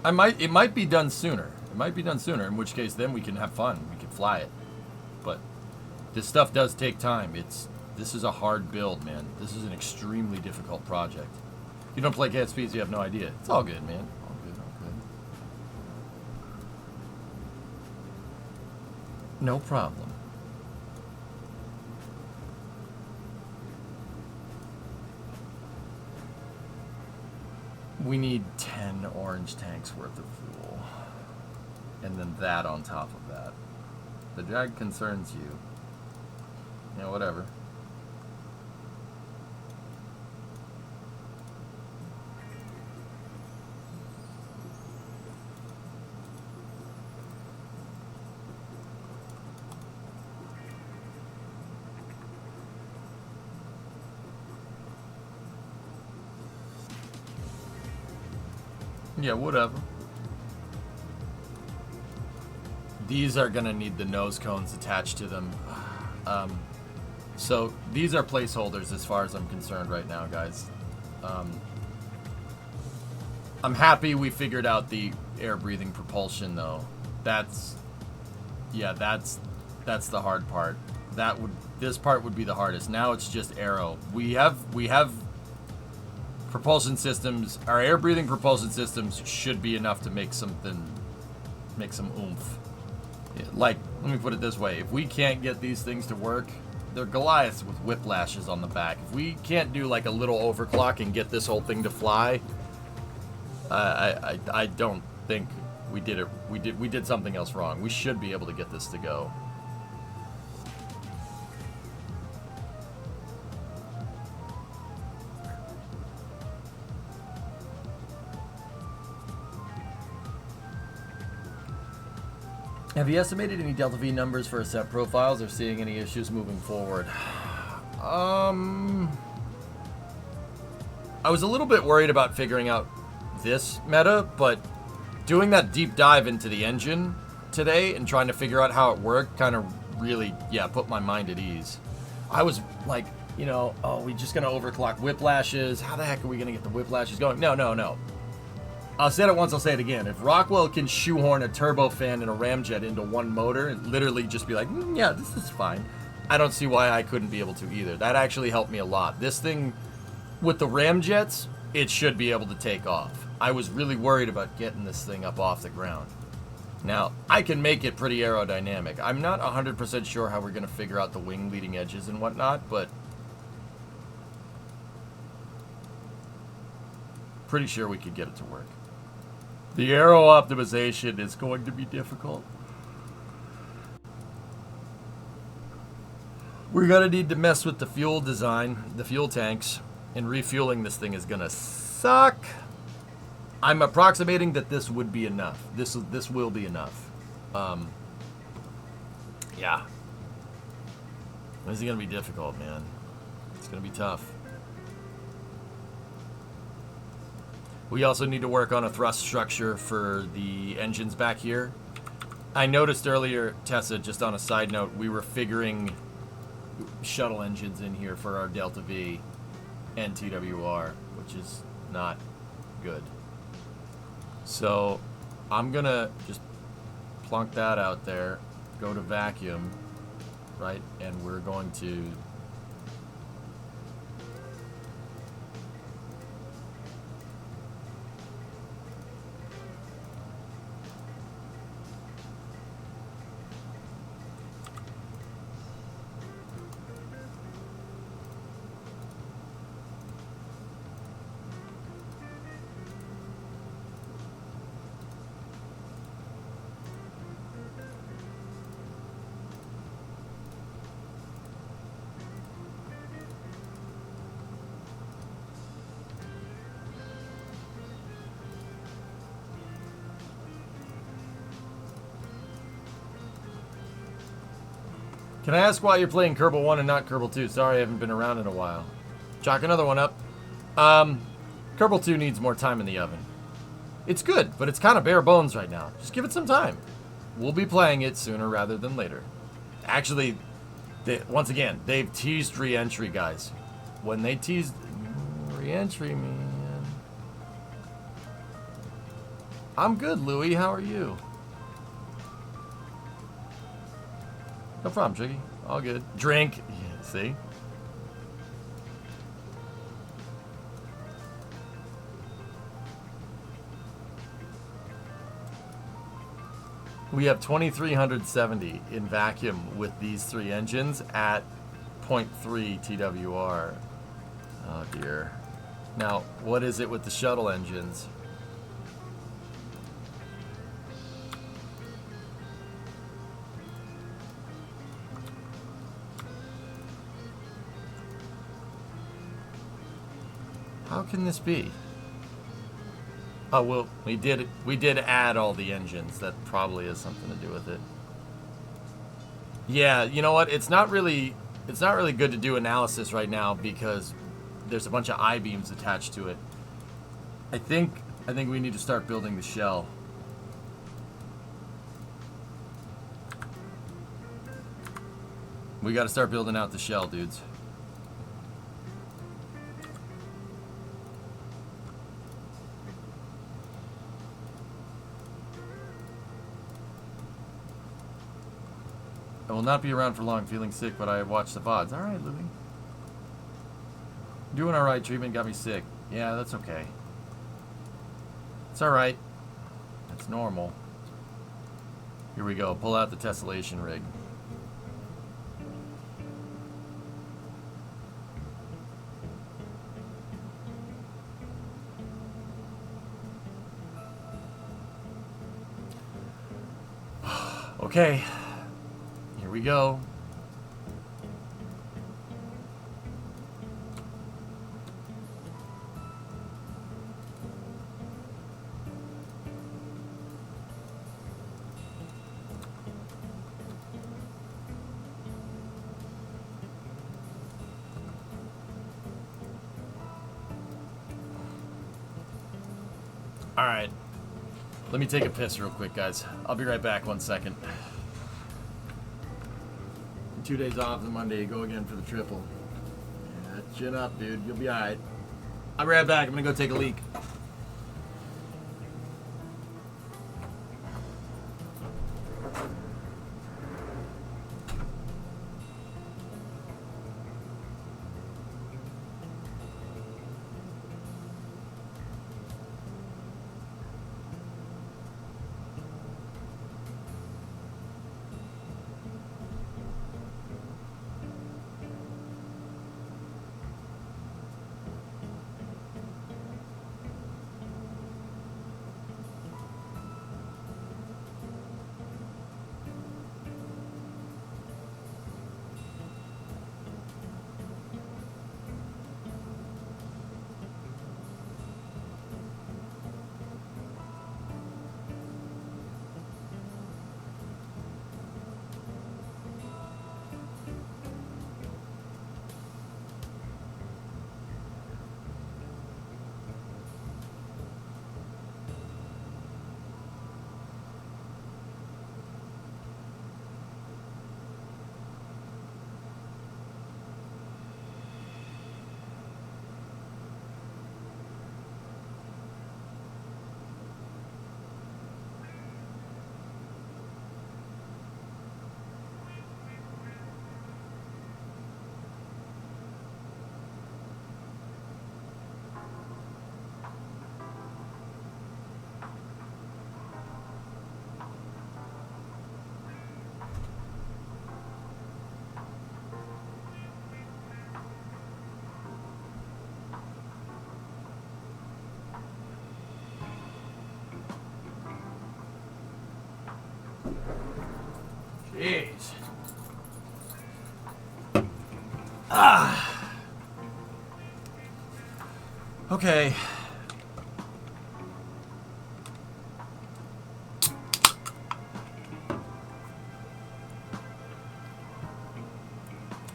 It might be done sooner. It might be done sooner, in which case then we can have fun. We can fly it. But this stuff does take time. This is a hard build, man. This is an extremely difficult project. If you don't play KSPs, you have no idea. It's all good, man. All good, all good. No problem. We need 10 orange tanks worth of fuel. And then that on top of that. The drag concerns you. Yeah, whatever. Yeah, whatever. These are gonna need the nose cones attached to them. So these are placeholders as far as I'm concerned right now, guys. I'm happy we figured out the air-breathing propulsion, though. That's the hard part. This part would be the hardest. Now it's just aero. We have propulsion systems. Our air-breathing propulsion systems should be enough to make some oomph. Like, let me put it this way: if we can't get these things to work, they're Goliaths with whiplashes on the back. If we can't do like a little overclock and get this whole thing to fly, I don't think we did it. We did something else wrong. We should be able to get this to go. Have you estimated any Delta V numbers for ascent profiles or seeing any issues moving forward? I was a little bit worried about figuring out this meta, but doing that deep dive into the engine today and trying to figure out how it worked kind of really, put my mind at ease. I was like, oh, we just gonna overclock whiplashes? How the heck are we gonna get the whiplashes going? No. I said it once, I'll say it again. If Rockwell can shoehorn a turbofan and a ramjet into one motor and literally just be like, yeah, this is fine. I don't see why I couldn't be able to either. That actually helped me a lot. This thing, with the ramjets, it should be able to take off. I was really worried about getting this thing up off the ground. Now, I can make it pretty aerodynamic. I'm not 100% sure how we're going to figure out the wing leading edges and whatnot, but pretty sure we could get it to work. The aero optimization is going to be difficult. We're going to need to mess with the fuel design, the fuel tanks, and refueling this thing is going to suck. I'm approximating that this would be enough. This will be enough. Yeah. This is going to be difficult, man. It's going to be tough. We also need to work on a thrust structure for the engines back here. I noticed earlier, Tessa, just on a side note, we were figuring shuttle engines in here for our Delta V and TWR, which is not good. So I'm gonna just plunk that out there, go to vacuum, right? And we're going to Can I ask why you're playing Kerbal 1 and not Kerbal 2? Sorry, I haven't been around in a while. Chalk another one up. Kerbal 2 needs more time in the oven. It's good, but it's kind of bare bones right now. Just give it some time. We'll be playing it sooner rather than later. Actually, once again, they've teased re-entry, guys. When they teased re-entry, man. I'm good, Louie. How are you? No problem, Tricky. All good. Drink. Yeah, see? We have 2,370 in vacuum with these three engines at 0.3 TWR. Oh, dear. Now, what is it with the shuttle engines? How can this be? Oh, well, we did add all the engines. That probably has something to do with it. Yeah, you know what? It's not really good to do analysis right now because there's a bunch of I-beams attached to it. I think we need to start building the shell. We got to start building out the shell, dudes. I will not be around for long, feeling sick, but I watched the VODs. All right, Louie. Doing all right. Treatment got me sick. Yeah, that's okay. It's all right. That's normal. Here we go. Pull out the tessellation rig. Okay. Here we go. All right. Let me take a piss real quick, guys. I'll be right back. 1 second. 2 days off, and Monday you go again for the triple. Yeah, chin up, dude. You'll be alright. I'll be right back. I'm gonna go take a leak. Okay.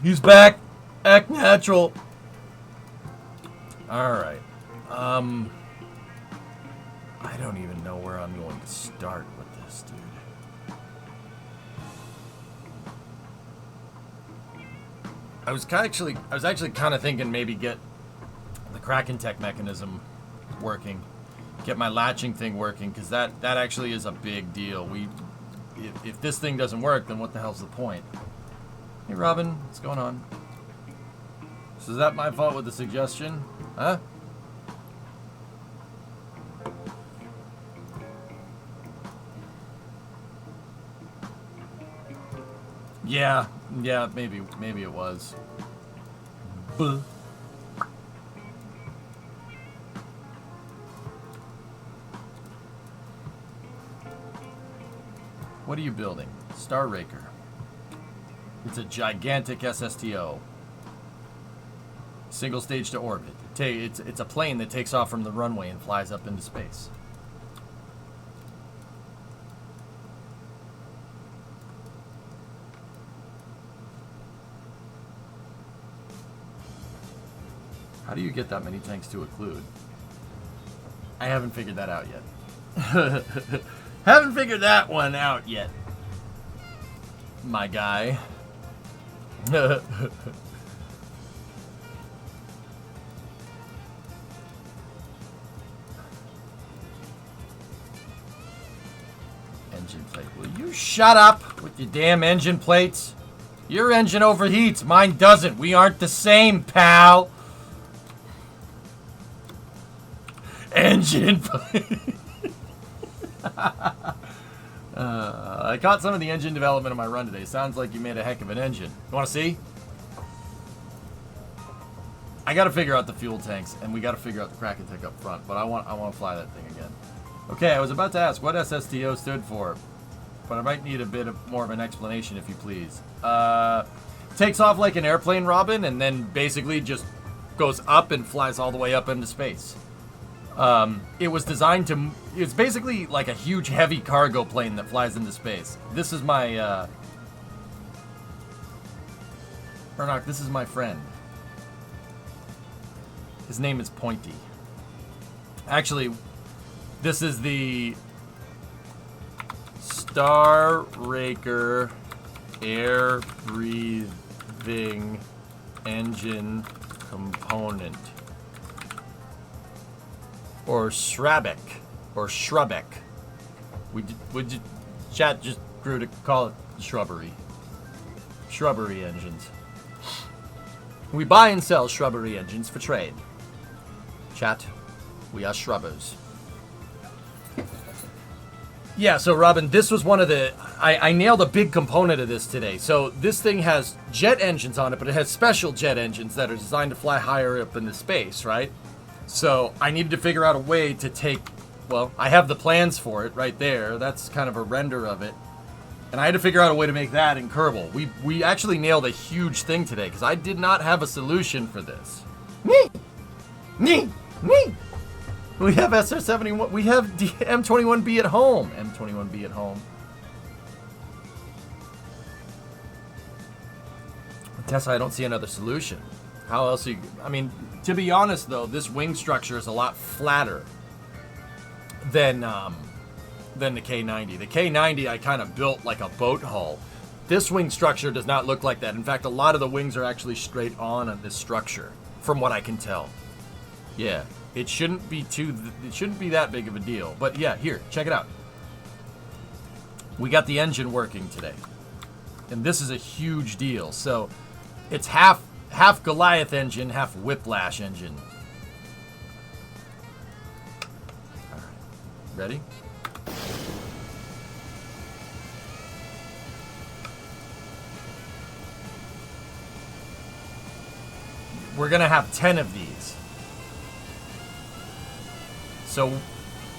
He's back. Act natural. Alright. I don't even know where I'm going to start with this, dude. I was actually kind of thinking maybe get the Kraken Tech mechanism working, get my latching thing working, because that actually is a big deal. If this thing doesn't work, then what the hell's the point? Hey Robin, what's going on? So is that my fault with the suggestion? Huh? Yeah, maybe it was. Buh. What are you building? Star Raker. It's a gigantic SSTO. Single stage to orbit. It's a plane that takes off from the runway and flies up into space. How do you get that many tanks to occlude? I haven't figured that out yet. Haven't figured that one out yet, my guy. Engine plate. Will you shut up with your damn engine plates? Your engine overheats, mine doesn't. We aren't the same, pal. Engine plate. I caught some of the engine development on my run today. Sounds like you made a heck of an engine. You want to see? I got to figure out the fuel tanks, and we got to figure out the Kraken Tech up front. But I want to fly that thing again. Okay, I was about to ask what SSTO stood for, but I might need a bit more of an explanation, if you please. Takes off like an airplane, Robin, and then basically just goes up and flies all the way up into space. It was designed to... It's basically like a huge heavy cargo plane that flies into space. This is my, Ernock, this is my friend. His name is Pointy. Actually, this is the Star Raker air breathing engine component. Or Shrabek. Or Shrubek. Chat just grew to call it shrubbery. Shrubbery engines. We buy and sell shrubbery engines for trade. Chat, we are shrubbers. Yeah, so Robin, this was one of the... I nailed a big component of this today. So this thing has jet engines on it, but it has special jet engines that are designed to fly higher up into space, right? So I needed to figure out a way to take... Well, I have the plans for it right there. That's kind of a render of it. And I had to figure out a way to make that in Kerbal. We actually nailed a huge thing today, because I did not have a solution for this. Me! We have SR-71. We have M21B at home. M21B at home. Tessa, I don't see another solution. How else you... I mean, to be honest, though, this wing structure is a lot flatter than the K90. The K90 I kind of built like a boat hull. This wing structure does not look like that. In fact, a lot of the wings are actually straight on this structure, from what I can tell. Yeah, it shouldn't be that big of a deal. But yeah, here, check it out. We got the engine working today, and this is a huge deal. So it's half Goliath engine, half Whiplash engine. All right, ready? We're gonna have 10 of these. So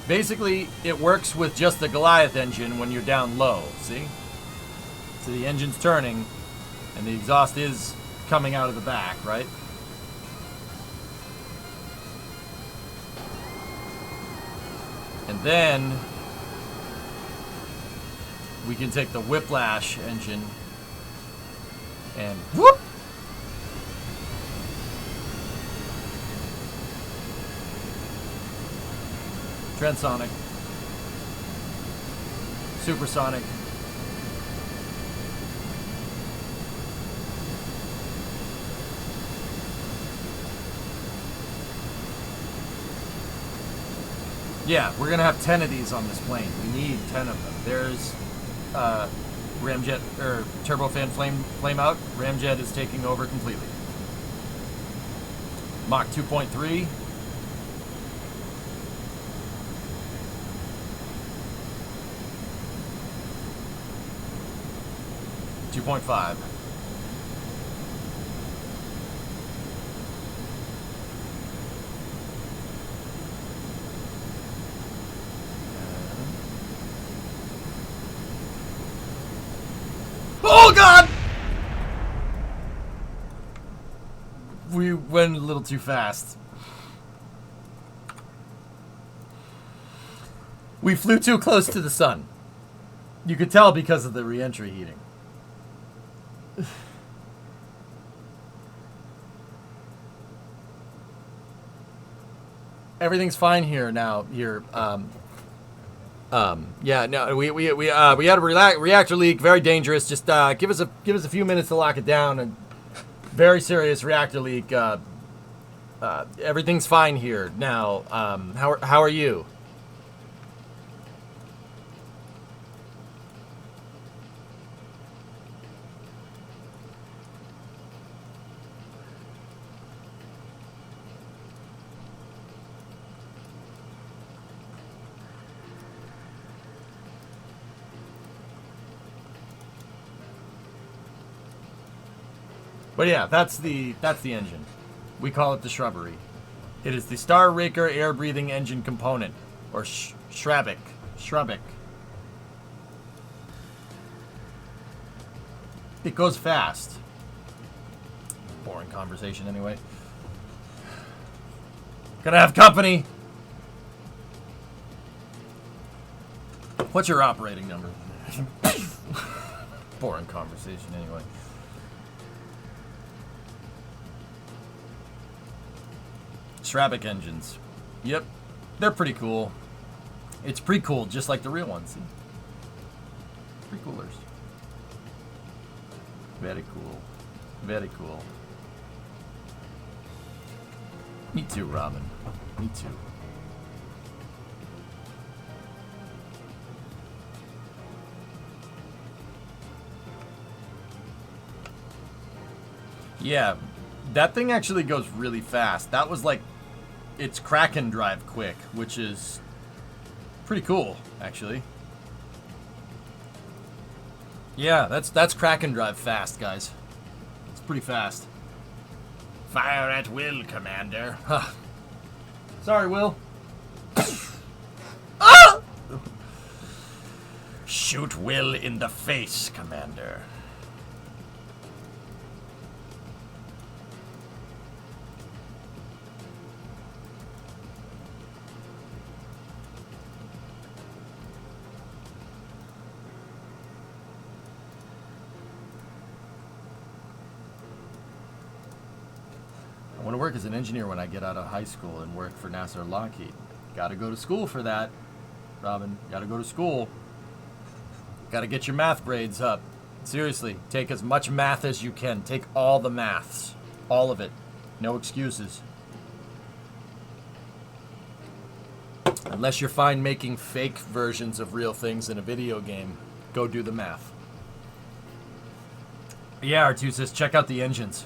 basically it works with just the Goliath engine when you're down low, see? So the engine's turning and the exhaust is coming out of the back, right? And then we can take the Whiplash engine and whoop! Transonic. Supersonic. Yeah, we're gonna have 10 of these on this plane. We need 10 of them. There's Ramjet or turbofan flame out. Ramjet is taking over completely. Mach 2.3. .5. Oh God! We went a little too fast. We flew too close to the sun. You could tell because of the re-entry heating. Everything's fine here now. Yeah, no, we had a reactor leak, very dangerous. Just give us a few minutes to lock it down. And very serious reactor leak. Everything's fine here now. How are you? But yeah, that's the engine. We call it the shrubbery. It is the Star Raker air-breathing engine component, or Shrabic. It goes fast. Boring conversation anyway. Gonna have company. What's your operating number? Boring conversation anyway. Shrabic engines. Yep. They're pretty cool. It's pre-cooled just like the real ones. See? Pre-coolers. Very cool. Very cool. Me too, Robin. Me too. Yeah, that thing actually goes really fast. That was like, it's Kraken drive quick, which is pretty cool, actually. Yeah, that's Kraken drive fast, guys. It's pretty fast. Fire at will, Commander. Huh. Sorry, Will. Ah! Shoot Will in the face, Commander. I want to work as an engineer when I get out of high school and work for NASA or Lockheed. Gotta go to school for that, Robin. Gotta go to school. Gotta get your math grades up. Seriously, take as much math as you can. Take all the maths. All of it. No excuses. Unless you're fine making fake versions of real things in a video game, go do the math. Yeah, R2 says, check out the engines.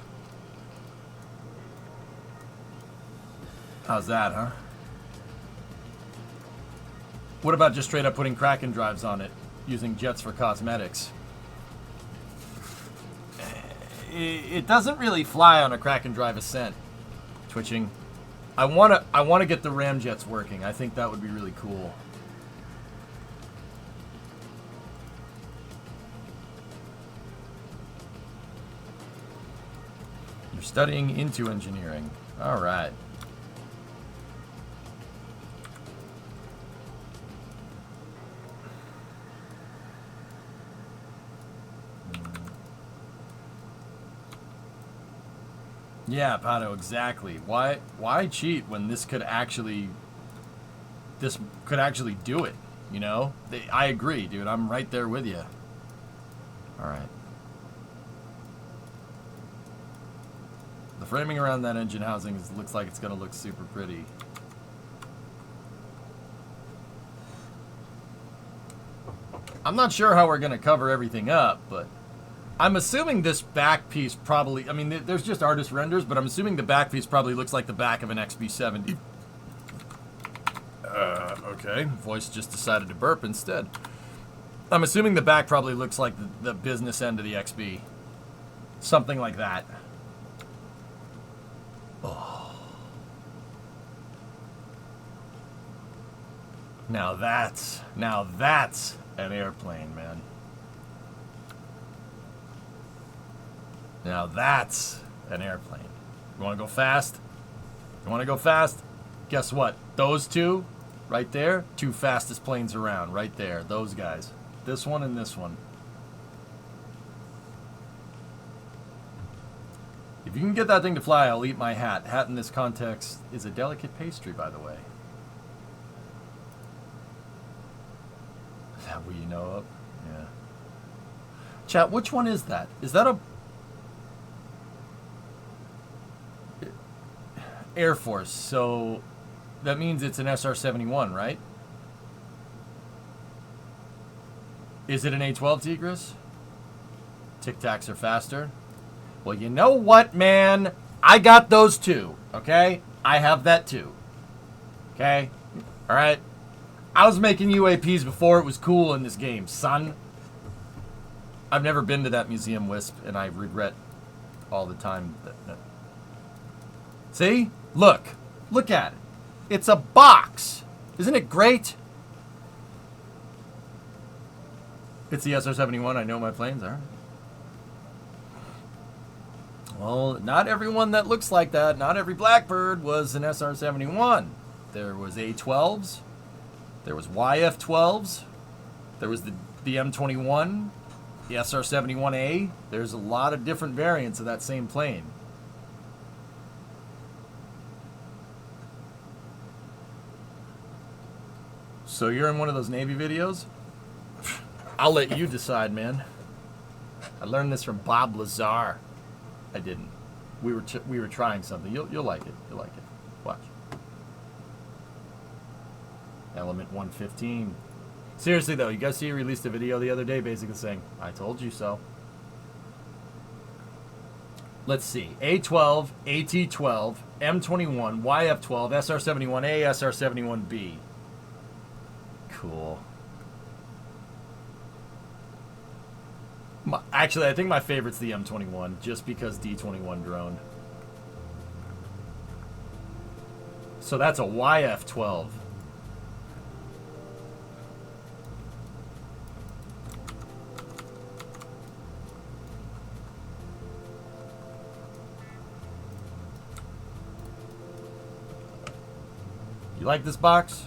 How's that, huh? What about just straight up putting Kraken drives on it, using jets for cosmetics? It doesn't really fly on a Kraken drive Ascent. Twitching. I wanna get the ramjets working. I think that would be really cool. Studying into engineering. All right. Yeah, Pato, exactly. Why cheat when this could actually do it, you know? I agree, dude. I'm right there with you. All right. The framing around that engine housing looks like it's going to look super pretty. I'm not sure how we're going to cover everything up, but I'm assuming this back piece probably, I mean, there's just artist renders, but I'm assuming the back piece probably looks like the back of an XB70. Okay. Voice just decided to burp instead. I'm assuming the back probably looks like the business end of the XB. Something like that. Oh. Now that's an airplane, man. Now that's an airplane. You want to go fast? You want to go fast? Guess what? Those two, right there, two fastest planes around, right there. Those guys. This one and this one. If you can get that thing to fly, I'll eat my hat. Hat in this context is a delicate pastry, by the way. Is that what you know of? Yeah. Chat, which one is that? Is that a Air Force? So that means it's an SR-71, right? Is it an A-12 Tigris? Tic Tacs are faster. Well, you know what, man? I got those too, okay? I have that too. Okay? Alright? I was making UAPs before it was cool in this game, son. I've never been to that museum, Wisp, and I regret all the time that. See? Look. Look at it. It's a box. Isn't it great? It's the SR-71. I know my planes are. Well, not everyone that looks like that, not every Blackbird was an SR-71. There was A-12s. There was YF-12s. There was the M21, the SR-71A. There's a lot of different variants of that same plane. So you're in one of those Navy videos? I'll let you decide, man. I learned this from Bob Lazar. I didn't. We were trying something. You'll like it. You'll like it. Watch. Element 115. Seriously though, you guys see he released a video the other day basically saying, I told you so. Let's see. A-12, AT-12, M21, YF-12, SR-71A, SR-71B. Cool. Actually, I think my favorite's the M21, just because D-21 drone. So that's a YF-12. You like this box?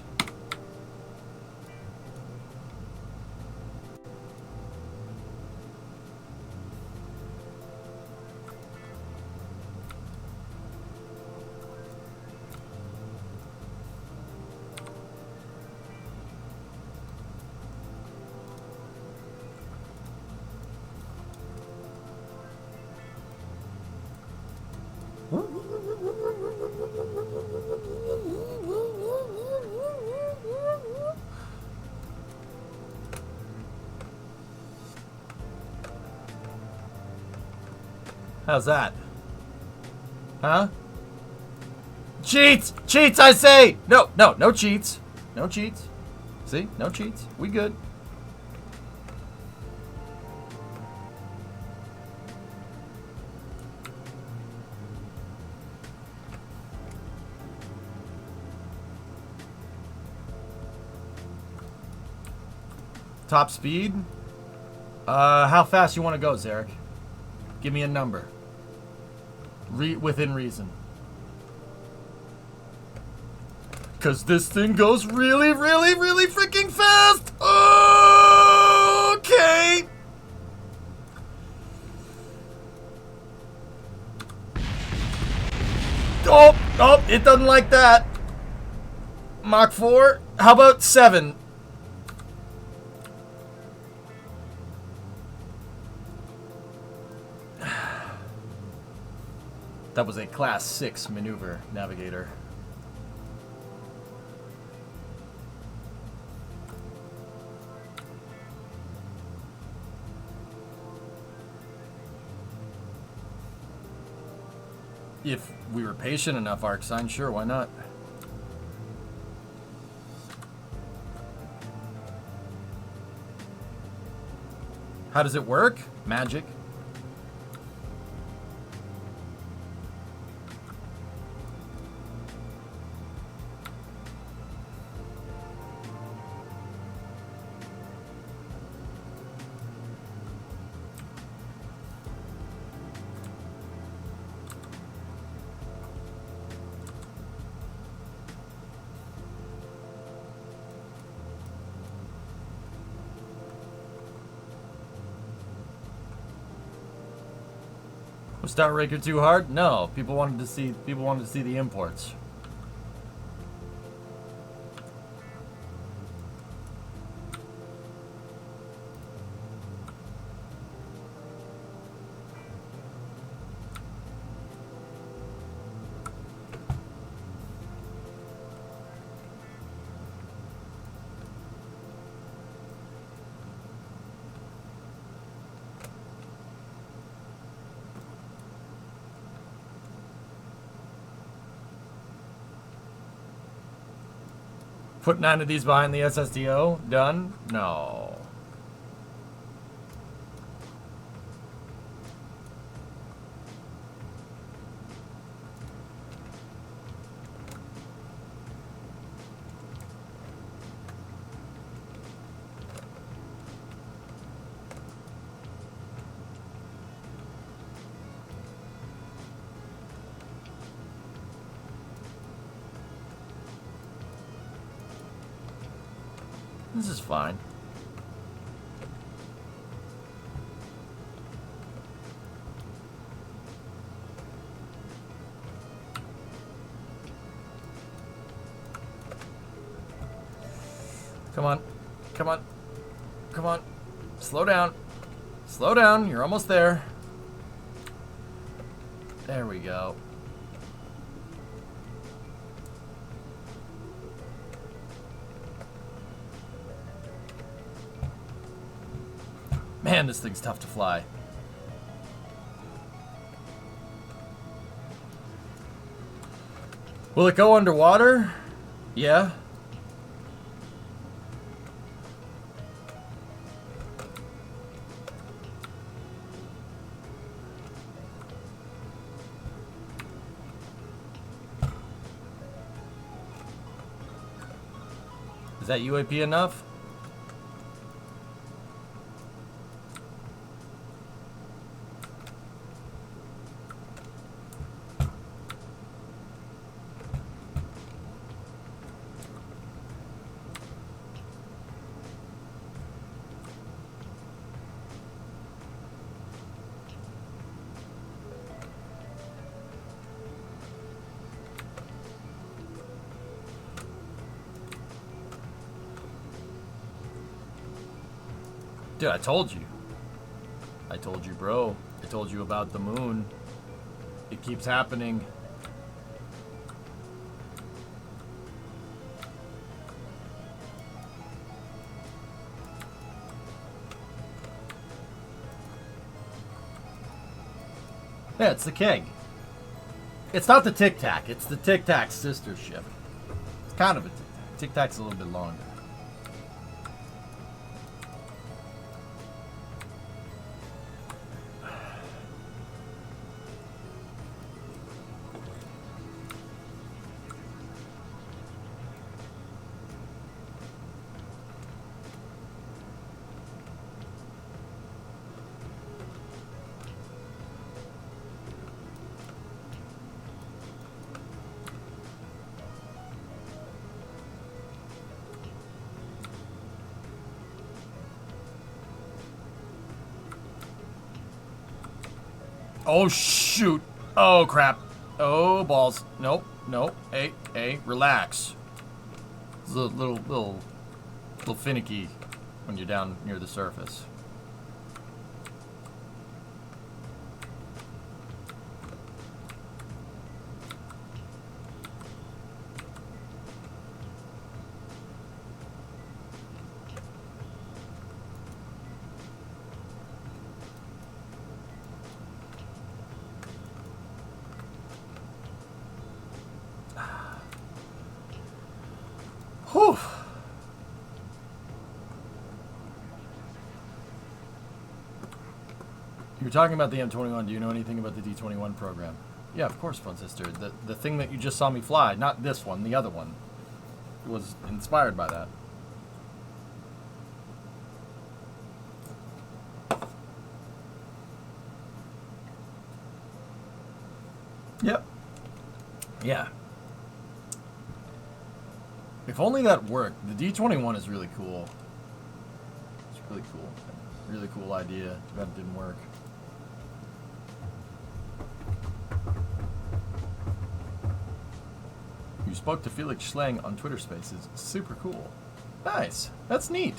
How's that? Huh? Cheats! Cheats, I say! No cheats. No cheats. See? No cheats. We good. Top speed? How fast you want to go, Zarek? Give me a number. Within reason. Because this thing goes really, really, really freaking fast. Okay. Oh, it doesn't like that. Mach 4. How about 7? That was a Class 6 maneuver, Navigator. If we were patient enough, Arcsign, sure, why not? How does it work? Magic. Was Star Raker too hard? No, people wanted to see the imports. Put 9 of these behind the SSDO. Done? No. This is fine. Come on. Come on. Come on. Slow down. Slow down. You're almost there. There we go. Man, this thing's tough to fly. Will it go underwater? Yeah. Is that UAP enough? Dude, I told you. I told you, bro. I told you about the moon. It keeps happening. Yeah, it's the keg. It's not the Tic Tac. It's the Tic Tac sister ship. It's kind of a Tic Tac. Tic Tac's a little bit longer. Oh, shoot. Oh, crap. Oh, balls. Nope. Nope. Hey, relax. It's a little finicky when you're down near the surface. Whew. You were talking about the M21. Do you know anything about the D21 program? Yeah, of course, Fun Sister. The thing that you just saw me fly, not this one, the other one, was inspired by that. Yep. Yeah. If only that worked. The D21 is really cool. It's really cool. Really cool idea. Too bad it didn't work. You spoke to Felix Schlang on Twitter Spaces. Super cool. Nice. That's neat.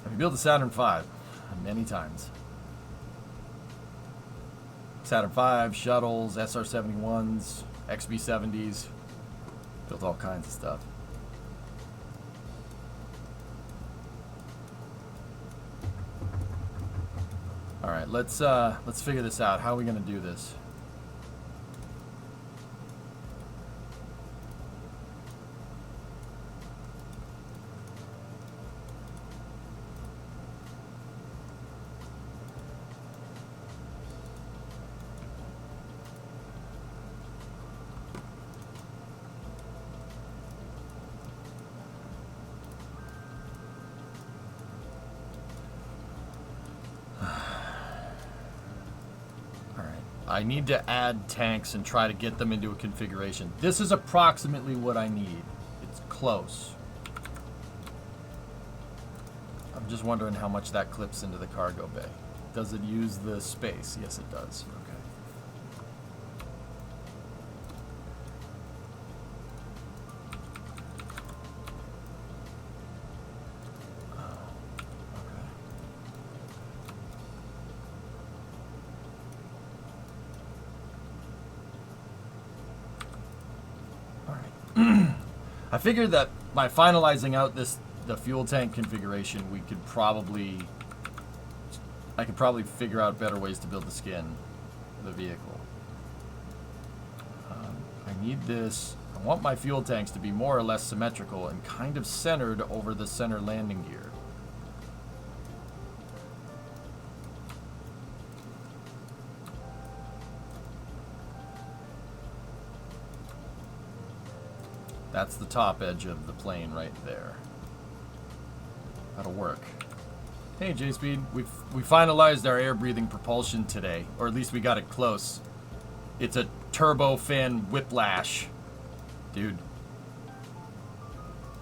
Have you built a Saturn V? Many times. Saturn V, shuttles, SR-71s, XB-70s. Built all kinds of stuff. All right, let's figure this out. How are we gonna do this? I need to add tanks and try to get them into a configuration. This is approximately what I need. It's close. I'm just wondering how much that clips into the cargo bay. Does it use the space? Yes, it does. Okay. I figured that by finalizing out the fuel tank configuration, I could probably figure out better ways to build the skin of the vehicle. I need this. I want my fuel tanks to be more or less symmetrical and kind of centered over the center landing gear. That's the top edge of the plane right there. That'll work. Hey, J-Speed, we finalized our air-breathing propulsion today, or at least we got it close. It's a turbofan whiplash, dude.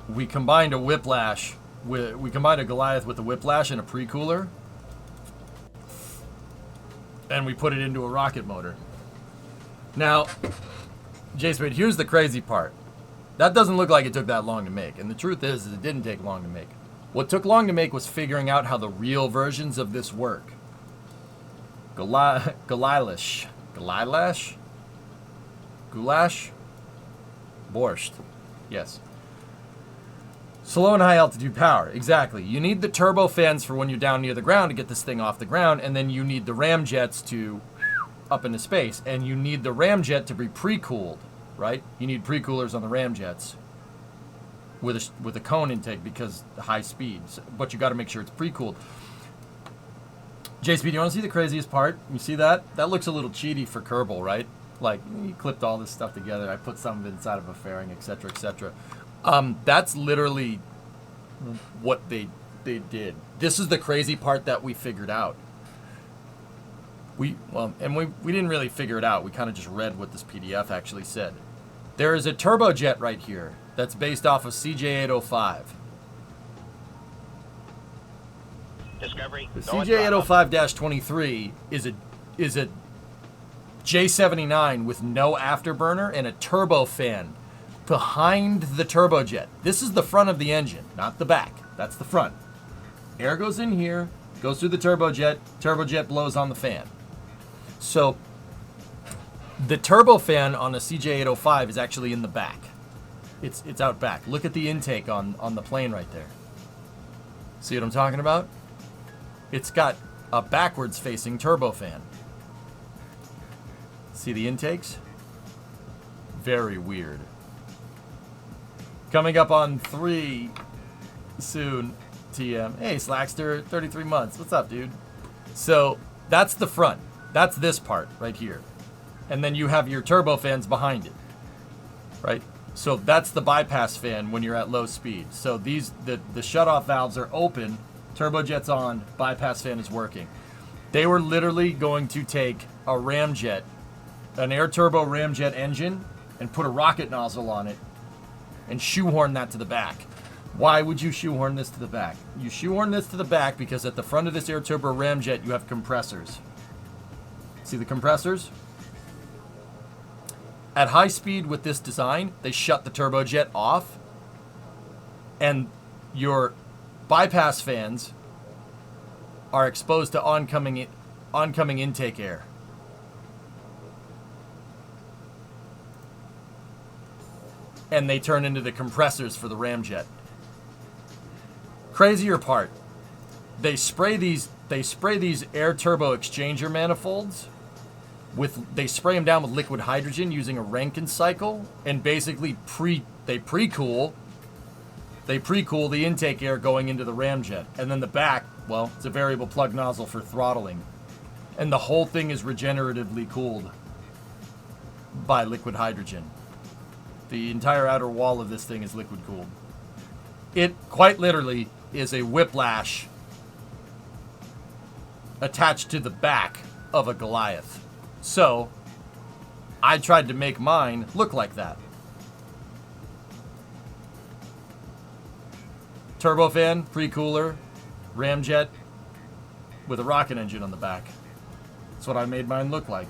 We combined a Goliath with a whiplash and a pre-cooler, and we put it into a rocket motor. Now, J-Speed, here's the crazy part. That doesn't look like it took that long to make, and the truth is it didn't take long to make. What took long to make was figuring out how the real versions of this work. Goulash? Borscht. Yes. Slow and high altitude power. Exactly. You need the turbofans for when you're down near the ground to get this thing off the ground, and then you need the ramjets to up into space, and you need the ramjet to be pre-cooled. Right? You need pre-coolers on the ramjets with a cone intake because high speeds, but you got to make sure it's pre-cooled. JSP, do you want to see the craziest part? You see that? That looks a little cheaty for Kerbal, right? Like, he clipped all this stuff together. I put some of it inside of a fairing, etc., etc. That's literally what they did. This is the crazy part that we figured out. We didn't really figure it out. We kind of just read what this PDF actually said. There is a turbojet right here that's based off of CJ805.
Discovery,
The
go at throttle up.
CJ805-23 is a J79 with no afterburner and a turbofan behind the turbojet. This is the front of the engine, not the back. That's the front. Air goes in here, goes through the turbojet blows on the fan. So the turbofan on a CJ805 is actually in the back. It's out back. Look at the intake on the plane right there. See what I'm talking about? It's got a backwards facing turbofan. See the intakes? Very weird. Coming up on 3 soon, TM. Hey, Slackster, 33 months. What's up, dude? So that's the front. That's this part right here. And then you have your turbofans behind it, right? So that's the bypass fan when you're at low speed. So the shutoff valves are open, turbojet's on, bypass fan is working. They were literally going to take a ramjet, an air turbo ramjet engine, and put a rocket nozzle on it and shoehorn that to the back. Why would you shoehorn this to the back? You shoehorn this to the back because at the front of this air turbo ramjet you have compressors. See the compressors? At high speed with this design, they shut the turbojet off, and your bypass fans are exposed to oncoming intake air. And they turn into the compressors for the ramjet. Crazier part, they spray these air turbo exchanger manifolds they spray them down with liquid hydrogen using a Rankine cycle, and basically they pre-cool the intake air going into the ramjet, and then the back, well, it's a variable plug nozzle for throttling, and the whole thing is regeneratively cooled by liquid hydrogen. The entire outer wall of this thing is liquid cooled. It quite literally is a whiplash attached to the back of a Goliath. So I tried to make mine look like that. Turbofan, pre-cooler, ramjet with a rocket engine on the back. That's what I made mine look like.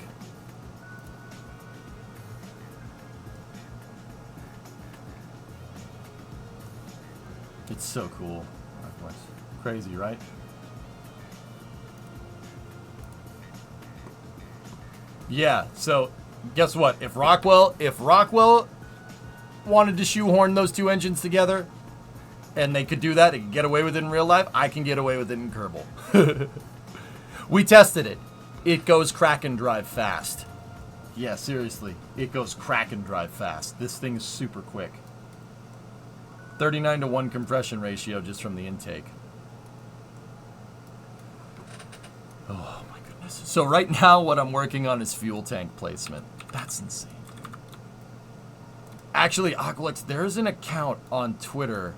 It's so cool. Crazy, right? Yeah, so guess what? If Rockwell wanted to shoehorn those two engines together, and they could do that, they could get away with it in real life, I can get away with it in Kerbal. We tested it. It goes crack and drive fast. Yeah, seriously. It goes crack and drive fast. This thing is super quick. 39-to-1 compression ratio just from the intake. Oh my goodness. So right now what I'm working on is fuel tank placement. That's insane. Actually, Aqualix, there's an account on Twitter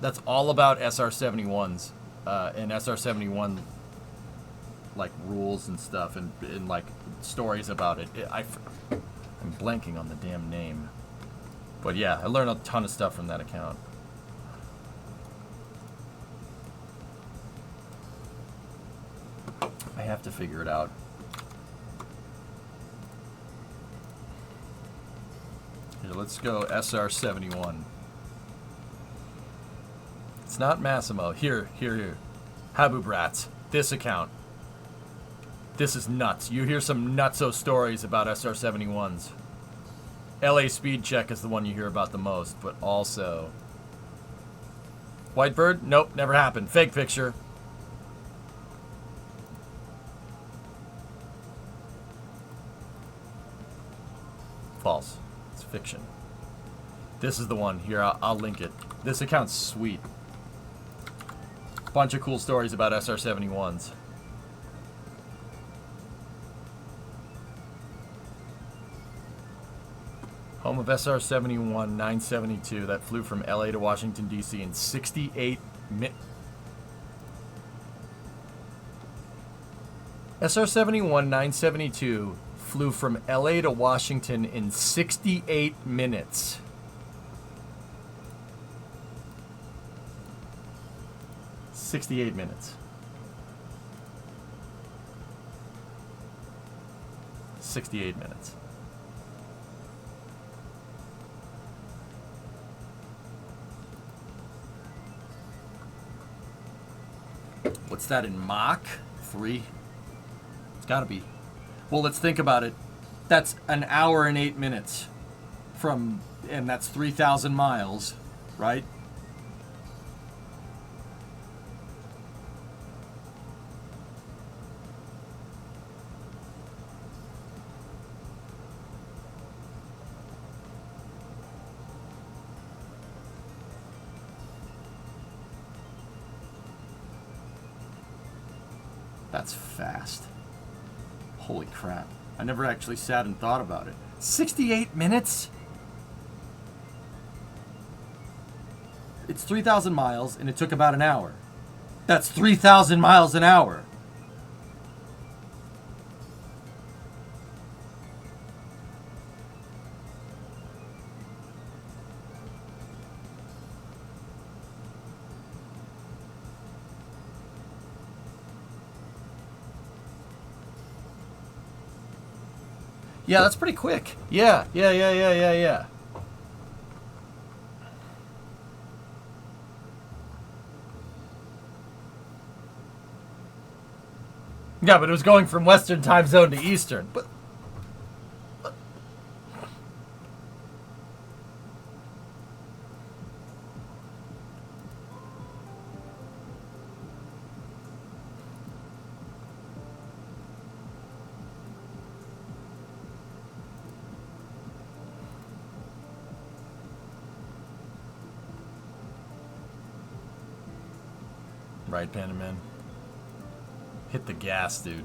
that's all about SR-71s and SR-71 like rules and stuff and like stories about it. I'm blanking on the damn name. But yeah, I learned a ton of stuff from that account. I have to figure it out. Here, let's go SR-71. It's not Massimo. Here. Habu Brats. This account. This is nuts. You hear some nutso stories about SR-71s. LA Speed Check is the one you hear about the most, but also... Whitebird? Nope, never happened. Fake picture. False. It's fiction. This is the one. Here, I'll link it. This account's sweet. Bunch of cool stories about SR-71s. Home of SR-71 972 that flew from LA to Washington, D.C. in 68 minutes. SR-71 972 flew from LA to Washington in 68 minutes. .68 minutes. 68 minutes. What's that in Mach 3? It's got to be. Well, let's think about it. That's an hour and 8 minutes from, and that's 3,000 miles, right? That's fast. Holy crap. I never actually sat and thought about it. 68 minutes? It's 3,000 miles, and it took about an hour. That's 3,000 miles an hour. Yeah, that's pretty quick. Yeah. Yeah, but it was going from Western time zone to Eastern. But right, Panda Man. Hit the gas, dude.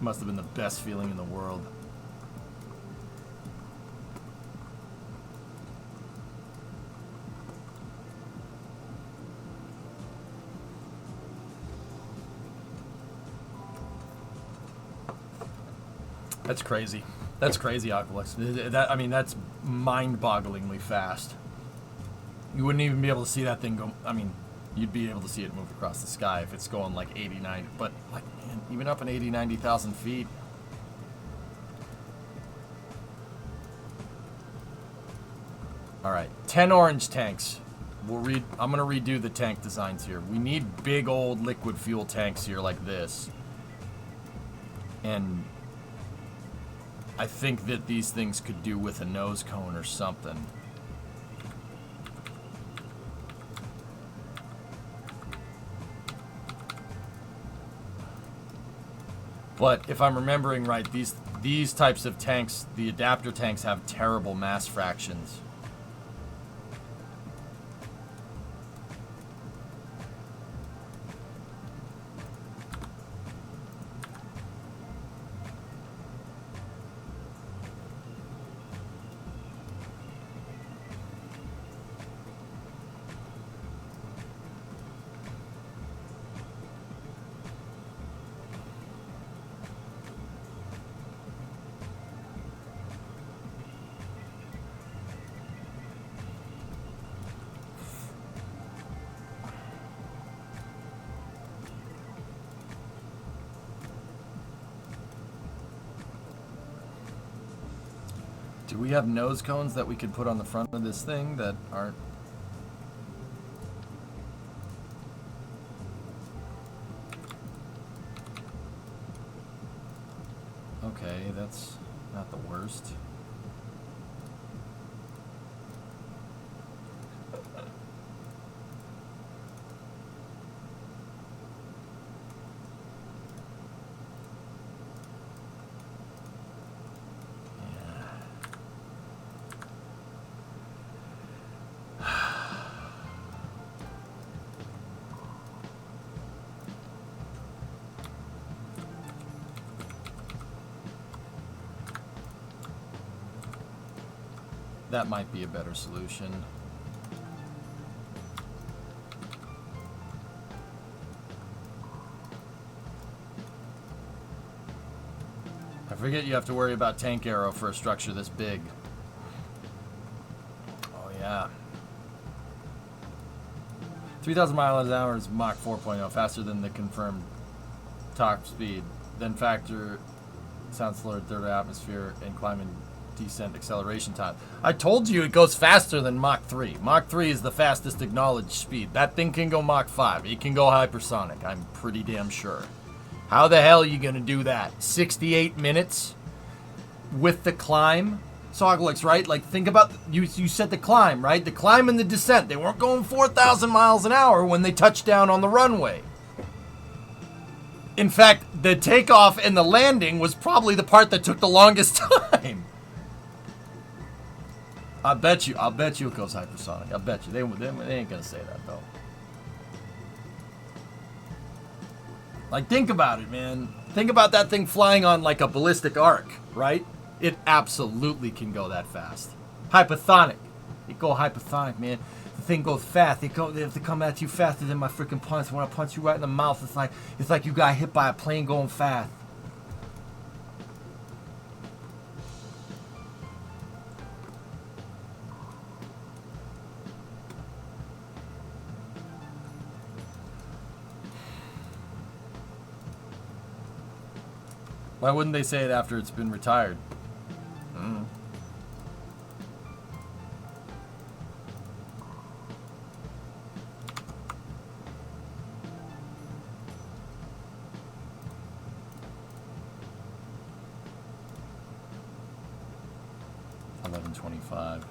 Must have been the best feeling in the world. That's crazy. That's crazy, Oculus. That, I mean, that's mind-bogglingly fast. You wouldn't even be able to see that thing go. I mean, you'd be able to see it move across the sky if it's going like 89, but like, man, even up in 80, 90,000 feet. All right, 10 orange tanks. I'm gonna redo the tank designs here. We need big old liquid fuel tanks here like this. And I think that these things could do with a nose cone or something. But if I'm remembering right, these types of tanks, the adapter tanks, have terrible mass fractions. Do we have nose cones that we could put on the front of this thing that aren't? Okay, that's not the worst. That might be a better solution. I forget you have to worry about tank arrow for a structure this big. Oh yeah. 3,000 miles an hour is Mach 4.0, faster than the confirmed top speed. Then factor sounds slower, third atmosphere, and climb and descent acceleration time. I told you it goes faster than Mach 3. Mach 3 is the fastest acknowledged speed. That thing can go Mach 5. It can go hypersonic. I'm pretty damn sure. How the hell are you going to do that? 68 minutes with the climb? Soglix, right? Like, think about, you said the climb, right? The climb and the descent. They weren't going 4,000 miles an hour when they touched down on the runway. In fact, the takeoff and the landing was probably the part that took the longest time. I bet you it goes hypersonic. I bet you. They ain't gonna say that, though. Like, think about it, man. Think about that thing flying on like a ballistic arc, right? It absolutely can go that fast. Hypersonic. It go hypersonic, man. The thing goes fast. They have to come at you faster than my freaking punch. When I punch you right in the mouth, it's like you got hit by a plane going fast. Why wouldn't they say it after it's been retired? Mm. $11.25.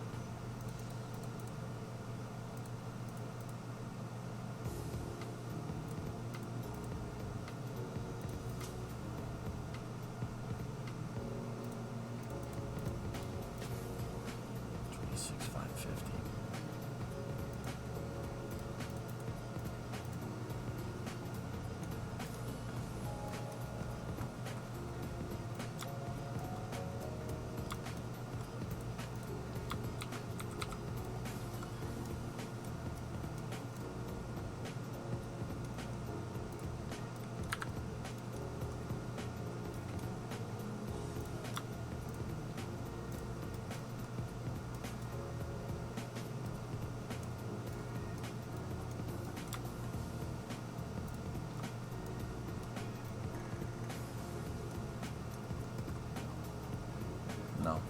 No.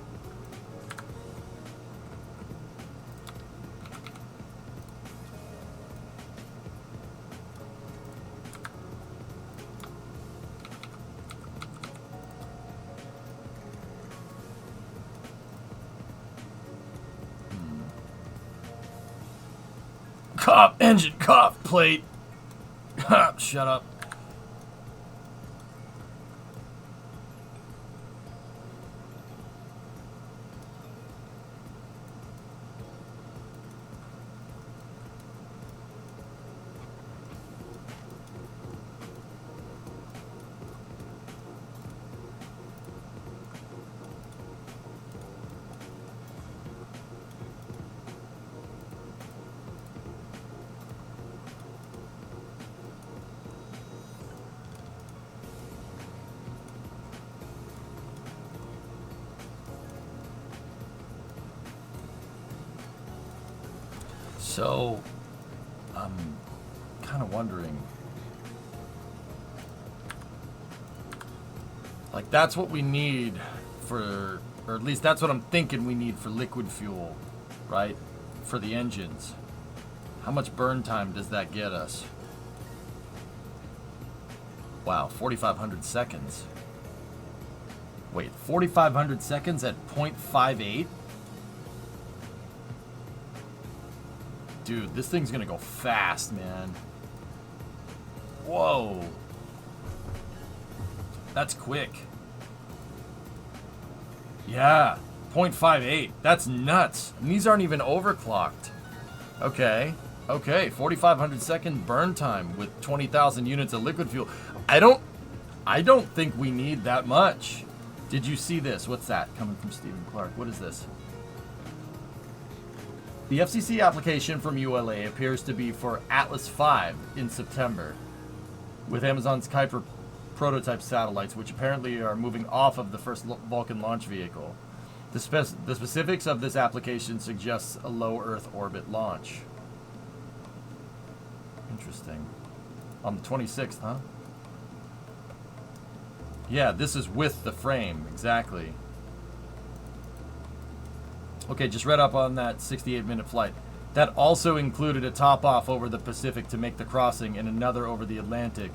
Cough, engine, cough, plate. Shut up. So, I'm kind of wondering, like, that's what we need for, or at least that's what I'm thinking we need for liquid fuel, right? For the engines. How much burn time does that get us? Wow, 4,500 seconds. Wait, 4,500 seconds at 0.58? Dude, this thing's gonna go fast, man. Whoa. That's quick. Yeah, 0.58. That's nuts. And these aren't even overclocked. Okay. Okay, 4,500 second burn time with 20,000 units of liquid fuel. I don't think we need that much. Did you see this? What's that? Coming from Stephen Clark. What is this? The FCC application from ULA appears to be for Atlas V in September, with Amazon's Kuiper prototype satellites, which apparently are moving off of the first Vulcan launch vehicle. The specifics of this application suggests a low Earth orbit launch. Interesting. On the 26th, huh? Yeah, this is with the frame, exactly. Okay, just read up on that 68-minute flight. That also included a top-off over the Pacific to make the crossing and another over the Atlantic,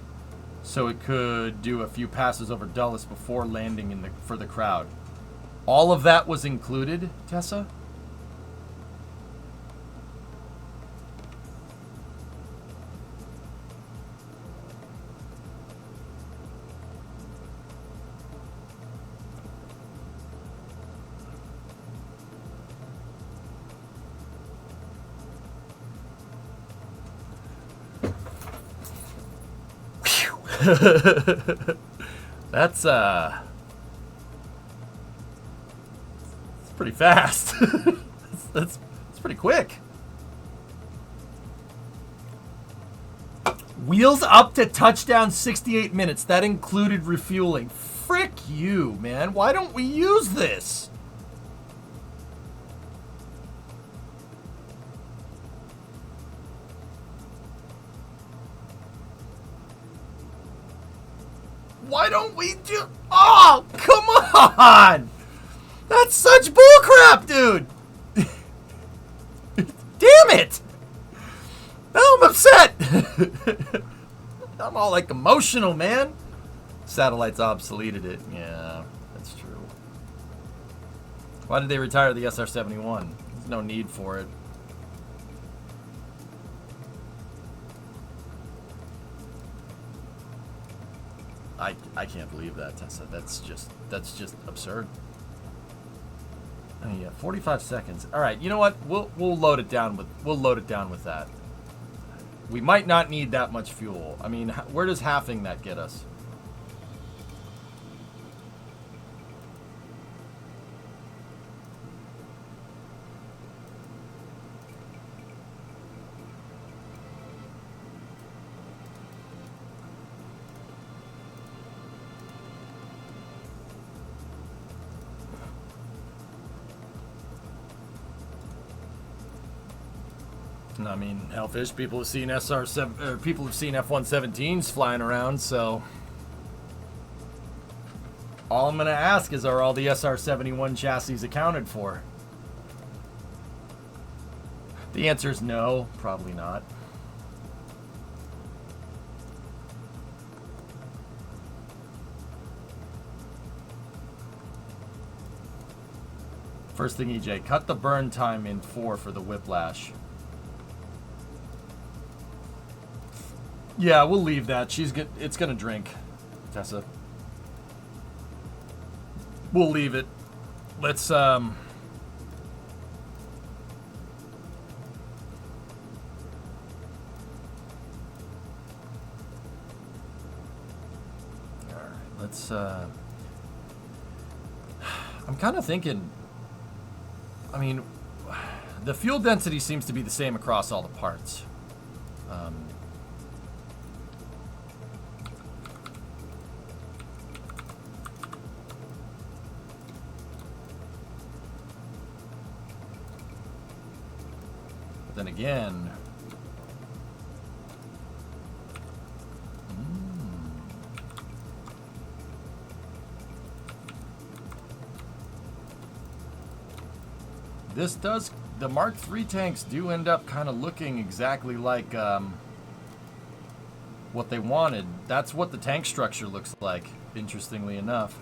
so it could do a few passes over Dulles before landing for the crowd. All of that was included, Tessa? That's it's pretty fast. that's pretty quick. Wheels up to touchdown 68 minutes. That included refueling. Frick you, man. Why don't we use this? Why don't we do... Oh, come on! That's such bullcrap, dude! Damn it! Now I'm upset! I'm all like emotional, man. Satellites obsoleted it. Yeah, that's true. Why did they retire the SR-71? There's no need for it. I can't believe that, Tessa. That's just absurd. Oh, yeah, 45 seconds. All right, you know what? We'll load it down with that. We might not need that much fuel. I mean, where does halving that get us? I mean, hellfish. People have seen SR7, or people have seen F-117s flying around. So, all I'm gonna ask is, are all the SR-71 chassis accounted for? The answer is no, probably not. First thing, EJ, cut the burn time in 4 for the whiplash. Yeah, we'll leave that. It's gonna drink, Tessa. We'll leave it. Let's All right, let's I'm kind of thinking, I mean, the fuel density seems to be the same across all the parts. Then again, this does, the Mark III tanks do end up kind of looking exactly like what they wanted. That's what the tank structure looks like, interestingly enough.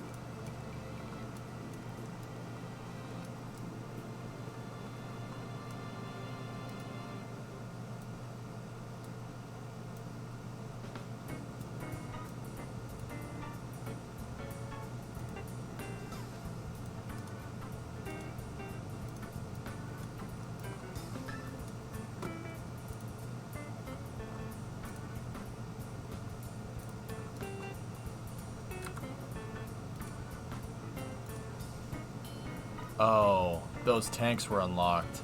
Oh, those tanks were unlocked.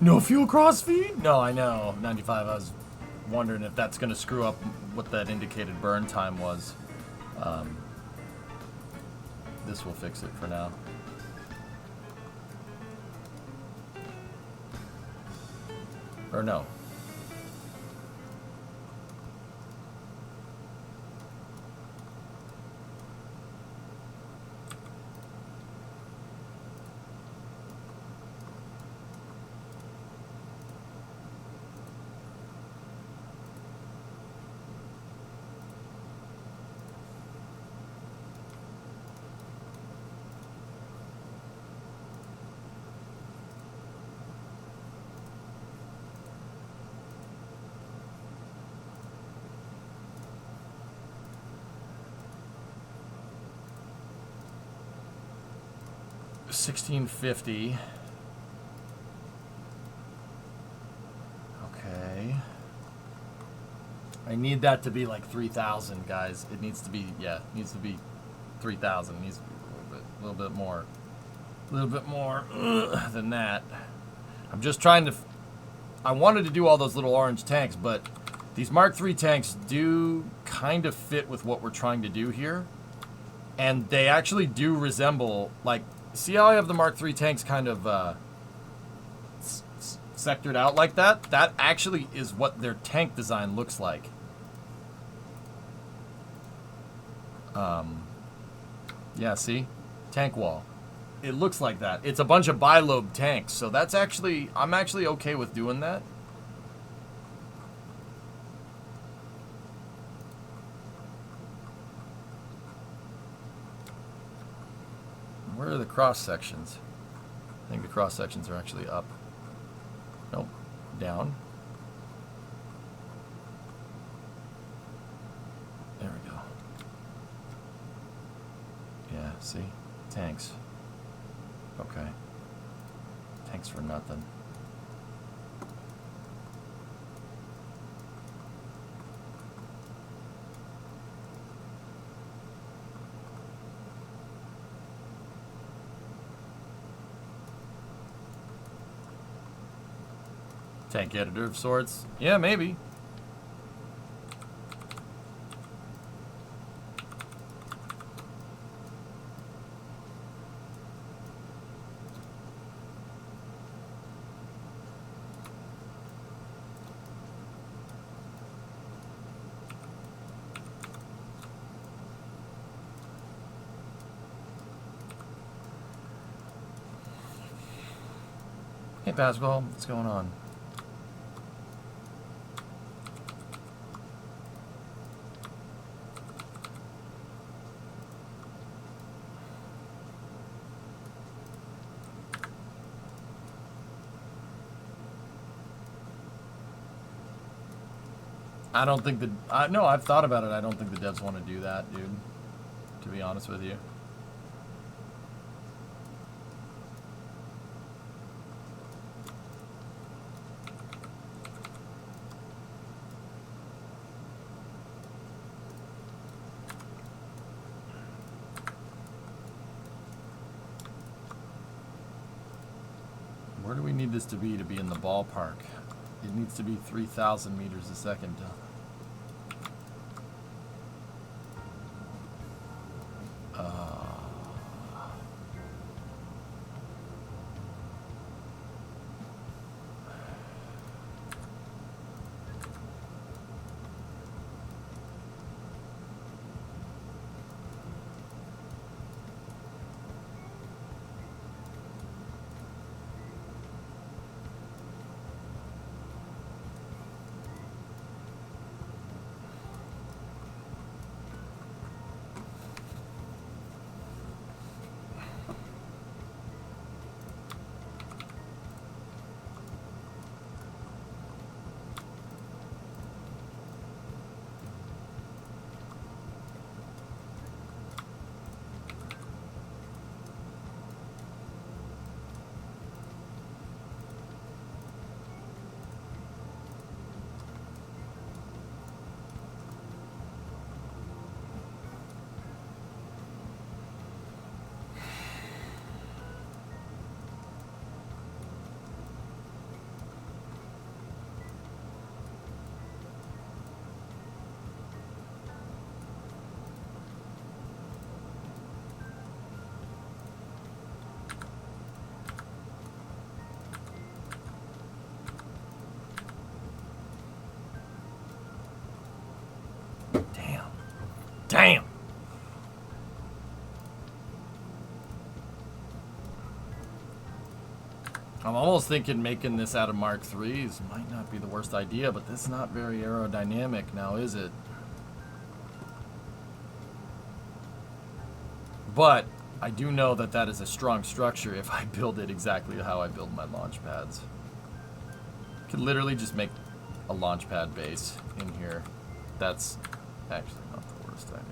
No fuel crossfeed? No, I know. 95, I was wondering if that's going to screw up what that indicated burn time was. This will fix it for now. Or no. $1,650. Okay. I need that to be like 3,000, guys. It needs to be, yeah, it needs to be 3,000. It needs to be a little bit more than that. I'm just trying to. I wanted to do all those little orange tanks, but these Mark III tanks do kind of fit with what we're trying to do here, and they actually do resemble, like, see how I have the Mark III tanks kind of sectored out like that? That actually is what their tank design looks like. Yeah, see? Tank wall. It looks like that. It's a bunch of bilobe tanks, so that's actually, I'm actually okay with doing that. Where are the cross sections? I think the cross sections are actually up. Nope, down. There we go. Yeah, see? Tanks. Okay. Tanks for nothing. Tank editor of sorts? Yeah, maybe. Hey, Pascal, what's going on? I don't think the... no, I've thought about it. I don't think the devs want to do that, dude. To be honest with you. Where do we need this to be in the ballpark? It needs to be 3,000 meters a second. Damn. I'm almost thinking making this out of Mark IIIs might not be the worst idea, but this is not very aerodynamic now, is it? But I do know that that is a strong structure if I build it exactly how I build my launch pads. Could literally just make a launch pad base in here. That's actually not the worst idea.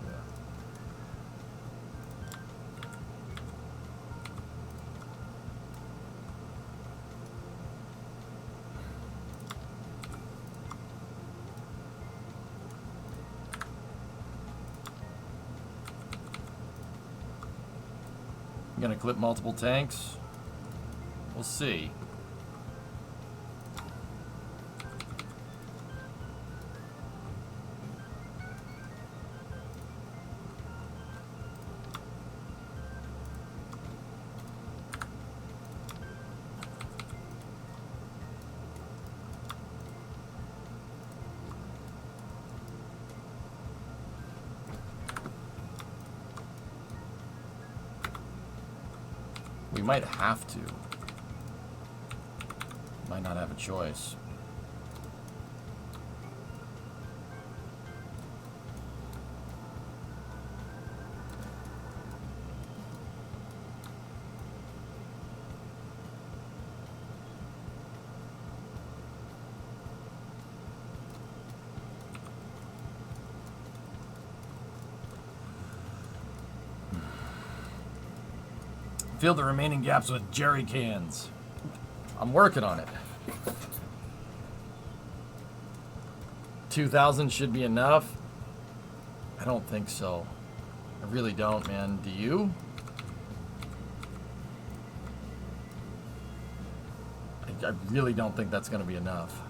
I'm gonna clip multiple tanks. We'll see. We might have to. Might not have a choice. Fill the remaining gaps with jerry cans. I'm working on it. 2,000 should be enough. I don't think so. I really don't, man. Do you? I really don't think that's going to be enough.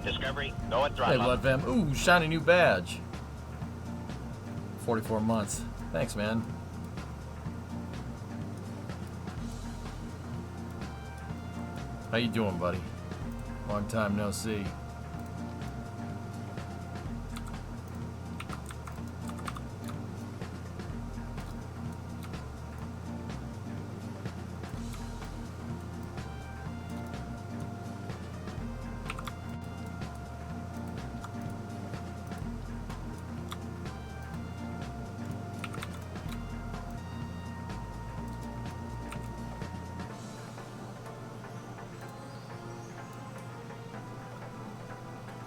Discovery, go at
Hey,
throttle.
Blood Fam. Ooh, shiny new badge. 44 months. Thanks, man. How you doing, buddy? Long time no see.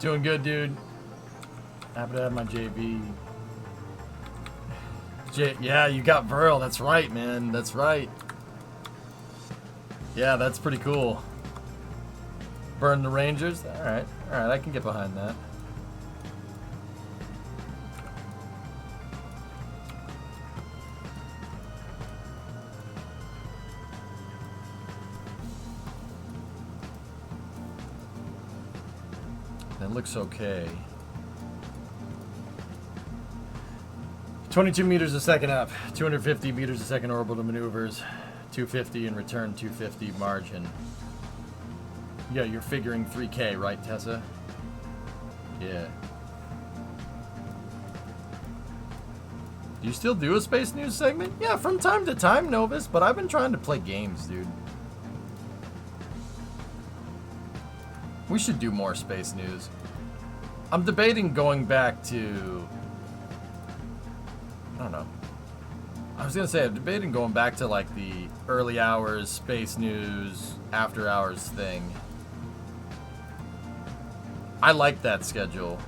Doing good, dude. Happy to have my JV. Yeah, you got Virl. That's right, man. That's right. Yeah, that's pretty cool. Burn the Rangers. All right. I can get behind that. That looks okay. 22 meters a second up, 250 meters a second orbital maneuvers, 250 in return, 250 margin. Yeah, you're figuring 3K, right, Tessa? Yeah. Do you still do a space news segment? Yeah, from time to time, Novus, but I've been trying to play games, dude. We should do more space news. I'm debating going back to... I don't know. I was gonna say, I'm debating going back to like the early hours, space news, after hours thing. I like that schedule.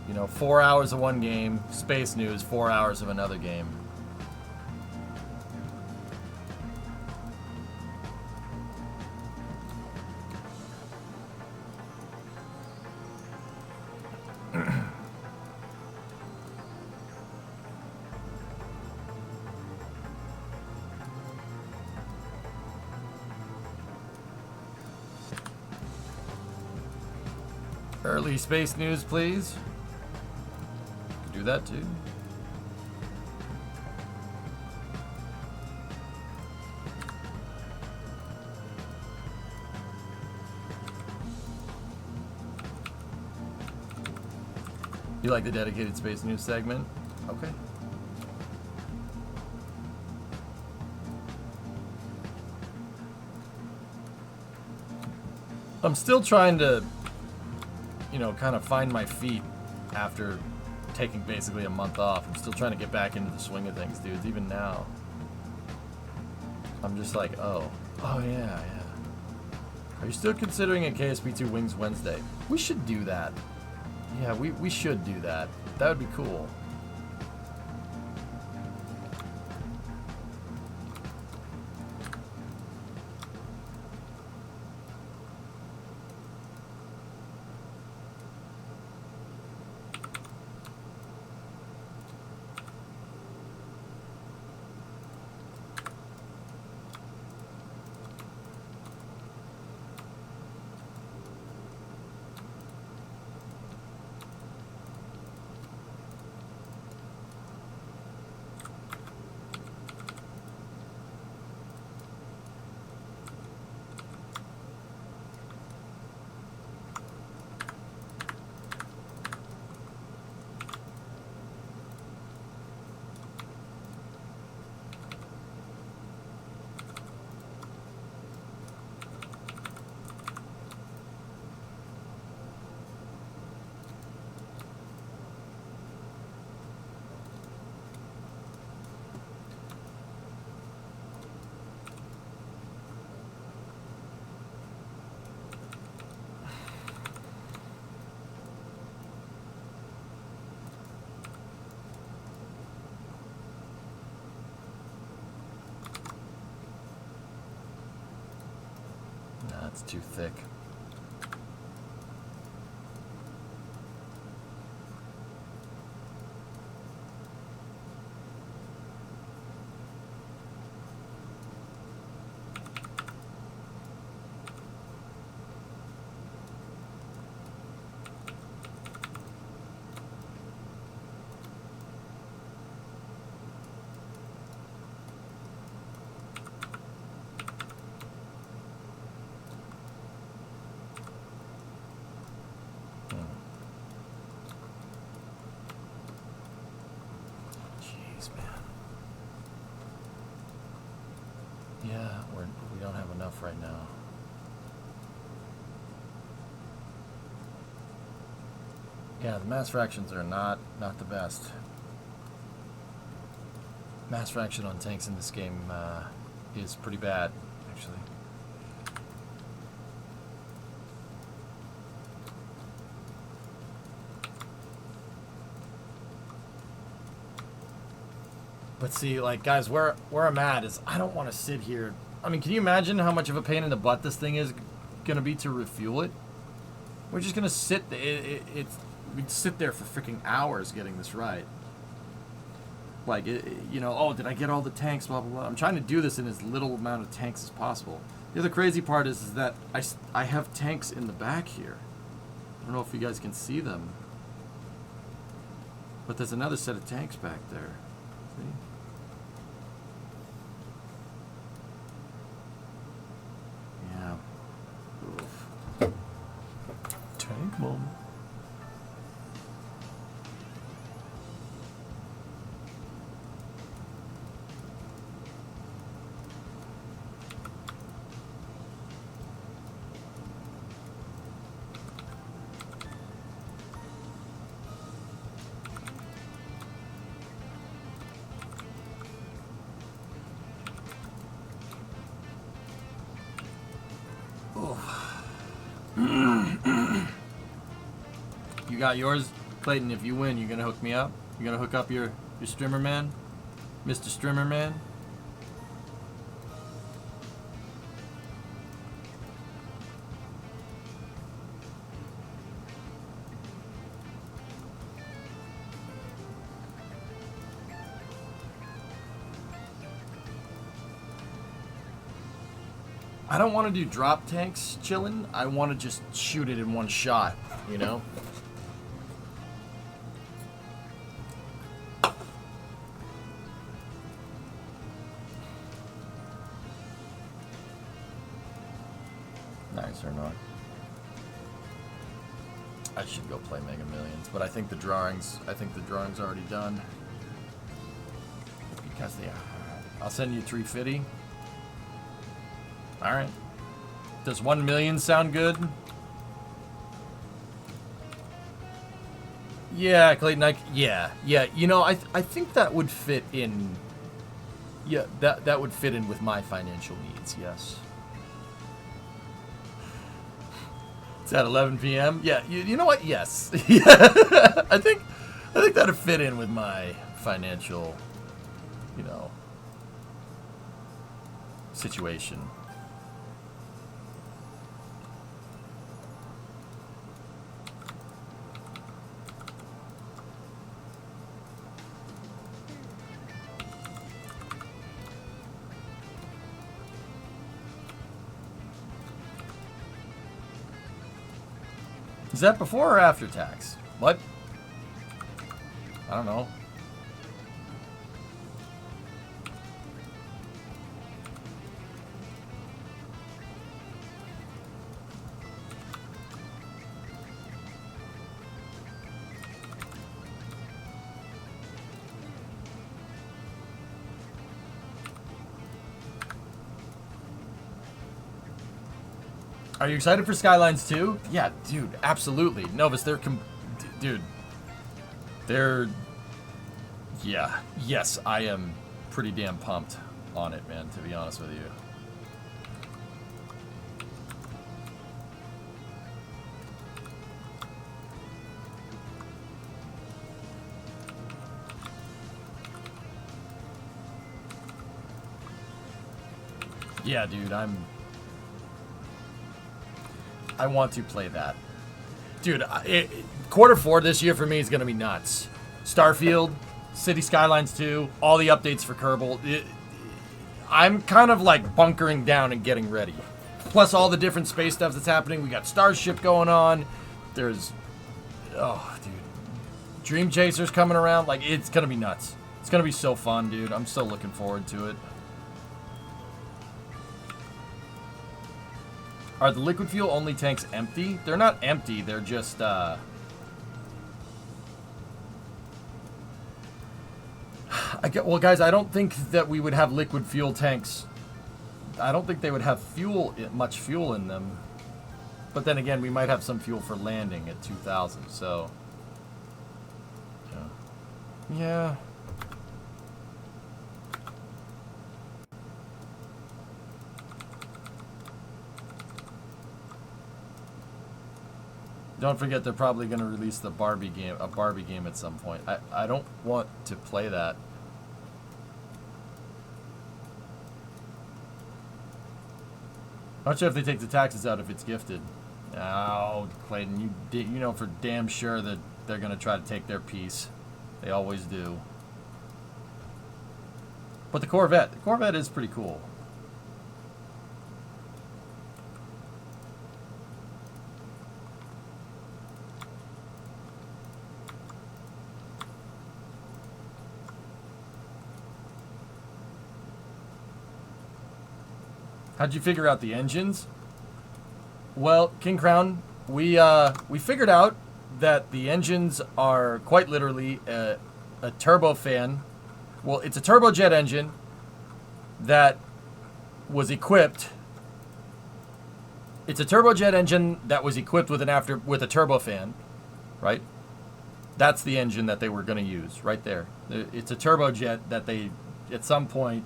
You know, 4 hours of one game, space news, 4 hours of another game. Early space news, please. Do that too. You like the dedicated space news segment? Okay. I'm still trying to, you know, kind of find my feet after taking basically a month off. I'm still trying to get back into the swing of things, dudes. Even now, I'm just like, oh yeah. Are you still considering a KSP2 Wings Wednesday? We should do that. Yeah, we should do that. That would be cool. It's too thick. Yeah, we don't have enough right now. Yeah, the mass fractions are not the best. Mass fraction on tanks in this game is pretty bad, actually. But see, like, guys, where I'm at is I don't want to sit here. I mean, can you imagine how much of a pain in the butt this thing is going to be to refuel it? We're just going to sit we'd sit there for freaking hours getting this right. Like, you know, oh, did I get all the tanks, blah, blah, blah. I'm trying to do this in as little amount of tanks as possible. The other crazy part is that I have tanks in the back here. I don't know if you guys can see them. But there's another set of tanks back there. See? Yeah. Oof. Tank moment. You got yours, Clayton. If you win, you're gonna hook me up. You're gonna hook up your streamer man, Mr. Streamer Man. I don't want to do drop tanks chilling. I want to just shoot it in one shot, you know? Nice or not. I should go play Mega Millions, but I think the drawing's already done. Because they are. I'll send you 350. Alright. Does 1 million sound good? Yeah, Clayton, yeah. You know, I think that would fit in. Yeah, that would fit in with my financial needs, yes. It's at 11 p.m. Yeah, you know what? Yes. Yeah. I think that'd fit in with my financial, you know, situation. Is that before or after tax? What? I don't know. Are you excited for Skylines 2? Yeah, dude, absolutely. Novus, dude. Yeah, yes, I am pretty damn pumped on it, man, to be honest with you. Yeah, dude, I want to play that. Dude, quarter 4 this year for me is going to be nuts. Starfield, City Skylines 2, all the updates for Kerbal. I'm kind of like bunkering down and getting ready. Plus all the different space stuff that's happening. We got Starship going on. There's, oh, dude. Dream Chasers coming around. Like, it's going to be nuts. It's going to be so fun, dude. I'm so looking forward to it. Are the liquid fuel only tanks empty? They're not empty, they're just, well, guys, I don't think that we would have liquid fuel tanks. I don't think they would have much fuel in them. But then again, we might have some fuel for landing at 2,000, so. Yeah. Don't forget, they're probably going to release a Barbie game at some point. I don't want to play that. Not sure if they take the taxes out if it's gifted. Oh, Clayton, you know for damn sure that they're going to try to take their piece. They always do. But the Corvette is pretty cool. How'd you figure out the engines? Well, King Crown, we figured out that the engines are quite literally a turbofan. Well, it's a turbojet engine that was equipped. It's a turbojet engine that was equipped with a turbofan, right? That's the engine that they were going to use right there. It's a turbojet that they at some point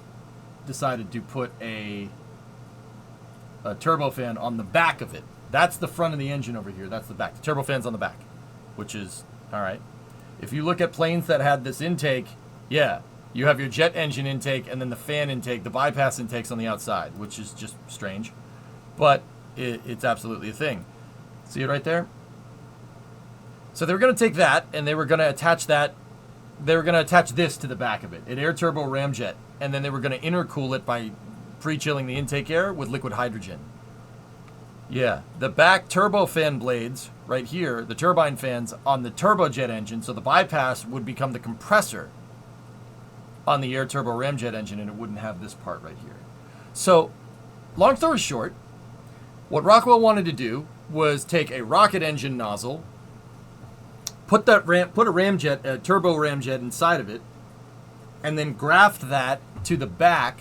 decided to put a turbofan on the back of it. That's the front of the engine over here. That's the back. The turbofan's on the back, which is, all right. If you look at planes that had this intake, yeah, you have your jet engine intake and then the fan intake, the bypass intake's on the outside, which is just strange. But it's absolutely a thing. See it right there? So they were going to take that and they were going to attach that. They were going to attach this to the back of it, an air turbo ramjet, and then they were going to intercool it by pre-chilling the intake air with liquid hydrogen. Yeah, the back turbofan blades right here, the turbine fans on the turbojet engine, so the bypass would become the compressor on the air turbo ramjet engine, and it wouldn't have this part right here. So, long story short, what Rockwell wanted to do was take a rocket engine nozzle, put a ramjet, a turbo ramjet inside of it, and then graft that to the back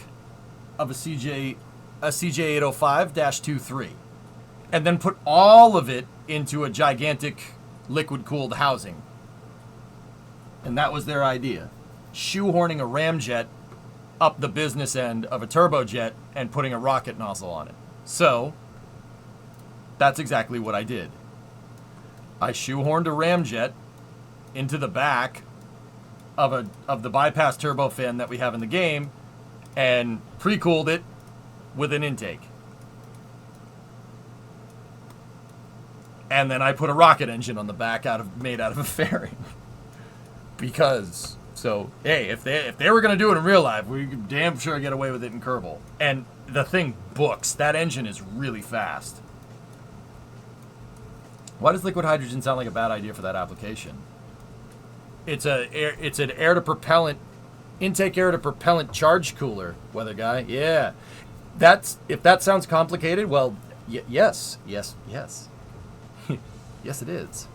of a CJ805-23. And then put all of it into a gigantic liquid-cooled housing. And that was their idea. Shoehorning a ramjet up the business end of a turbojet and putting a rocket nozzle on it. So, that's exactly what I did. I shoehorned a ramjet into the back of the bypass turbofan that we have in the game and pre-cooled it with an intake. And then I put a rocket engine on the back made out of a fairing. Because, so, hey, if they were going to do it in real life, we could damn sure get away with it in Kerbal. And the thing books. That engine is really fast. Why does liquid hydrogen sound like a bad idea for that application? It's an air to propellant, intake air to propellant charge cooler, weather guy. Yeah. If that sounds complicated, well, yes. Yes, it is.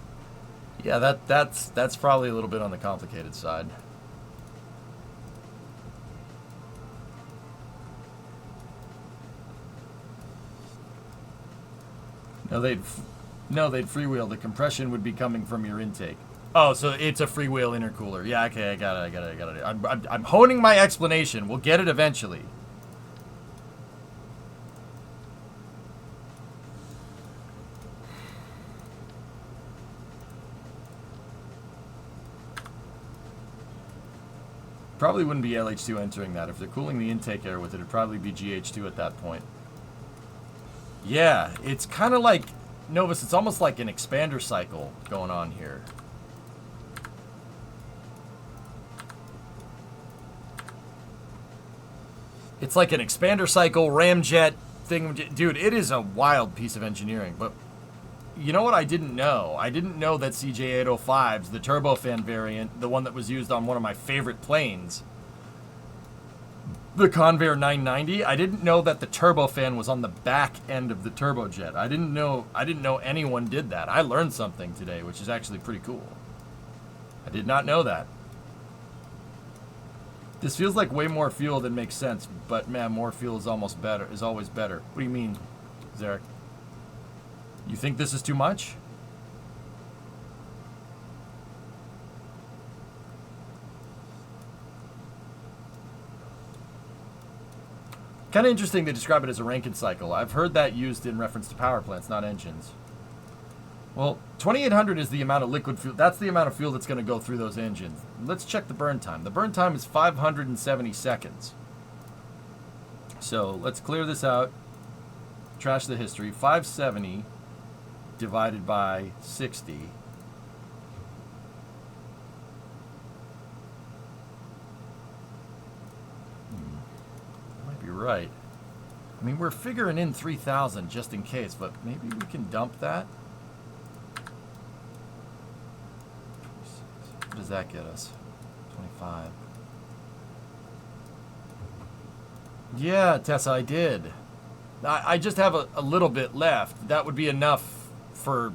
Yeah, that's probably a little bit on the complicated side. No, they'd freewheel. The compression would be coming from your intake. Oh, so it's a freewheel intercooler. Yeah, okay, I got it. I'm honing my explanation. We'll get it eventually. Probably wouldn't be LH2 entering that. If they're cooling the intake air with it, it'd probably be GH2 at that point. Yeah, it's kind of like, Novus, it's almost like an expander cycle going on here. It's like an expander cycle, ramjet thing. Dude, it is a wild piece of engineering, but you know what I didn't know? I didn't know that CJ805s, the turbofan variant, the one that was used on one of my favorite planes, the Convair 990, I didn't know that the turbofan was on the back end of the turbojet. I didn't know anyone did that. I learned something today, which is actually pretty cool. I did not know that. This feels like way more fuel than makes sense, but man, more fuel is always better. What do you mean, Zarek? You think this is too much? Kind of interesting they describe it as a Rankine cycle. I've heard that used in reference to power plants, not engines. Well, 2800 is the amount of liquid fuel. That's the amount of fuel that's going to go through those engines. Let's check the burn time. The burn time is 570 seconds. So let's clear this out. Trash the history. 570 divided by 60. Might be right. I mean, we're figuring in 3,000 just in case, but maybe we can dump that. What does that get us? 25. Yeah, Tessa, I did. I just have a little bit left. That would be enough for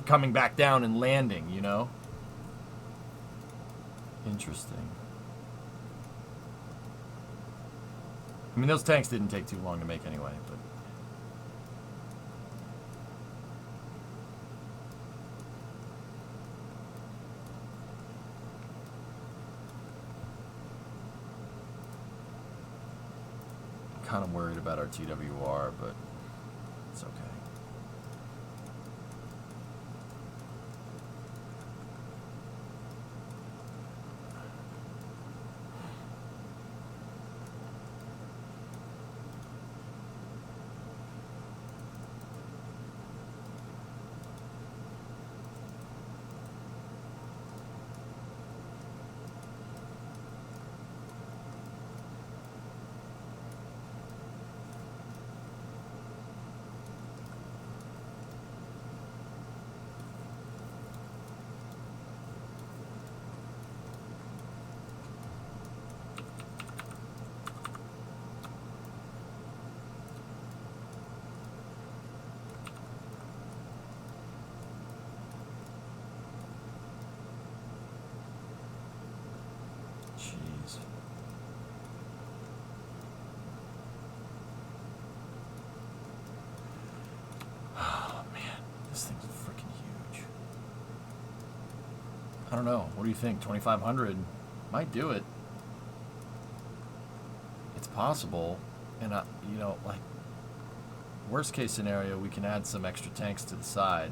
coming back down and landing, you know? Interesting. I mean, those tanks didn't take too long to make anyway, but... kind of worried about our TWR, but it's okay. I don't know. What do you think? 2,500 might do it. It's possible. And, you know, like, worst case scenario, we can add some extra tanks to the side.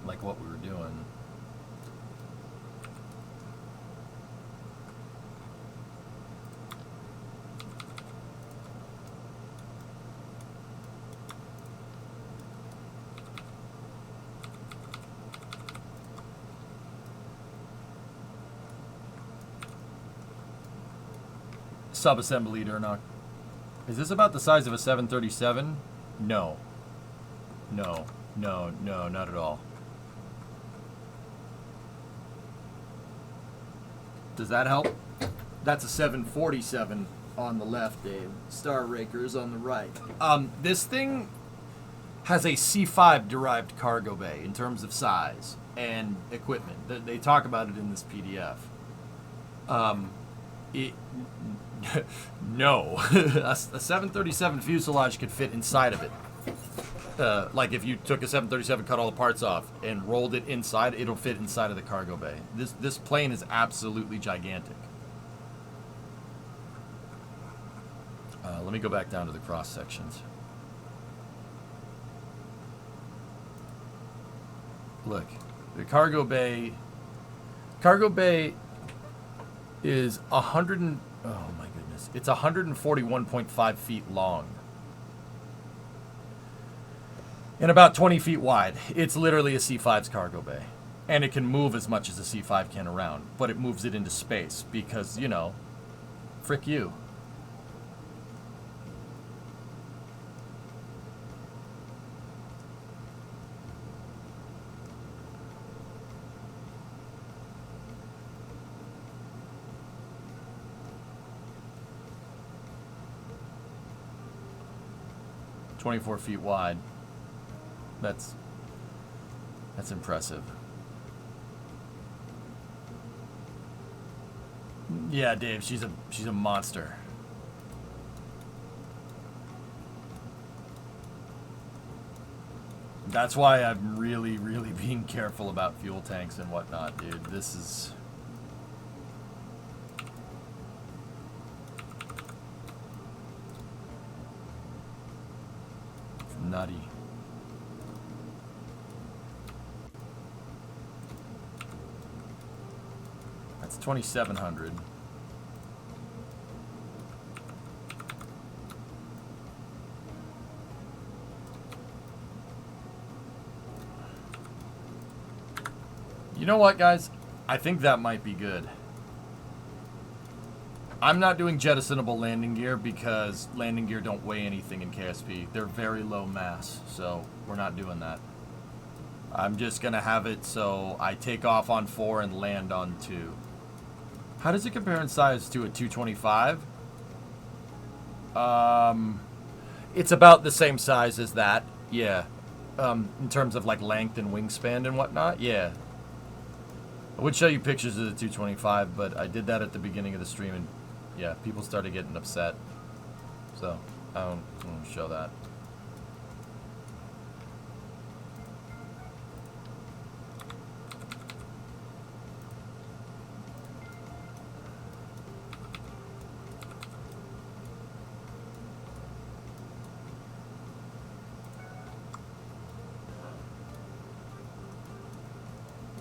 Like what we were doing. Sub-assembly Durnock. Is this about the size of a 737? No. No, no, no, not at all. Does that help? That's a 747 on the left, Dave. Star Raker is on the right. This thing has a C5 derived cargo bay in terms of size and equipment. They talk about it in this PDF. No. A 737 fuselage could fit inside of it. Like if you took a 737, cut all the parts off, and rolled it inside, it'll fit inside of the cargo bay. This plane is absolutely gigantic. Let me go back down to the cross sections. Look, the cargo bay is 100 and, oh my goodness, it's 141.5 feet long and about 20 feet wide. It's literally a C5's cargo bay, and it can move as much as a C5 can around, but it moves it into space because, you know, frick you. "24 feet wide. That's impressive." Yeah, Dave, she's a monster. That's why I'm really, really being careful about fuel tanks and whatnot, dude. This is... it's nutty. That's 2,700. You know what, guys? I think that might be good. I'm not doing jettisonable landing gear because landing gear don't weigh anything in KSP. They're very low mass, so we're not doing that. I'm just going to have it so I take off on 4 and land on 2. How does it compare in size to a 225? It's about the same size as that, yeah. In terms of like length and wingspan and whatnot, yeah. I would show you pictures of the 225, but I did that at the beginning of the stream, and yeah, people started getting upset. So, I don't show that.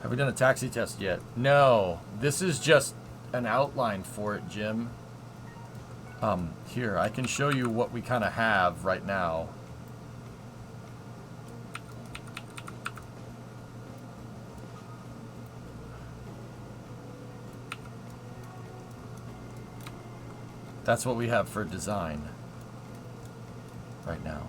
Have we done a taxi test yet? No. This is just an outline for it, Jim. Here, I can show you what we kind of have right now. That's what we have for design right now.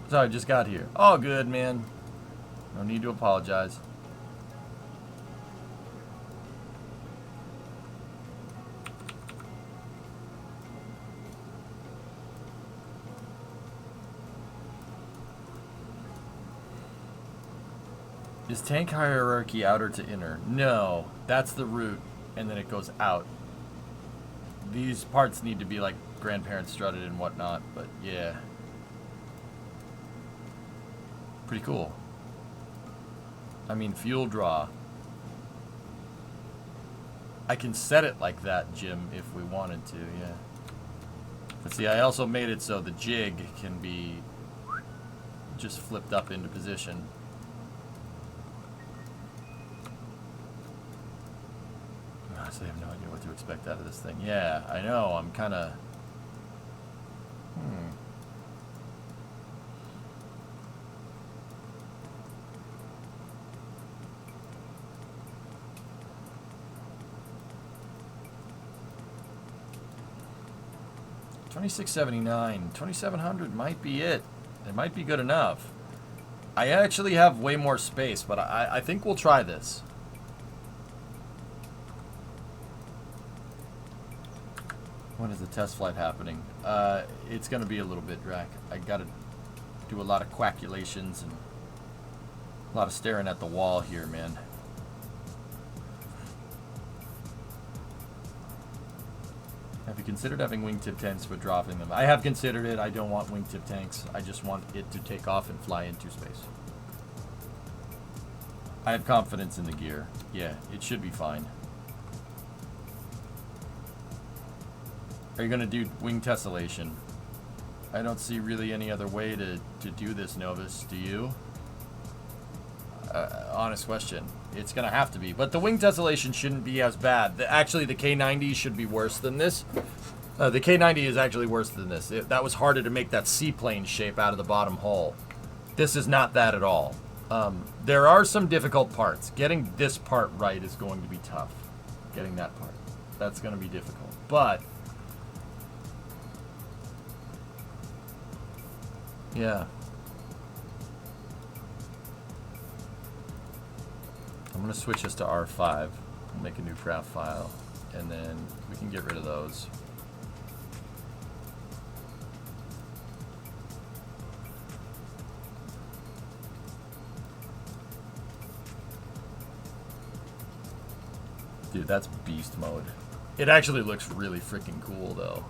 So I just got here. All good, man. No need to apologize. Is tank hierarchy outer to inner? No, that's the route, and then it goes out. These parts need to be like grandparent strutted and whatnot, but yeah. Pretty cool. I mean, fuel draw. I can set it like that, Jim, if we wanted to, yeah. But see, I also made it so the jig can be just flipped up into position. Honestly, I have no idea what to expect out of this thing. Yeah, I know, I'm kind of... 2679, 2700 might be it. It might be good enough. I actually have way more space, but I think we'll try this. When is the test flight happening? It's going to be a little bit, Drac. I got to do a lot of quackulations and a lot of staring at the wall here, man. Have you considered having wingtip tanks for dropping them? I have considered it. I don't want wingtip tanks. I just want it to take off and fly into space. I have confidence in the gear. Yeah, it should be fine. Are you going to do wing tessellation? I don't see really any other way to do this, Novus. Do you? Honest question. It's going to have to be. But the wing tessellation shouldn't be as bad. Actually, the K90 should be worse than this. The K90 is actually worse than this. That was harder to make that seaplane shape out of the bottom hull. This is not that at all. There are some difficult parts. Getting this part right is going to be tough. Getting that part. That's going to be difficult. But... yeah. I'm going to switch this to R5 and make a new craft file, and then we can get rid of those. Dude, that's beast mode. It actually looks really freaking cool, though.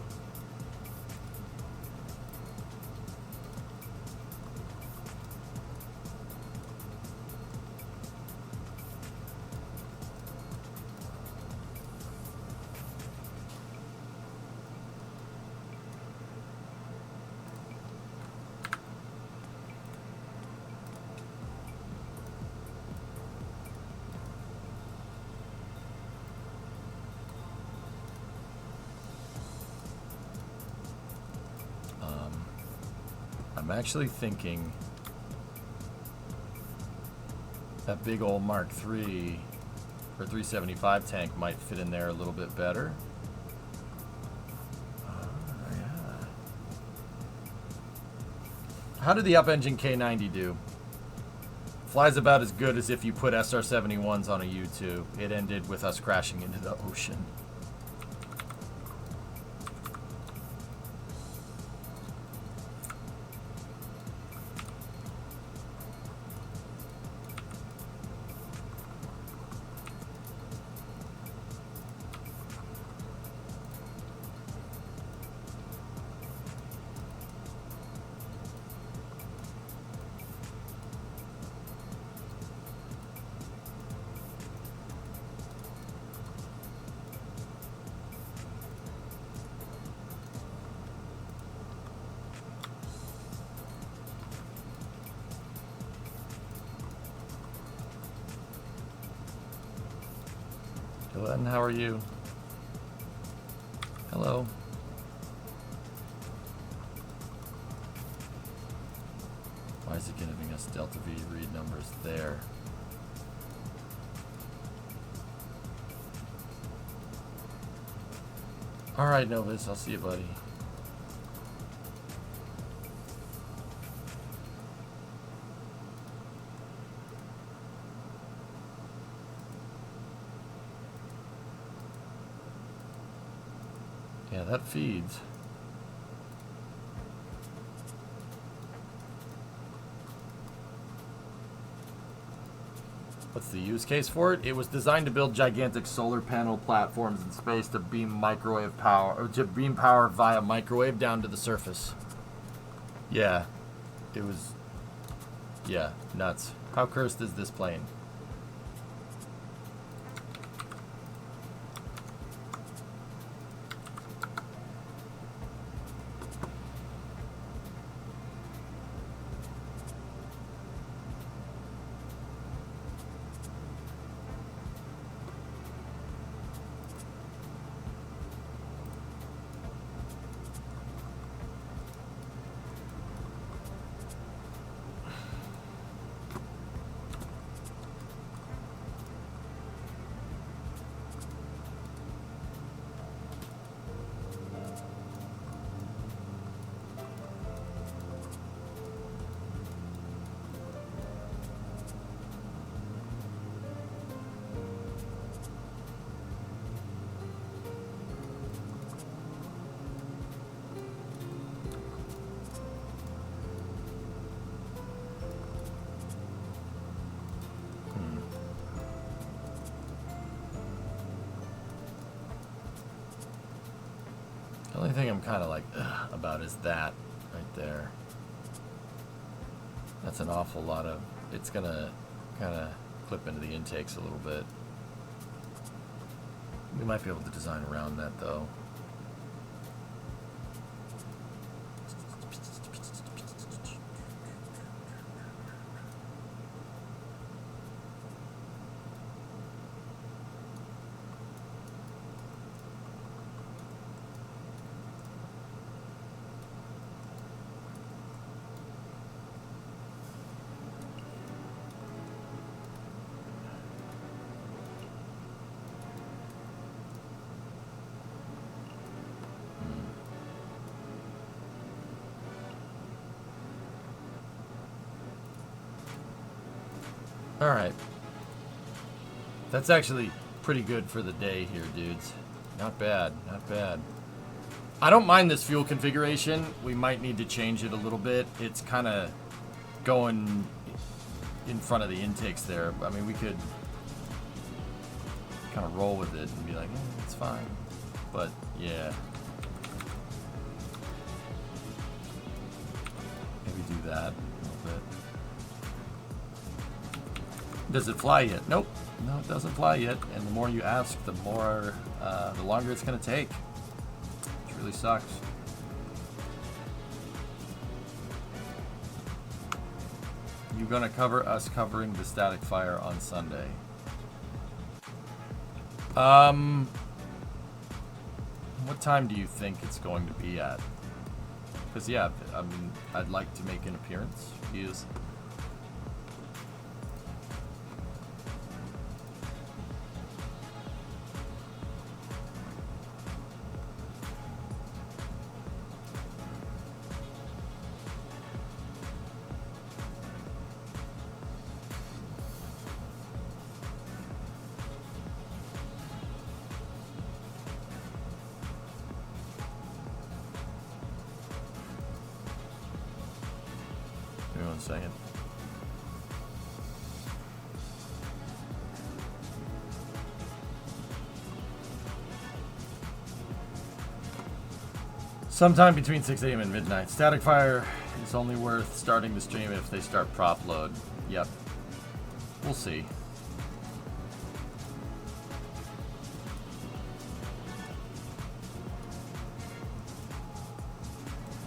I'm actually thinking that big old Mark III or 375 tank might fit in there a little bit better. Yeah. How did the up-engine K90 do? Flies about as good as if you put SR-71s on a U-2. It ended with us crashing into the ocean. Glenn, how are you? Hello. Why is it giving us Delta V read numbers there? All right, Novus, I'll see you, buddy. Yeah, that feeds. What's the use case for it? It was designed to build gigantic solar panel platforms in space to beam microwave power, or to beam power via microwave down to the surface. Yeah, it was Yeah, nuts. How cursed is this plane? The only thing I'm kind of like ugh, about is that right there. That's an awful lot of. It's gonna kind of clip into the intakes a little bit. We might be able to design around that though. Alright. That's actually pretty good for the day here, dudes. Not bad, not bad. I don't mind this fuel configuration. We might need to change it a little bit. It's kind of going in front of the intakes there. I mean, we could kind of roll with it and be like, it's fine. But, yeah. Maybe do that a little bit. Does it fly yet? Nope. No, it doesn't fly yet. And the more you ask, the more, the longer it's going to take. Which really sucks. You're going to cover us covering the static fire on Sunday. What time do you think it's going to be at? Because, yeah, I mean, I'd like to make an appearance. Use. Give me 1 second. Sometime between 6 a.m. and midnight. Static fire is only worth starting the stream if they start prop load. Yep. We'll see.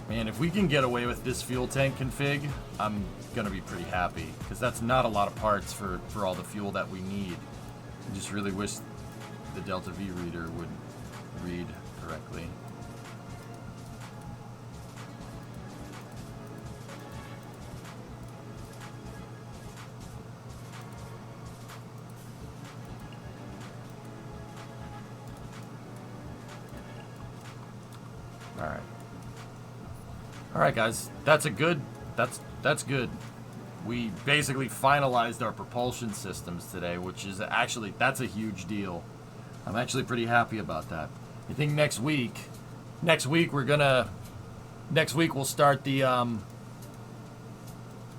Man, if we can get away with this fuel tank config, I'm going to be pretty happy. Because that's not a lot of parts for all the fuel that we need. I just really wish the Delta V reader would read correctly. Alright. Alright guys, that's good. We basically finalized our propulsion systems today, which is actually, that's a huge deal. I'm actually pretty happy about that. I think next week we'll start the,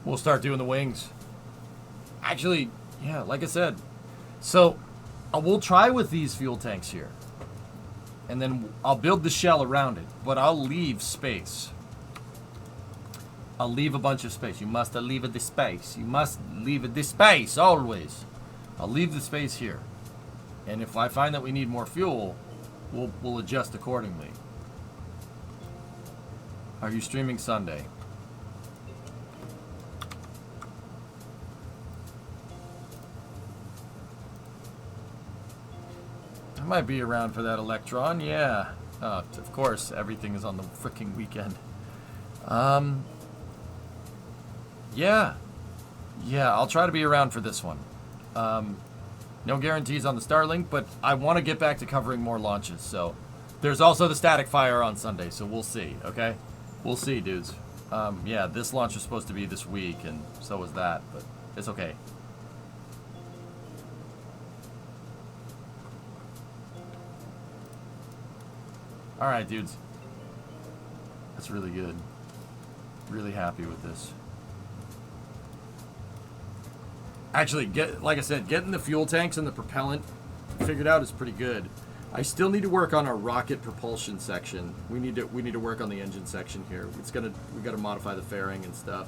we'll start doing the wings. Actually, yeah, like I said. So, we'll try with these fuel tanks here. And then I'll build the shell around it, but I'll leave space. I'll leave a bunch of space. You must leave the space. You must leave the space, always. I'll leave the space here. And if I find that we need more fuel, we'll adjust accordingly. Are you streaming Sunday? I might be around for that Electron, yeah. Of course, everything is on the frickin' weekend. Yeah. Yeah, I'll try to be around for this one. No guarantees on the Starlink, but I want to get back to covering more launches, so... There's also the Static Fire on Sunday, so we'll see, okay? We'll see, dudes. Yeah, this launch was supposed to be this week, and so was that, but it's okay. Alright, dudes. That's really good. Really happy with this. Actually, like I said, getting the fuel tanks and the propellant figured out is pretty good. I still need to work on our rocket propulsion section. We need to work on the engine section here. We got to modify the fairing and stuff.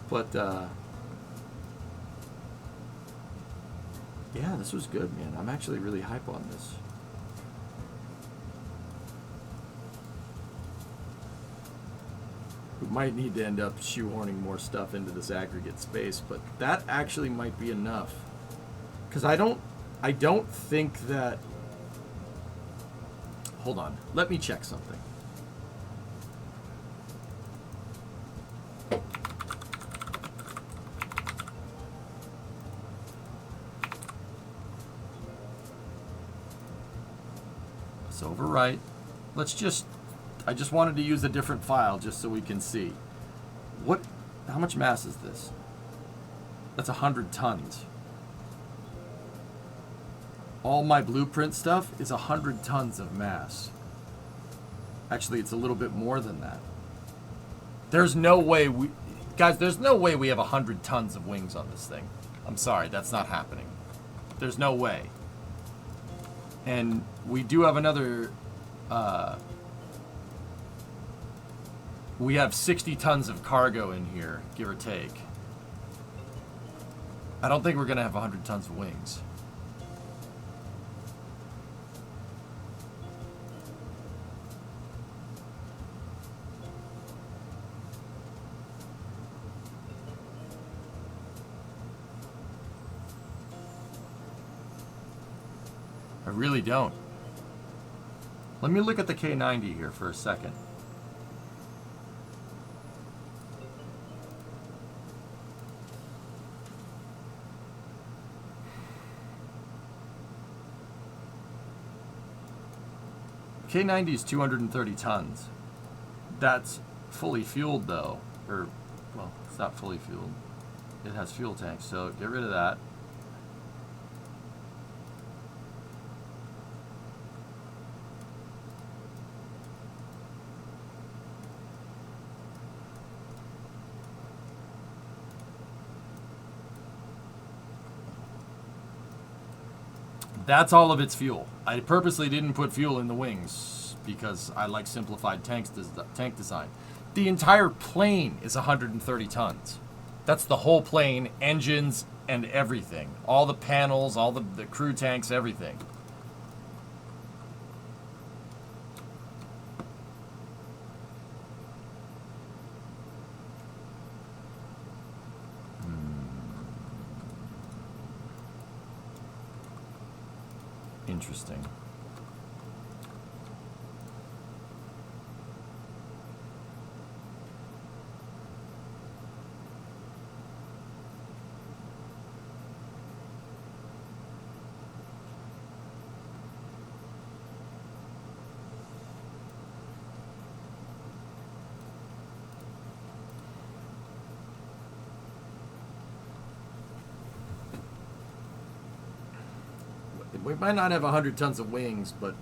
But yeah, this was good, man. I'm actually really hype on this. We might need to end up shoehorning more stuff into this aggregate space, but that actually might be enough. Because I don't think that... Hold on. Let me check something. Let's overwrite. I just wanted to use a different file just so we can see. How much mass is this? That's 100 tons. All my blueprint stuff is 100 tons of mass. Actually, it's a little bit more than that. There's no way there's no way we have 100 tons of wings on this thing. I'm sorry, that's not happening. There's no way. And we do have another, we have 60 tons of cargo in here, give or take. I don't think we're gonna have 100 tons of wings. I really don't. Let me look at the K90 here for a second. K90 is 230 tons. That's fully fueled though. Or, well, it's not fully fueled. It has fuel tanks, so get rid of that. That's all of its fuel. I purposely didn't put fuel in the wings because I like simplified tank design. The entire plane is 130 tons. That's the whole plane, engines and everything. All the panels, all the crew tanks, everything. Interesting. We might not have 100 tons of wings, but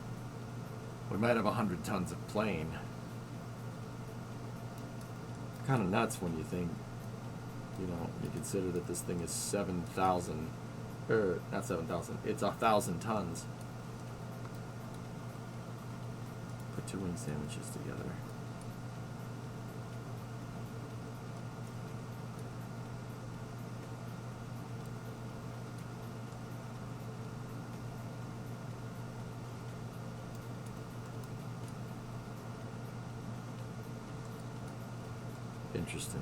we might have 100 tons of plane. Kind of nuts when you think, you know, you consider that this thing is 7,000, or not 7,000, it's 1,000 tons. Put two wing sandwiches together. interesting.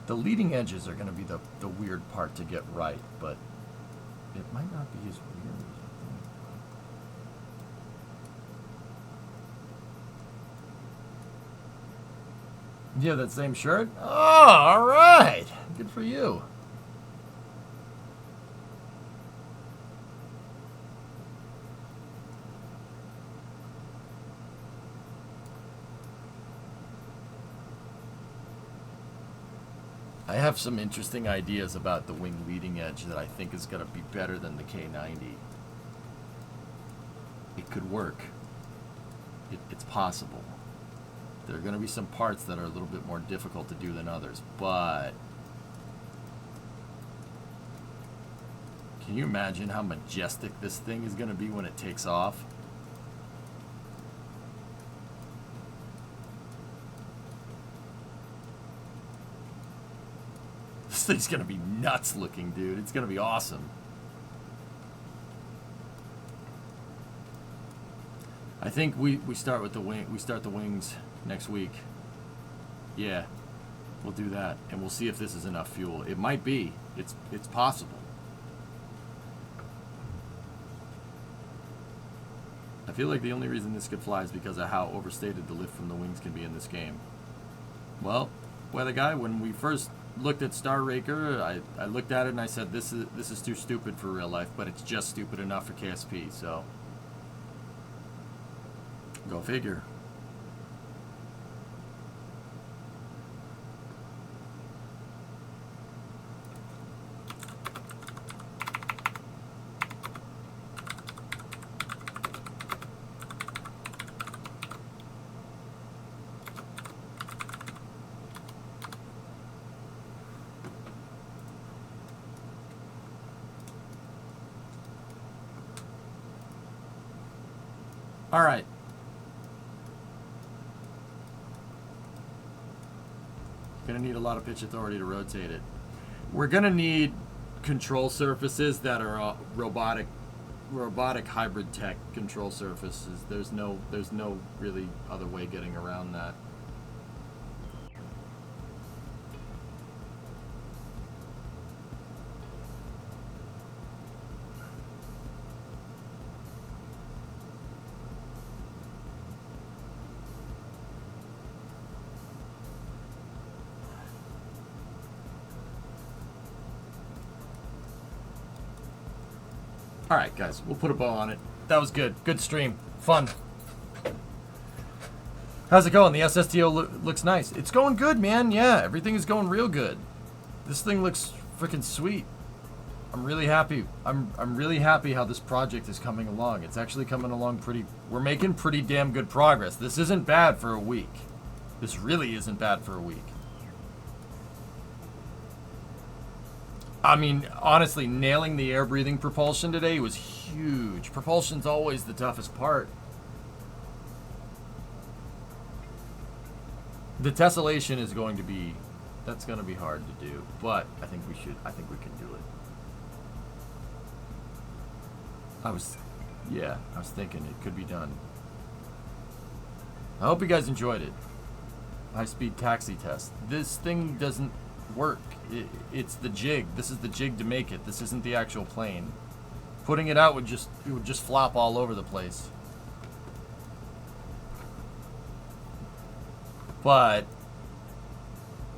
The leading edges are going to be the weird part to get right, but it might not be as weird as I think. Yeah, that same shirt? Oh, all right. Good for you. I have some interesting ideas about the wing leading edge that I think is going to be better than the K90. It could work. It's possible. There are going to be some parts that are a little bit more difficult to do than others, but can you imagine how majestic this thing is going to be when it takes off? This thing's going to be nuts looking, dude. It's going to be awesome. I think we start with the wing. We start the wings next week. Yeah, we'll do that, and we'll see if this is enough fuel. It might be. It's possible. I feel like the only reason this could fly is because of how overstated the lift from the wings can be in this game. Well, weather guy, when we first looked at Star Raker, I looked at it and I said, this is too stupid for real life, but it's just stupid enough for KSP. So go figure. All right. Gonna need a lot of pitch authority to rotate it. We're gonna need control surfaces that are robotic hybrid tech control surfaces. There's no really other way getting around that. All right, guys, we'll put a bow on it. That was good. Good stream. Fun. How's it going? The SSTO looks nice. It's going good, man. Yeah, everything is going real good. This thing looks freaking sweet. I'm really happy. I'm really happy how this project is coming along. It's actually coming along pretty... We're making pretty damn good progress. This isn't bad for a week. This really isn't bad for a week. I mean, honestly, nailing the air-breathing propulsion today was huge. Propulsion's always the toughest part. The tessellation is going to be... That's going to be hard to do. But I think we can do it. I was thinking it could be done. I hope you guys enjoyed it. High-speed taxi test. This thing doesn't work. It's the jig. This is the jig to make it. This isn't the actual plane. Putting it out would just flop all over the place. But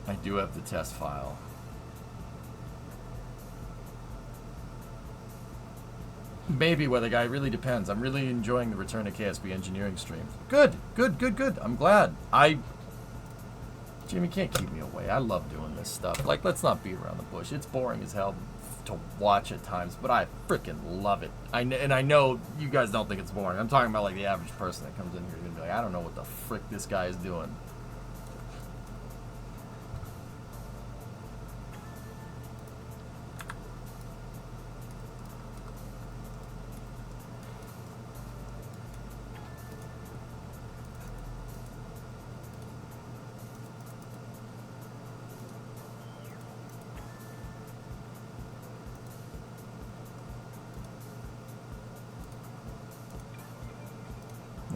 I do have the test file. Maybe, weather guy. It really depends. I'm really enjoying the return of KSP Engineering streams. Good. I'm glad. Jimmy can't keep me away. I love doing this stuff. Like, let's not beat around the bush. It's boring as hell to watch at times, but I freaking love it. And I know you guys don't think it's boring. I'm talking about like the average person that comes in here and be like, I don't know what the frick this guy is doing.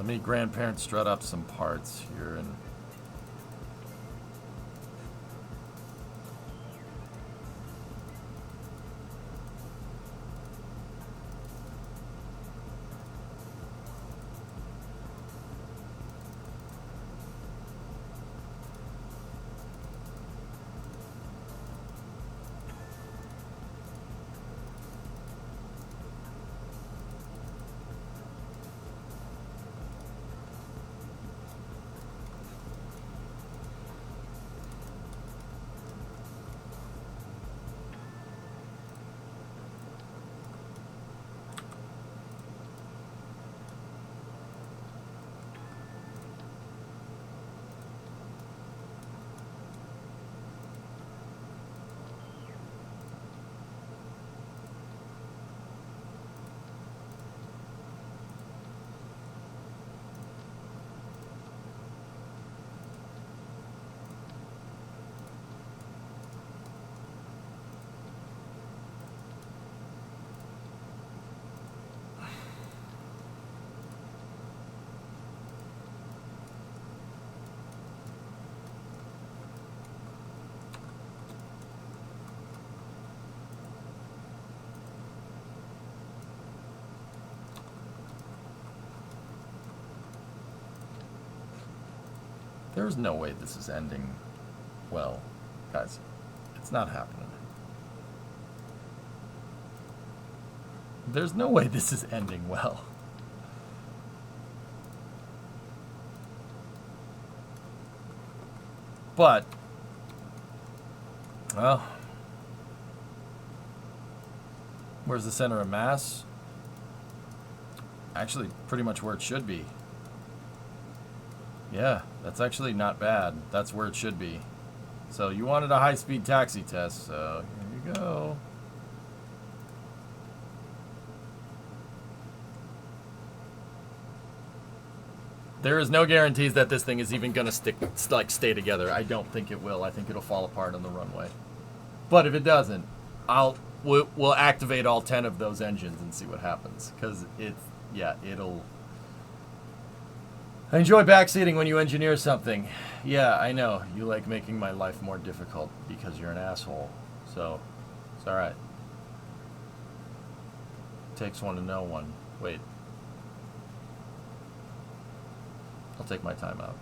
me grandparents strut up some parts here and. There's no way this is ending well, guys. It's not happening. There's no way this is ending well. But, well, where's the center of mass? Actually, pretty much where it should be. Yeah, that's actually not bad. That's where it should be. So you wanted a high-speed taxi test, so here you go. There is no guarantees that this thing is even going to stay together. I don't think it will. I think it'll fall apart on the runway. But if it doesn't, we'll activate all 10 of those engines and see what happens. Because it'll... I enjoy backseating when you engineer something. Yeah, I know. You like making my life more difficult because you're an asshole. So, it's alright. Takes one to know one. Wait. I'll take my time out.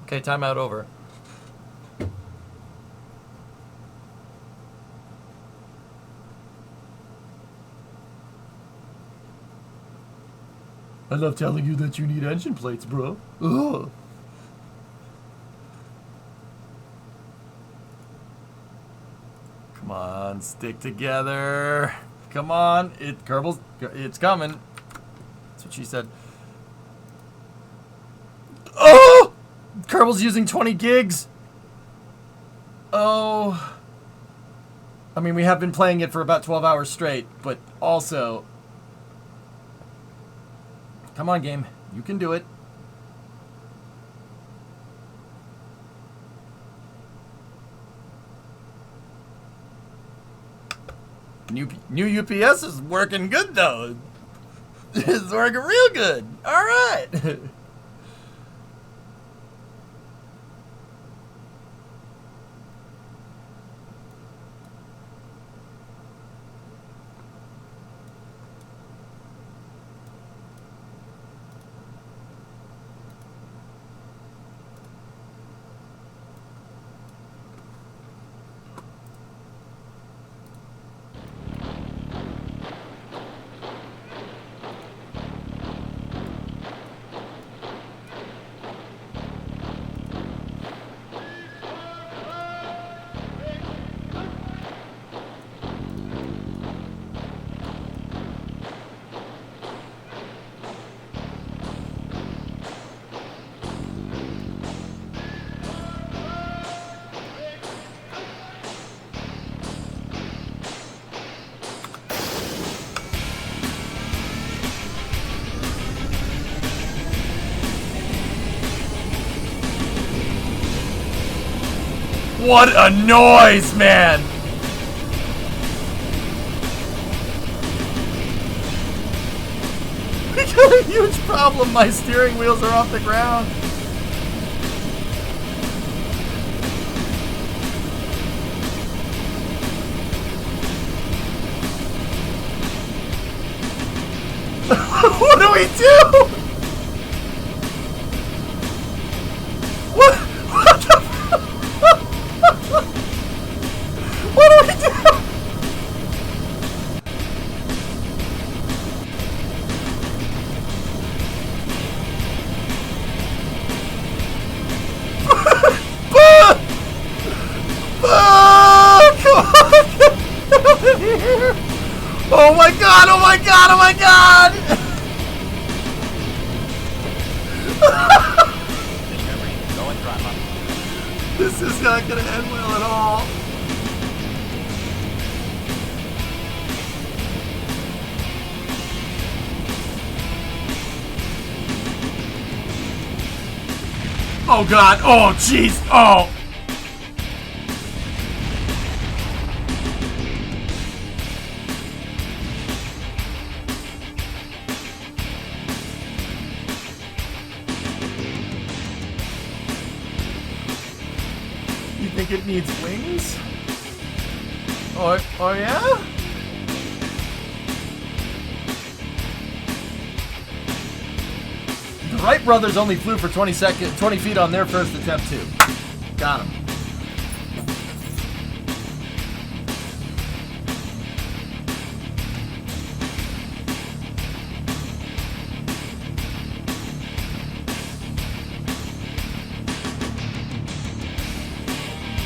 Okay, timeout over. I love telling you that you need engine plates, bro. Ugh. Come on, stick together. Come on, Kerbals, it's coming. That's what she said. Oh! Kerbals using 20 gigs. Oh. I mean, we have been playing it for about 12 hours straight, but also... Come on, game. You can do it. New UPS is working good, though. It's working real good. All right. What a noise, man! We got a huge problem. My steering wheels are off the ground. What do we do? What the What do we do? Come on, get out of here. Oh my god, oh my god, oh my god!
Discovery, go and throttle up.
This is not gonna end well at all. Oh god, oh jeez, oh! You think it needs wings? Oh yeah? The Wright brothers only flew for 20 feet on their first attempt too. Got him.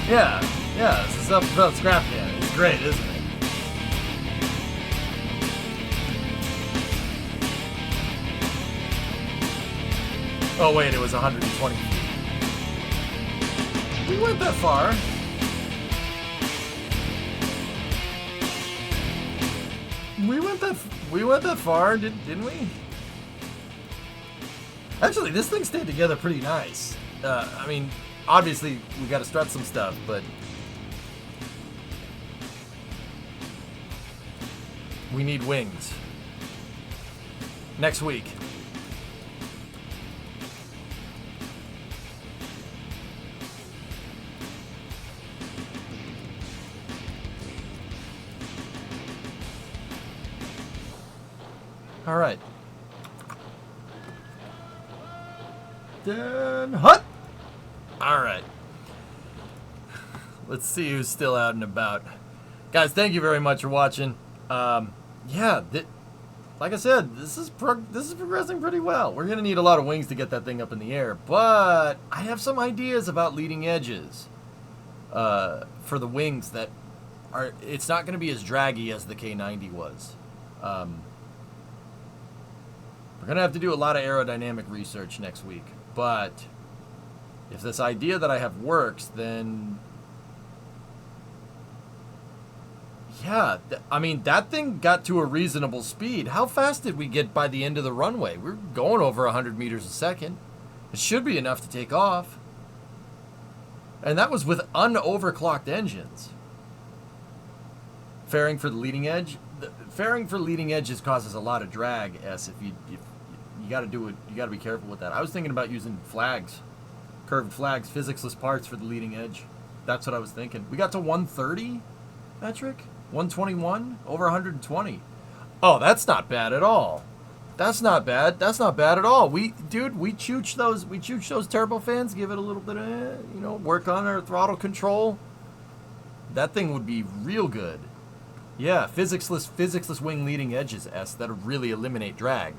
Yeah, this is up about scrap can. It's great, isn't it? Oh wait, it was 120 feet. We went that far. We went that far, didn't we? Actually, this thing stayed together pretty nice. I mean, obviously we got to strut some stuff, but we need wings next week. All right. Then hut. All right. Let's see who's still out and about. Guys, thank you very much for watching. Yeah, like I said, this is progressing pretty well. We're gonna need a lot of wings to get that thing up in the air, but I have some ideas about leading edges for the wings that are. It's not gonna be as draggy as the K90 was. We're gonna have to do a lot of aerodynamic research next week, but if this idea that I have works, then yeah, I mean, that thing got to a reasonable speed. How fast did we get by the end of the runway? We're going over 100 meters a second. It should be enough to take off. And that was with unoverclocked engines. Fairing for the leading edge. Fairing for leading edges causes a lot of drag, if you got to do it, you got to be careful with that. I was thinking about using flags, curved flags, physicsless parts for the leading edge. That's what I was thinking. We got to 130 metric, 121, over 120. Oh, that's not bad at all. That's not bad. That's not bad at all. We chooch those turbofans, give it a little bit of, work on our throttle control. That thing would be real good. Yeah, physicsless wing leading edges, that'll really eliminate drag.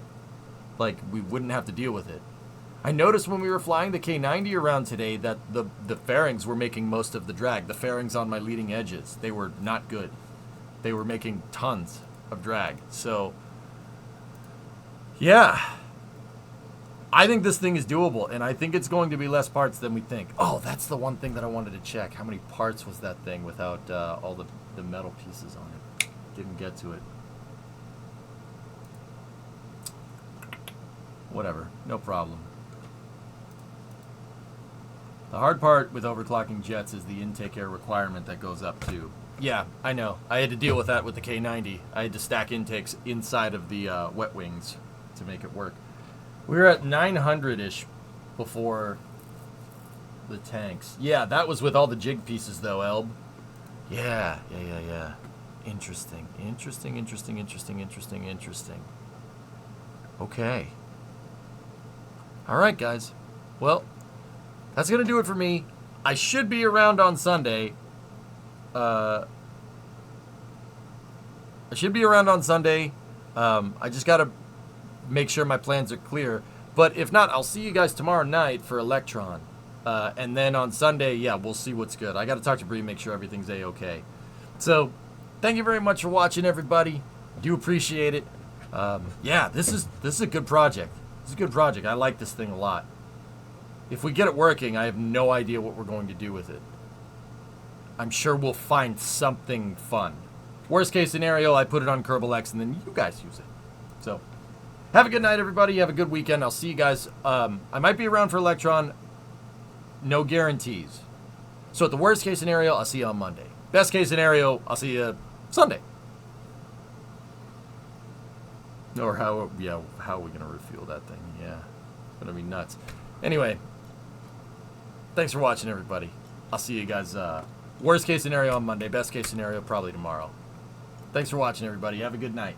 Like, we wouldn't have to deal with it. I noticed when we were flying the K90 around today that the fairings were making most of the drag. The fairings on my leading edges, they were not good. They were making tons of drag. So, yeah. I think this thing is doable, and I think it's going to be less parts than we think. Oh, that's the one thing that I wanted to check. How many parts was that thing without all the metal pieces on it? Didn't get to it. Whatever, no problem. The hard part with overclocking jets is the intake air requirement that goes up too. Yeah, I know. I had to deal with that with the K90. I had to stack intakes inside of the wet wings to make it work. We were at 900-ish before the tanks. Yeah, that was with all the jig pieces though, Elb. Yeah. Interesting. Okay. All right, guys. Well, that's going to do it for me. I should be around on Sunday. I just got to make sure my plans are clear. But if not, I'll see you guys tomorrow night for Electron. And then on Sunday, yeah, we'll see what's good. I got to talk to Bree, make sure everything's A-okay. So, thank you very much for watching, everybody. Do appreciate it. Yeah, this is a good project. This is a good project. I like this thing a lot. If we get it working, I have no idea what we're going to do with it. I'm sure we'll find something fun. Worst case scenario, I put it on Kerbal X and then you guys use it. So, have a good night, everybody. Have a good weekend. I'll see you guys. I might be around for Electron. No guarantees. So at the worst case scenario, I'll see you on Monday. Best case scenario, I'll see you Sunday. Or how are we going to refuel that thing? Yeah, it's going to be nuts. Anyway, thanks for watching, everybody. I'll see you guys, worst case scenario on Monday. Best case scenario, probably tomorrow. Thanks for watching, everybody. Have a good night.